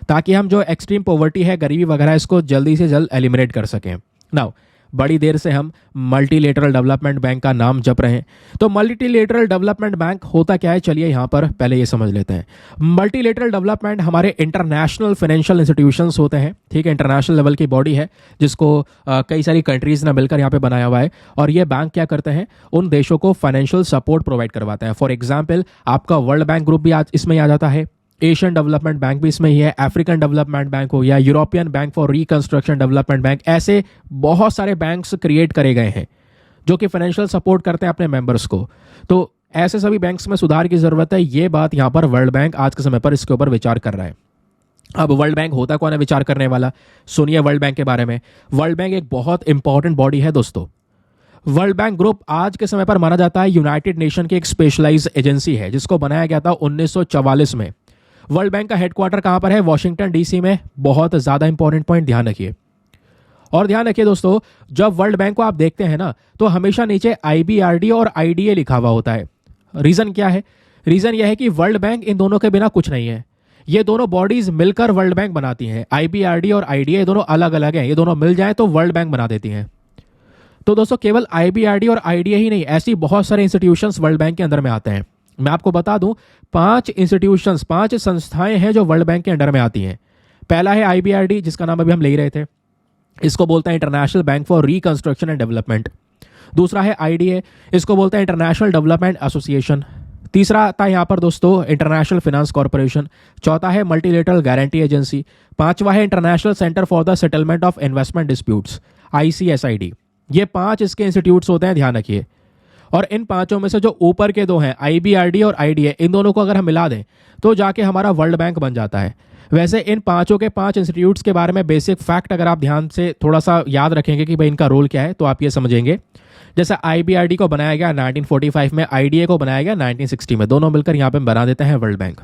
ताकि हम जो एक्सट्रीम पॉवर्टी है, गरीबी वगैरह, इसको जल्दी से जल्द एलिमिनेट कर सकें। नाउ बड़ी देर से हम मल्टीलेटरल डेवलपमेंट बैंक का नाम जप रहे हैं, तो मल्टीलेटरल डेवलपमेंट बैंक होता क्या है, चलिए यहाँ पर पहले ये समझ लेते हैं। मल्टीलेटरल डेवलपमेंट हमारे इंटरनेशनल फाइनेंशियल इंस्टीट्यूशंस होते हैं, ठीक है, इंटरनेशनल लेवल की बॉडी है जिसको कई सारी कंट्रीज ने मिलकर यहाँ पे बनाया हुआ है। और ये बैंक क्या करते हैं, उन देशों को फाइनेंशियल सपोर्ट प्रोवाइड करवाते हैं। फॉर एग्जाम्पल आपका वर्ल्ड बैंक ग्रुप भी आज इसमें आ जाता है, एशियन डेवलपमेंट बैंक भी इसमें ही है, अफ्रीकन डेवलपमेंट बैंक हो या European bank for reconstruction development bank, ऐसे बहुत सारे बैंक्स क्रिएट करे गए हैं जो कि फाइनेंशियल सपोर्ट करते हैं अपने मेंबर्स को। तो ऐसे सभी बैंक्स में सुधार की जरूरत है। ये बात यहाँ पर वर्ल्ड बैंक आज के समय पर इसके ऊपर विचार कर रहा है। अब वर्ल्ड बैंक होता कौन है विचार करने वाला? सुनिए वर्ल्ड बैंक के बारे में। वर्ल्ड बैंक एक बहुत इंपॉर्टेंट बॉडी है दोस्तों। वर्ल्ड बैंक ग्रुप आज के समय पर माना जाता है यूनाइटेड नेशन की एक स्पेशलाइज्ड एजेंसी है जिसको बनाया गया था 1944 में। वर्ल्ड बैंक का हेडक्वार्टर कहां पर है? वॉशिंगटन डीसी में। बहुत ज्यादा इंपॉर्टेंट पॉइंट, ध्यान रखिए। और ध्यान रखिए दोस्तों, जब वर्ल्ड बैंक को आप देखते हैं ना, तो हमेशा नीचे IBRD और IDA लिखा हुआ होता है। रीजन क्या है? रीजन यह है कि वर्ल्ड बैंक इन दोनों के बिना कुछ नहीं है। ये दोनों बॉडीज मिलकर वर्ल्ड बैंक बनाती हैं। IBRD और IDA ये दोनों अलग अलग हैं, ये दोनों मिल जाएं तो वर्ल्ड बैंक बना देती हैं। तो दोस्तों केवल IBRD और IDA ही नहीं, ऐसी बहुत सारे इंस्टीट्यूशंस वर्ल्ड बैंक के अंदर में आते हैं। मैं आपको बता दूं, 5 इंस्टीट्यूशंस, 5 संस्थाएं हैं जो वर्ल्ड बैंक के अंडर में आती हैं। पहला है IBRD, जिसका नाम अभी हम ले ही रहे थे, इसको बोलते हैं international bank for reconstruction and development. दूसरा है IDA, इसको बोलते हैं इंटरनेशनल डेवलपमेंट एसोसिएशन। तीसरा आता है यहाँ पर दोस्तों इंटरनेशनल फाइनेंस कॉर्पोरेशन। चौथा है मल्टीलेटरल गारंटी एजेंसी। पांचवा है international centre for the settlement of investment disputes, ICSID। ये 5 इसके इंस्टीट्यूट्स होते हैं, ध्यान रखिए। और इन 5 में से जो ऊपर के 2 हैं IBRD और IDA, इन दोनों को अगर हम मिला दें तो जाके हमारा वर्ल्ड बैंक बन जाता है। वैसे इन 5 के 5 इंस्टीट्यूट्स के बारे में बेसिक फैक्ट अगर आप ध्यान से थोड़ा सा याद रखेंगे कि भाई इनका रोल क्या है, तो आप ये समझेंगे। जैसे IBRD को बनाया गया 1945 में, IDA को बनाया गया 1960 में, दोनों मिलकर यहाँ पे बना देते हैं वर्ल्ड बैंक।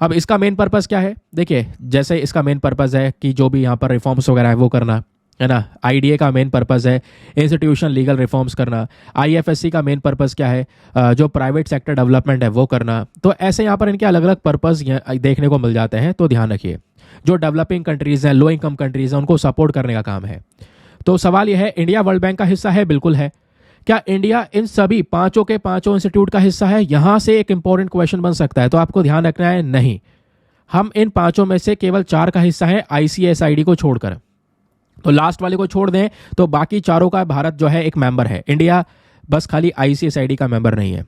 अब इसका मेन पर्पस क्या है? देखिए, जैसे इसका मेन पर्पस है कि जो भी यहाँ पर रिफॉर्म्स वगैरह है वो करना है ना। IDA का मेन पर्पस है इंस्टीट्यूशन लीगल रिफॉर्म्स करना। IFSC का मेन पर्पस क्या है? जो प्राइवेट सेक्टर डेवलपमेंट है वो करना। तो ऐसे यहाँ पर इनके अलग अलग पर्पस देखने को मिल जाते हैं। तो ध्यान रखिए, जो डेवलपिंग कंट्रीज हैं, लो इनकम कंट्रीज हैं, उनको सपोर्ट करने का काम है। तो सवाल यह है, इंडिया वर्ल्ड बैंक का हिस्सा है? बिल्कुल है। क्या इंडिया इन सभी 5 के 5 इंस्टीट्यूट का हिस्सा है? यहां से एक इंपॉर्टेंट क्वेश्चन बन सकता है, तो आपको ध्यान रखना है, नहीं, हम इन 5 में से केवल 4 का हिस्सा है, ICSID को छोड़कर। तो लास्ट वाले को छोड़ दें तो बाकी 4 का भारत जो है एक मेंबर है। इंडिया बस खाली ICSID का मेंबर नहीं है।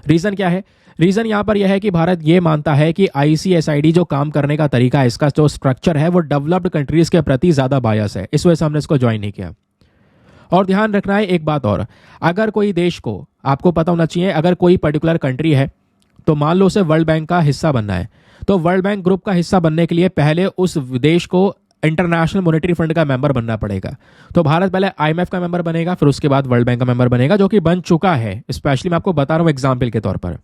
रीजन क्या है? रीजन यहां पर यह है कि भारत ये मानता है कि ICSID जो काम करने का तरीका है, इसका जो स्ट्रक्चर है, वो डेवलप्ड कंट्रीज के प्रति ज्यादा बायस है, इस वजह से हमने इसको ज्वाइन नहीं किया। और ध्यान रखना है एक बात और, अगर कोई देश को, आपको पता होना चाहिए, अगर कोई पर्टिकुलर कंट्री है तो मान लो उसे वर्ल्ड बैंक का हिस्सा बनना है, तो वर्ल्ड बैंक ग्रुप का हिस्सा बनने के लिए पहले उस देश को इंटरनेशनल मॉनेटरी फंड का मेंबर बनना पड़ेगा। तो भारत पहले IMF का मेंबर बनेगा, फिर उसके बाद वर्ल्ड बैंक का मेंबर बनेगा, जो कि बन चुका है। स्पेशली मैं आपको बता रहा हूं एग्जाम्पल के तौर पर।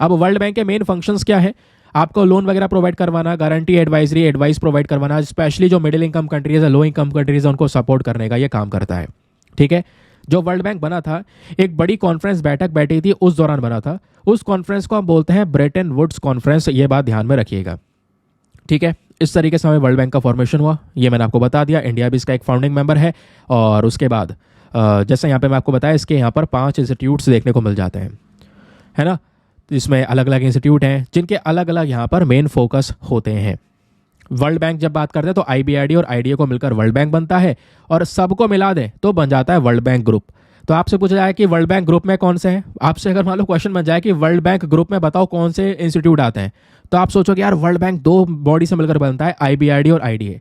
अब वर्ल्ड बैंक के मेन फंक्शंस क्या है? आपको लोन वगैरह प्रोवाइड करवाना, गारंटी, एडवाइजरी, एडवाइस प्रोवाइड करवाना, स्पेशली जो मिडिल इनकम कंट्रीज है, लो इनकम कंट्रीज है, उनको सपोर्ट करने का ये काम करता है। ठीक है, जो वर्ल्ड बैंक बना था, एक बड़ी कॉन्फ्रेंस बैठक बैठी थी, उस दौरान बना था। उस कॉन्फ्रेंस को हम बोलते हैं ब्रेटन वुड्स कॉन्फ्रेंस, ये बात ध्यान में रखिएगा। ठीक है, इस तरीके से हमें वर्ल्ड बैंक का फॉर्मेशन हुआ, ये मैंने आपको बता दिया। इंडिया भी इसका एक फाउंडिंग मेंबर है। और उसके बाद जैसे यहाँ पे मैं आपको बताया, इसके यहाँ पर 5 इंस्टीट्यूट्स देखने को मिल जाते हैं, है ना। इसमें अलग अलग इंस्टीट्यूट हैं जिनके अलग अलग यहाँ पर मेन फोकस होते हैं। वर्ल्ड बैंक जब बात करते हैं तो IBRD और IDA को मिलकर वर्ल्ड बैंक बनता है, और सबको मिला दें तो बन जाता है वर्ल्ड बैंक ग्रुप। तो आपसे पूछा जाए कि वर्ल्ड बैंक ग्रुप में कौन से हैं, आपसे अगर मान लो क्वेश्चन बन जाए कि वर्ल्ड बैंक ग्रुप में बताओ कौन से इंस्टीट्यूट आते हैं, तो आप सोचो कि यार वर्ल्ड बैंक 2 बॉडी से मिलकर बनता है, IBRD और IDA।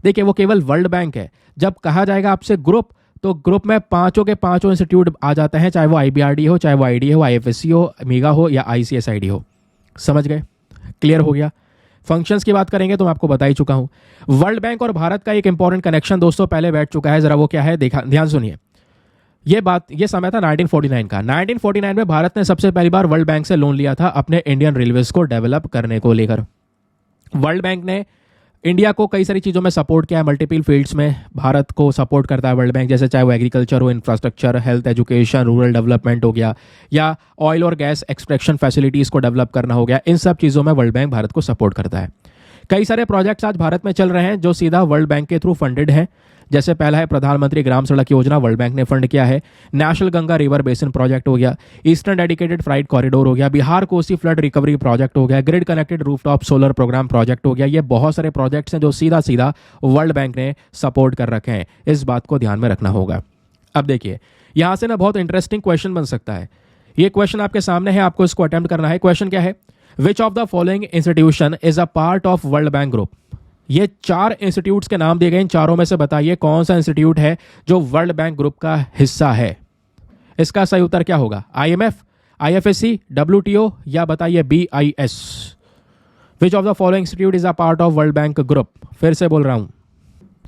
देखिए, वो केवल वर्ल्ड बैंक है। जब कहा जाएगा आपसे ग्रुप, तो ग्रुप में 5 के 5 इंस्टीट्यूट आ जाते हैं, चाहे वो IBRD हो, चाहे वो IDA हो, IFSC हो, मीगा हो या ICSID हो। समझ गए? क्लियर हो गया। फंक्शंस की बात करेंगे तो मैं आपको बता ही चुका हूं। वर्ल्ड बैंक और भारत का एक इंपॉर्टेंट कनेक्शन दोस्तों पहले बैठ चुका है, जरा वो क्या है देखा, ध्यान सुनिए। ये समय था 1949 का। 1949 में भारत ने सबसे पहली बार वर्ल्ड बैंक से लोन लिया था अपने इंडियन रेलवेज को डेवलप करने को लेकर। वर्ल्ड बैंक ने इंडिया को कई सारी चीज़ों में सपोर्ट किया है, मल्टीपल फील्ड्स में भारत को सपोर्ट करता है वर्ल्ड बैंक, जैसे चाहे वो एग्रीकल्चर हो, infrastructure, health, education, rural development हो गया, या ऑयल और गैस एक्सट्रैक्शन फैसिलिटीज़ को डेवलप करना हो गया। इन सब चीज़ों में वर्ल्ड बैंक भारत को सपोर्ट करता है। कई सारे प्रोजेक्ट्स आज भारत में चल रहे हैं जो सीधा वर्ल्ड बैंक के थ्रू फंडेड हैं। जैसे पहला है प्रधानमंत्री ग्राम सड़क योजना, वर्ल्ड बैंक ने फंड किया है। National Ganga river basin project हो गया, ईस्टर्न डेडिकेटेड फ्राइट कॉरिडोर हो गया, Bihar Kosi flood recovery project हो गया, grid connected rooftop solar programme project हो गया। ये बहुत सारे प्रोजेक्ट्स हैं जो सीधा सीधा वर्ल्ड बैंक ने सपोर्ट कर रखे हैं। इस बात को ध्यान में रखना होगा। अब देखिए, यहां से ना बहुत इंटरेस्टिंग क्वेश्चन बन सकता है। ये क्वेश्चन आपके सामने है, आपको इसको अटेम्प्ट करना है। क्वेश्चन क्या है? Which of the following institution is a part of world bank group? ये 4 इंस्टीट्यूट्स के नाम दिए गए, इन चारों में से बताइए कौन सा इंस्टीट्यूट है जो वर्ल्ड बैंक ग्रुप का हिस्सा है। इसका सही उत्तर क्या होगा? IMF, IFSC, WTO या बताइए BIS? Which of the following institute is a part of world bank group? फिर से बोल रहा हूं,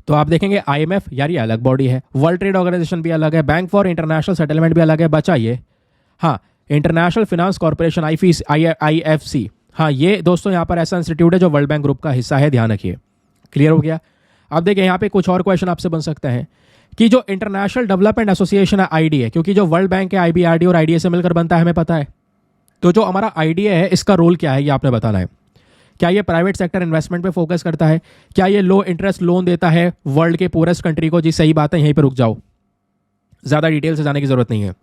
तो आप देखेंगे IMF, यार ये अलग बॉडी है, वर्ल्ड ट्रेड ऑर्गेनाइजेशन भी अलग है, बैंक फॉर इंटरनेशनल सेटलमेंट भी अलग है। बचा ये, हाँ, इंटरनेशनल फाइनेंस कॉर्पोरेशन IFC। हाँ, ये दोस्तों यहाँ पर ऐसा इंस्टीट्यूट है जो वर्ल्ड बैंक ग्रुप का हिस्सा है, ध्यान रखिए। क्लियर हो गया। अब देखिए, यहाँ पे कुछ और क्वेश्चन आपसे बन सकते हैं कि जो इंटरनेशनल डेवलपमेंट एसोसिएशन है IDA, क्योंकि जो वर्ल्ड बैंक है IBRD और IDA से मिलकर बनता है, हमें पता है। तो जो हमारा IDA है, इसका रोल क्या है ये आपने बताना है। क्या ये प्राइवेट सेक्टर इन्वेस्टमेंट पे फोकस करता है? क्या ये लो इंटरेस्ट लोन देता है वर्ल्ड के पूरेस्ट कंट्री को? जी सही बात है, यहीं पर रुक जाओ, ज़्यादा डिटेल से जाने की जरूरत नहीं है,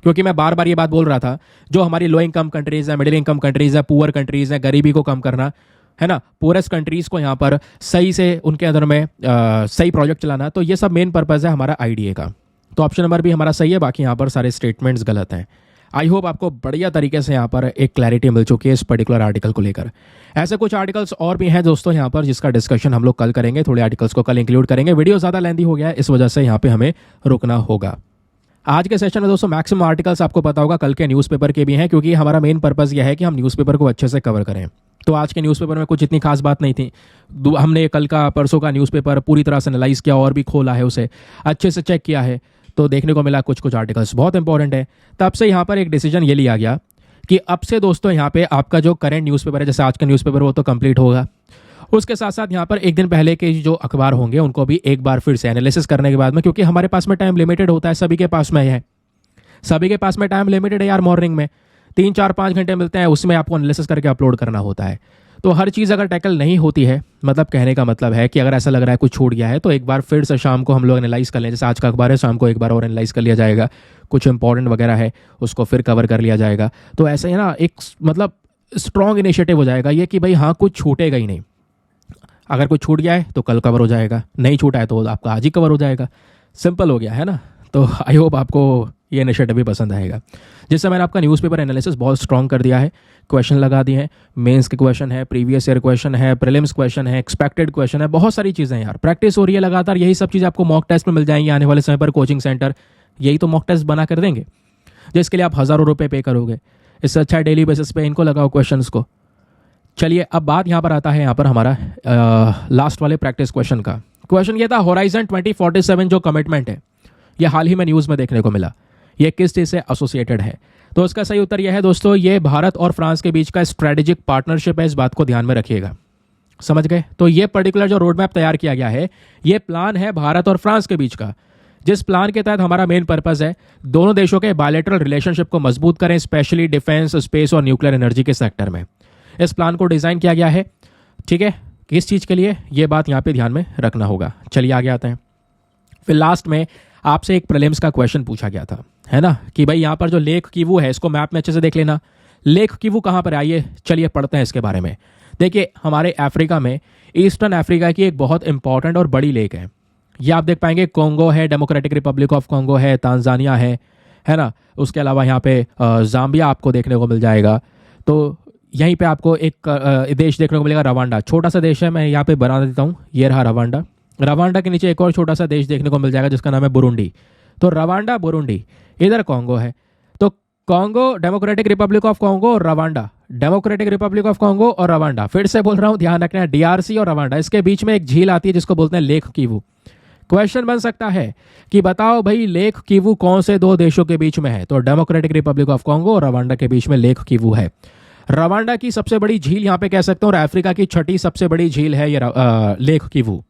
क्योंकि मैं बार बार ये बात बोल रहा था, जो हमारी लो इनकम कंट्रीज है, मिडिल इनकम कंट्रीज है, पुअर कंट्रीज है, गरीबी को कम करना है ना, पूरेस्ट कंट्रीज को यहाँ पर सही से उनके अंदर में सही प्रोजेक्ट चलाना, तो ये सब मेन पर्पज है हमारा IDA का। तो ऑप्शन नंबर भी हमारा सही है, बाकी यहाँ पर सारे स्टेटमेंट्स गलत हैं। आई होप आपको बढ़िया तरीके से यहाँ पर एक क्लैरिटी मिल चुकी है इस पर्टिकुलर आर्टिकल को लेकर। ऐसे कुछ आर्टिकल्स और भी हैं दोस्तों यहाँ पर, जिसका डिस्कशन हम लोग कल करेंगे। थोड़े आर्टिकल्स को कल इंक्लूड करेंगे, वीडियो ज़्यादा लेंथी हो गया है, इस वजह से यहाँ पे हमें रुकना होगा। आज के सेशन में दोस्तों मैक्सिमम आर्टिकल्स आपको पता होगा कल के न्यूज़पेपर के भी हैं, क्योंकि हमारा मेन पर्पज़ यह है कि हम न्यूज़पेपर को अच्छे से कवर करें। तो आज के न्यूज़पेपर में कुछ इतनी खास बात नहीं थी। हमने कल का परसों का न्यूज़पेपर पूरी तरह से एनालाइज किया और भी खोला है, उसे अच्छे से चेक किया है, तो देखने को मिला कुछ आर्टिकल्स बहुत इंपॉर्टेंट है। तब से यहाँ पर एक डिसीजन ये लिया गया कि अब से दोस्तों यहाँ पे आपका जो करंट न्यूज़पेपर है, जैसे आज का न्यूज़पेपर, वो तो कंप्लीट होगा। उसके साथ साथ यहाँ पर एक दिन पहले के जो अखबार होंगे उनको भी एक बार फिर से एनालिसिस करने के बाद में, क्योंकि हमारे पास में टाइम लिमिटेड होता है, सभी के पास में है, सभी के पास में टाइम लिमिटेड है यार। मॉर्निंग में 3, 4, 5 घंटे मिलते हैं, उसमें आपको एनालिसिस करके अपलोड करना होता है। तो हर चीज़ अगर टैकल नहीं होती है, मतलब कहने का मतलब है कि अगर ऐसा लग रहा है कुछ छूट गया है, तो एक बार फिर से शाम को हम लोग एनालाइज कर लें। जैसे आज का अखबार है, शाम को एक बार और एनालाइज कर लिया जाएगा, कुछ इंपॉर्टेंट वगैरह है उसको फिर कवर कर लिया जाएगा। तो ऐसे ही ना एक मतलब स्ट्रॉन्ग इनिशिएटिव हो जाएगा ये कि भाई हाँ, कुछ छूटेगा ही नहीं। अगर कुछ छूट गया है तो कल कवर हो जाएगा, नहीं छूटा है तो आपका आज ही कवर हो जाएगा। सिंपल हो गया है ना। तो आई होप आपको ये इनिशिएटिव भी पसंद आएगा, जिससे मैंने आपका न्यूज़पेपर एनालिसिस बहुत स्ट्रॉन्ग कर दिया है। क्वेश्चन लगा दिए हैं, मेंस के क्वेश्चन है, प्रीवियस ईयर क्वेश्चन है, प्रीलिम्स क्वेश्चन है, एक्सपेक्टेड क्वेश्चन है, बहुत सारी चीज़ें यार। प्रैक्टिस हो रही है लगातार, यही सब चीज़ आपको मॉक टेस्ट में मिल जाएंगी आने वाले समय पर। कोचिंग सेंटर यही तो मॉक टेस्ट बना कर देंगे, जिसके लिए आप हज़ारों रुपये पे करोगे। इससे अच्छा डेली बेसिस पे इनको लगाओ क्वेश्चंस को। चलिए, अब बात यहाँ पर आता है, यहाँ पर हमारा लास्ट वाले प्रैक्टिस क्वेश्चन का। क्वेश्चन ये था, होराइजन 2047 जो कमिटमेंट है, ये हाल ही में न्यूज़ में देखने को मिला, ये किस चीज़ से एसोसिएटेड है? तो उसका सही उत्तर यह है दोस्तों, ये भारत और फ्रांस के बीच का स्ट्रेटेजिक पार्टनरशिप है, इस बात को ध्यान में रखिएगा। समझ गए? तो ये पर्टिकुलर जो रोड मैप तैयार किया गया है, ये प्लान है भारत और फ्रांस के बीच का, जिस प्लान के तहत हमारा मेन पर्पस है दोनों देशों के बायलैटरल रिलेशनशिप को मजबूत करें, स्पेशली डिफेंस, स्पेस और न्यूक्लियर एनर्जी के सेक्टर में। इस प्लान को डिजाइन किया गया है, ठीक है, किस चीज के लिए, ये बात यहाँ पे ध्यान में रखना होगा। चलिए आगे आते हैं। फिर लास्ट में आपसे एक प्रीलिम्स का क्वेश्चन पूछा गया था, है ना, कि भाई यहाँ पर जो लेक कीवू है इसको मैप में अच्छे से देख लेना। लेक कीवू कहाँ पर आइए, चलिए पढ़ते हैं इसके बारे में। देखिए हमारे अफ्रीका में, ईस्टर्न अफ्रीका की एक बहुत इंपॉर्टेंट और बड़ी लेक है। ये आप देख पाएंगे, कॉन्गो है, डेमोक्रेटिक रिपब्लिक ऑफ कॉन्गो है, तांजानिया है ना। उसके अलावा यहाँ पे जाम्बिया आपको देखने को मिल जाएगा। तो यहीं पे आपको एक देश देखने को मिलेगा, रवांडा, छोटा सा देश है, मैं यहाँ पे बना देता हूँ, ये रहा रवांडा। रवांडा के नीचे एक और छोटा सा देश देखने को मिल जाएगा जिसका नाम है बुरुंडी। तो रवांडा, बुरुंडी, इधर कॉन्गो है। तो Congo, democratic republic of Congo और Rwanda, democratic republic of Congo और रवांडा, फिर से बोल रहा हूं, ध्यान रखना, डीआरसी और रवांडा, इसके बीच में एक झील आती है जिसको बोलते हैं लेक कीवू। क्वेश्चन बन सकता है कि बताओ भाई लेक कीवू कौन से दो देशों के बीच में है, तो डेमोक्रेटिक रिपब्लिक ऑफ कॉन्गो और रवांडा के बीच में लेक कीवू है। रवांडा की सबसे बड़ी झील यहाँ पे कह सकते हो, और अफ्रीका की छठी सबसे बड़ी झील है ये लेक कीवू,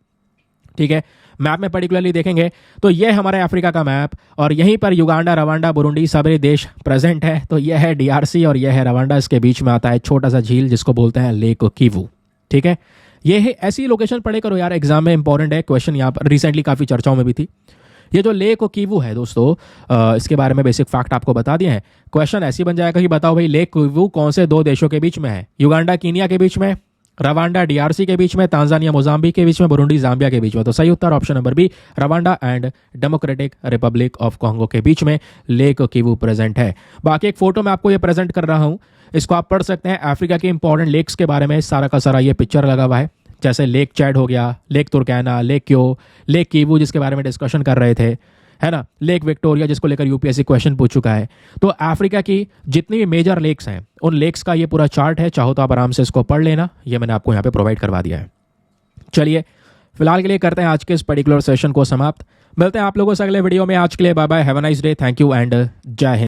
ठीक है। मैप में पर्टिकुलरली देखेंगे तो ये हमारे अफ्रीका का मैप, और यहीं पर युगांडा, रवांडा, बुरुंडी सभी देश प्रेजेंट है। तो यह है डीआरसी और यह है रवांडा, इसके बीच में आता है छोटा सा झील जिसको बोलते हैं लेक कीवू, ठीक है। ये है, ऐसी लोकेशन पढ़े करो यार, एग्जाम में इंपॉर्टेंट है, क्वेश्चन यहाँ पर रिसेंटली काफी चर्चाओं में भी थी। ये जो लेक कीवू है दोस्तों, इसके बारे में बेसिक फैक्ट आपको बता दिए हैं। क्वेश्चन ऐसी बन जाएगा कि बताओ भाई लेक कीवू कौन से दो देशों के बीच में है, युगांडा कीनिया के बीच में, रवांडा डीआरसी के बीच में, तांजानिया मोजाम्बिक के बीच में, बुरुंडी जाम्बिया के बीच में। तो सही उत्तर option number B, Rwanda and democratic republic of Congo के बीच में लेक कीवू प्रेजेंट है। बाकी एक फोटो मैं आपको ये प्रेजेंट कर रहा हूं, इसको आप पढ़ सकते हैं। अफ्रीका के इंपॉर्टेंट लेक्स के बारे में सारा का सारा ये पिक्चर लगा हुआ है, जैसे लेक चैड हो गया, लेक तुर्कैना, लेक क्यो, लेक कीवू जिसके बारे में डिस्कशन कर रहे थे, है ना, लेक विक्टोरिया जिसको लेकर यूपीएससी क्वेश्चन पूछ चुका है। तो अफ्रीका की जितनी भी मेजर लेक्स हैं उन लेक्स का ये पूरा चार्ट है, चाहो तो आप आराम से इसको पढ़ लेना, ये मैंने आपको यहाँ पे प्रोवाइड करवा दिया है। चलिए फिलहाल के लिए करते हैं आज के इस पर्टिकुलर सेशन को समाप्त। मिलते हैं आप लोगों से अगले वीडियो में। आज के लिए bye bye, have a nice day, thank you and Jai Hind.